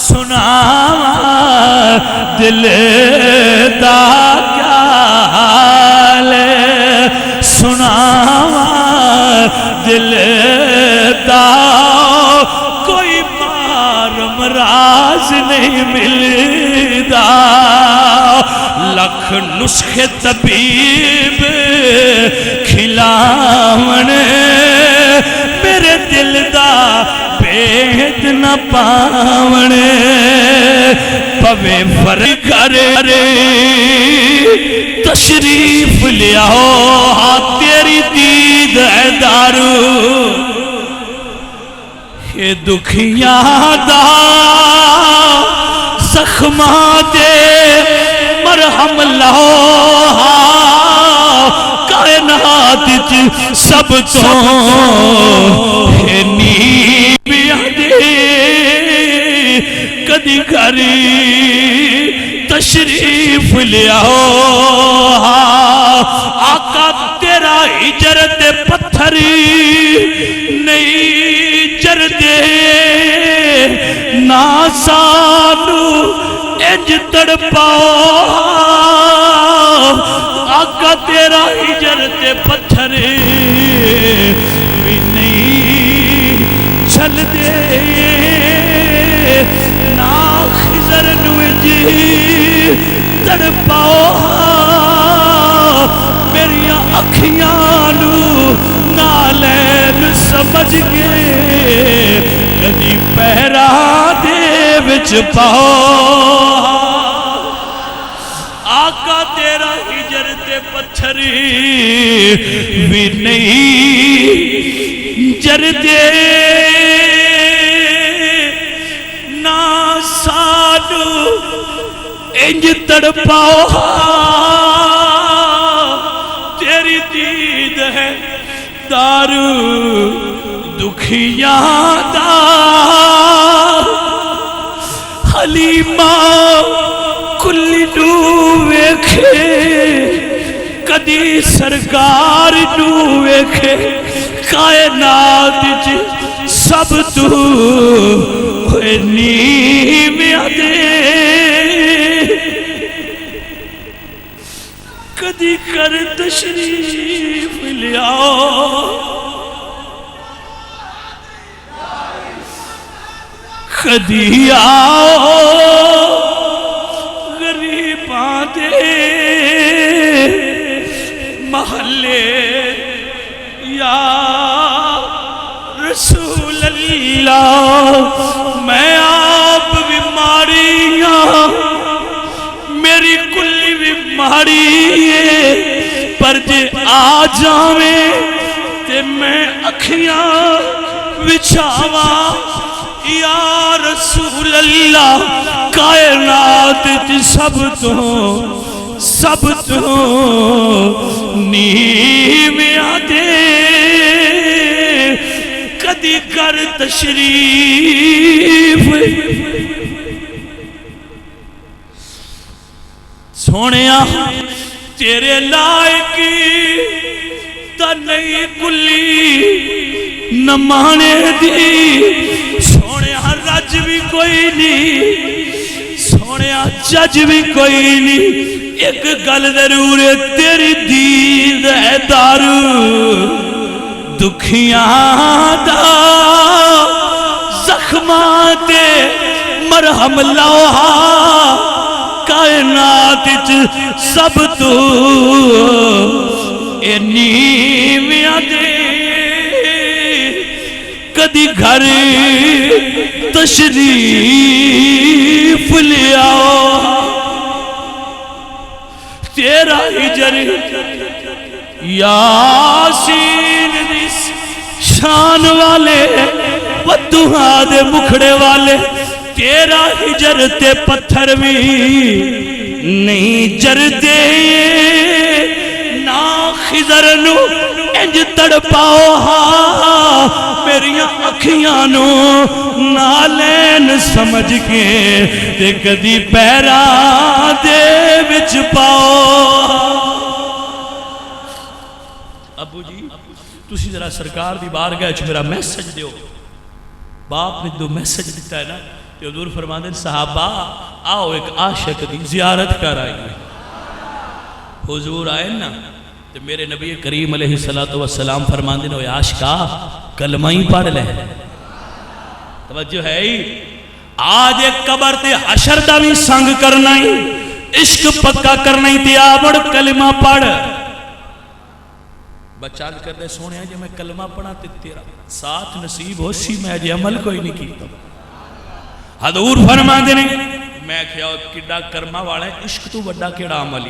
سناوا دل دا کیا حال سناوا دل دا کوئی مارم راز نہیں ملدا لکھ نسخ طبیب کھلاون میرے دل دا بیت نہ پاون پوے فرق کرے تشریف لیاؤ ہاں تیری دید ہے دارو یہ دکھیاں دا زخماں دے مرہم لاؤ کائنات سب تو ہے نیبیاں دے کدی گھری تشریف لیاؤ آقا تیرا ہجرت پتھری نہیں جردے نا سانو انج تڑپاؤ آقا تیرا ہجرت پتھری بھی نہیں چل دے نا خضر نوجی تڑپاؤ میری اکھیاں نو نالین سمجھ کے کدی پہرا دے وچ پاؤ آقا تیرا ہجرت پتھری بھی نہیں جردے نا سانو انج تڑپاؤ تیری دید ہے دارو دکھیاں دا حلیمہ کلی نو ویکھے کدی سرکار نو ویکھے کائنات جی سب تو ہوئے نیویاں دے کدی کر تشریف لیاؤ کدی آؤ غریباں دے محلے یا رسول اللہ میں آپ بیماریاں میری کلی بیماری ہے پر جے آ جاویں تے میں اکھیاں وچھاواں یا رسول اللہ کائنات تی سب تو نیویاں دے کدی کر تشریف سونیا تیرے لائکی تا نہیں کلی نمانے دی سونیا رج بھی کوئی نہیں سونیا جج بھی کوئی نہیں ایک گل ضرور ہے تیری دید ہے دارو دکھیاں دا زخمات مرہم لوہا کائنات سب تو اے نیویاں دے کدی گھر تشریف لیاؤ تیرا ہجر یاسین دیس شان والے ودہا دے مکھڑے والے تیرا ہجر تے پتھر بھی نہیں جردے نا خضر نو انج تڑپاؤ میریاں اکھیاں نو نالین سمجھ کے تے کدی پیرا دے وچ پاؤ ابو جی تسی ذرا سرکار دی بارگاہ وچ میرا میسج دیو باپ نے دو میسج دیتا ہے نا کہ حضور فرماندے صحابہ آؤ ایک عاشق دی زیارت کر آئی حضور آئے نا تو میرے نبی کریم علیہ السلام فرماندے نا عاشقہ کلمہ ہی پڑھ لے توجہ ہے ہی آج ایک قبر تے حشر دا بھی سنگ کرنا ہی عشق پکا کرنا ہی تے آبڑ کلمہ پڑھ بچال کر دے سونے آجے میں کلمہ پڑھا تے تیرا ساتھ نصیب ہو سی میں آجے عمل کوئی نہیں کیتا حضور فرما دینے میں کیا کڈا کرما والا ہے عشق تو بڑا کیڑا عملی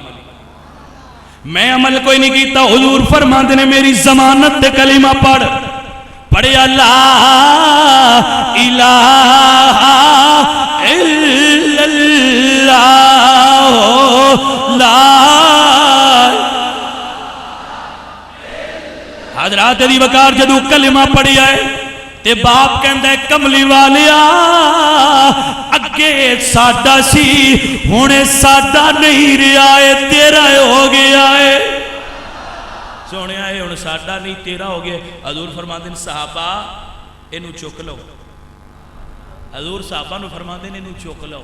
میں عمل کوئی نہیں کیتا حضور فرما دینے میری ضمانت دے کلمہ پڑھ پڑھے لا الہ الا اللہ لا حضرات دی وقار جدو کلمہ پڑھی آئے تے باپ کہندہ ہے کملی والیا اگے ساڈا سی ہونے ساڈا نہیں رہا ہے تیرا ہو گیا ہے سونے آئے ہوں ساڈا نہیں تیرا ہو گیا حضور فرماندے صحابہ انہوں چک لو حضور صحابہ نو فرماندے انہوں چک لو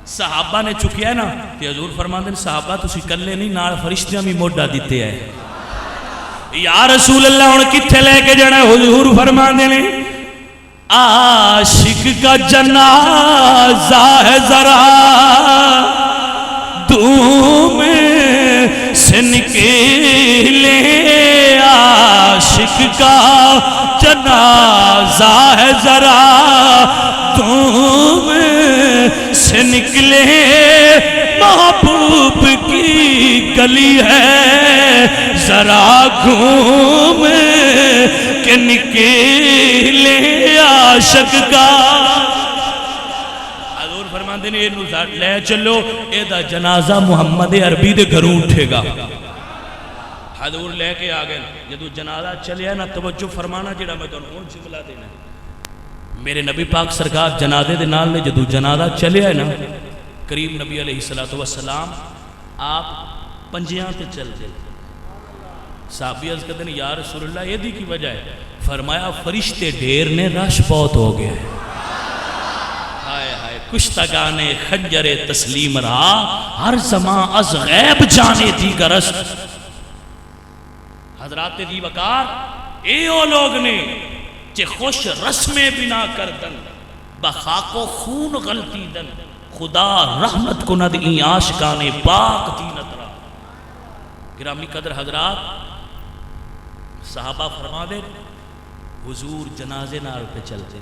صحابہ نے چکیا ہے نا کہ حضور فرماندے صحابہ تسی کلے نہیں نال فرشتیاں بھی موڈا دیتے ہیں یا رسول اللہ ہن کتھے لے کے جانا حضور فرماندے نے عاشق کا جنازہ ہے ذرا دھوم سے نکلے عاشق کا جنازہ ہے ذرا دھوم سے نکلے محبوب کی گلی ہے ذرا گھوم کے نکلے عاشق کا حضور فرماندے نے یہ نوزاد لے چلو اے دا جنازہ محمد عربی دے گھروں اٹھے گا حضور لے کے آگئے جدو جنازہ چلیا نا توجہ فرمانا جڑا میں تو نور جملہ دینا میرے نبی پاک سرکار جنازے دے نال نے جدو جنازہ چلیا نا کریم نبی علیہ السلام آپ پنجیاں تے چل دے صحابی عرض کہتے ہیں یا رسول اللہ یہ دی کی وجہ ہے فرمایا فرشتے ڈھیر نے رش بہت ہو گیا ہے ہائے ہائے کشتگانے خنجر تسلیم رہا ہر زمان از غیب جانے دی گرس حضرات دی وقار اے او لوگ نے چے خوش رسمیں بنا کردن بخاک و خون غلطی دن خدا رحمت کو ند این عاشقان پاک دینت را گرامی قدر حضرات صحابہ فرما دے حضور جنازے نال پہ چلتے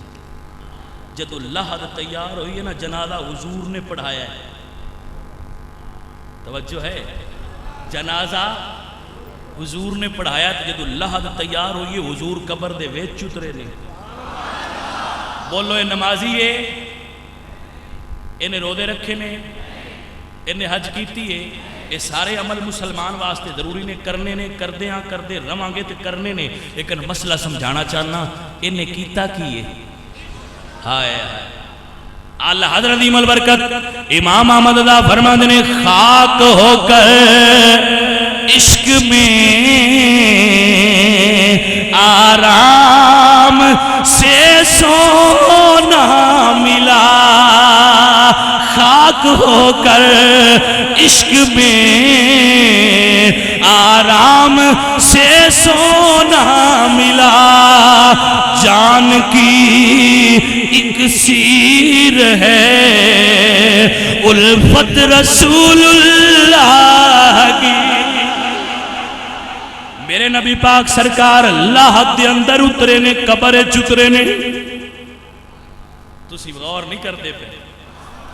جدو لحد تیار ہوئی ہے نا جنازہ حضور نے پڑھایا ہے توجہ ہے جنازہ حضور نے پڑھایا تو جدو لحد تیار ہوئی ہے حضور قبر دے ویچ چترے نے بولو اے نمازی ہے انہیں رودے رکھے نے انہیں حج کیتی ہے یہ سارے عمل مسلمان واسطے ضروری نے کرنے نے کردے ہاں کردے روانگے تے کرنے نے لیکن مسئلہ سمجھانا چاہنا انہیں کیتا کیے ہائے ہائے اللہ حضرت عظیم البرکت امام احمد دا فرماندے نے خاک ہو کر عشق میں آرام سے سونا ملا خاک ہو کر عشق میں آرام سے سونا ملا جان کی ایک سیر ہے الفت رسول اللہ کی میرے نبی پاک سرکار اللہ دے اندر اترے نے قبر چترے نے تسی غور نہیں کرتے پہ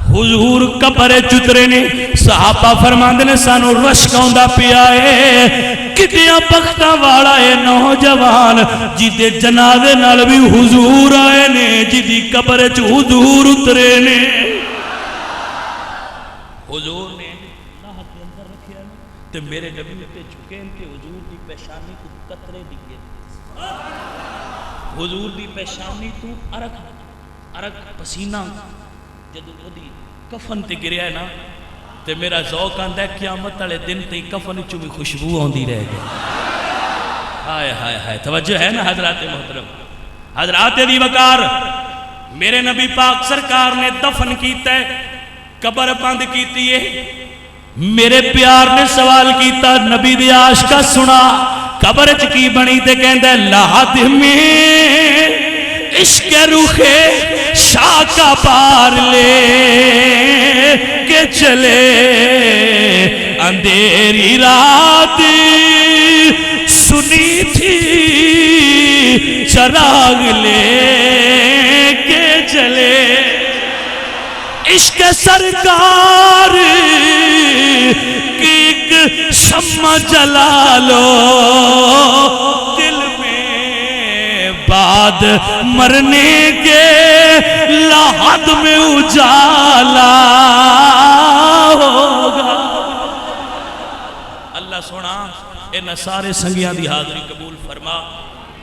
حضور قبر چترے نے صحابہ فرماندے نے سانو رشک آندا پیا ہے کتیاں بختاں والا ہے نوجوان جیدے جنازے نال بھی حضور آئے نے جیدی قبر چ حضور اترے نے حضور نے اللہ کے اندر رکھیا تے میرے نبی پہ جھکے ان کے حضور دی پیشانی تو قطرے دیئے حضور دی پیشانی تو عرق پسینہ جدو دی کفن تے گریا ہے نا تے میرا ذوق آندہ ہے قیامت والے دن تے کفن چوں بھی خوشبو ہوندی رہ گئی ہائے ہائے ہائے توجہ ہے نا حضرات محترم حضرات دی وقار میرے نبی پاک سرکار نے دفن کیتا ہے قبر بند کیتی ہے میرے پیار نے سوال کیتا نبی دی عاشقہ سنا قبر چکی بنی تے کہندہ لحد میں عشق روح شاہ کا پار لے کے چلے اندھیری رات سنی تھی چراغ لے کے چلے عشق سرکار کی ایک شمع جلا لو دل میں بعد مرنے کے لحد میں اجالا ہوگا اللہ سونا ان سارے سنگیاں دی حاضری قبول فرما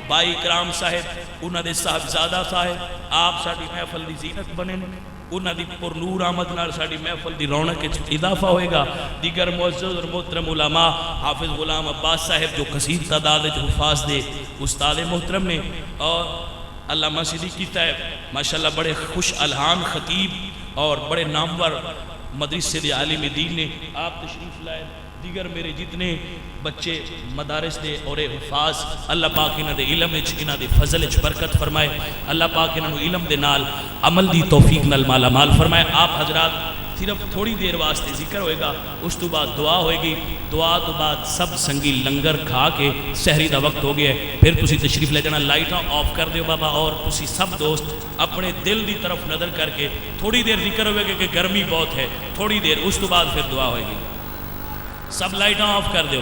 بھائی کرام صاحب انہاں دے صاحبزادہ صاحب آپ ساڈی محفل دی زینت بنے انہاں دی پر نور آمد نال ساڑی محفل دی رونق اضافہ ہوئے گا. دیگر معزز اور محترم علماء حافظ غلام عباس صاحب جو کثیر تعداد جو حفاظ دے استاد محترم نے، اور علامہ صدیقی صاحب ماشاءاللہ بڑے خوش الہام خطیب اور بڑے نامور مدرسے دے عالم دین نے، آپ تشریف لائے. دیگر میرے جتنے بچے مدارس دے اور حفاظ، اللہ پاک انہاں دے علم وچ انہاں دے فضل وچ برکت فرمائے. اللہ پاک انہاں نو علم دے نال عمل دی توفیق نال مالا مال فرمائے. آپ حضرات صرف تھوڑی دیر واسطے ذکر ہوئے گا، اس تو بعد دعا ہوئے گی. دعا تو بعد سب سنگی لنگر کھا کے سحری دا وقت ہو گیا ہے، پھر تسی تشریف لے جانا. لائٹاں آف کر دیو بابا، اور تسی سب دوست اپنے دل دی طرف نظر کر کے تھوڑی دیر ذکر ہوئے گا کہ گرمی بہت ہے، تھوڑی دیر، اس تو بعد پھر دعا ہوئے گی. سب لائٹاں آف کر دیو.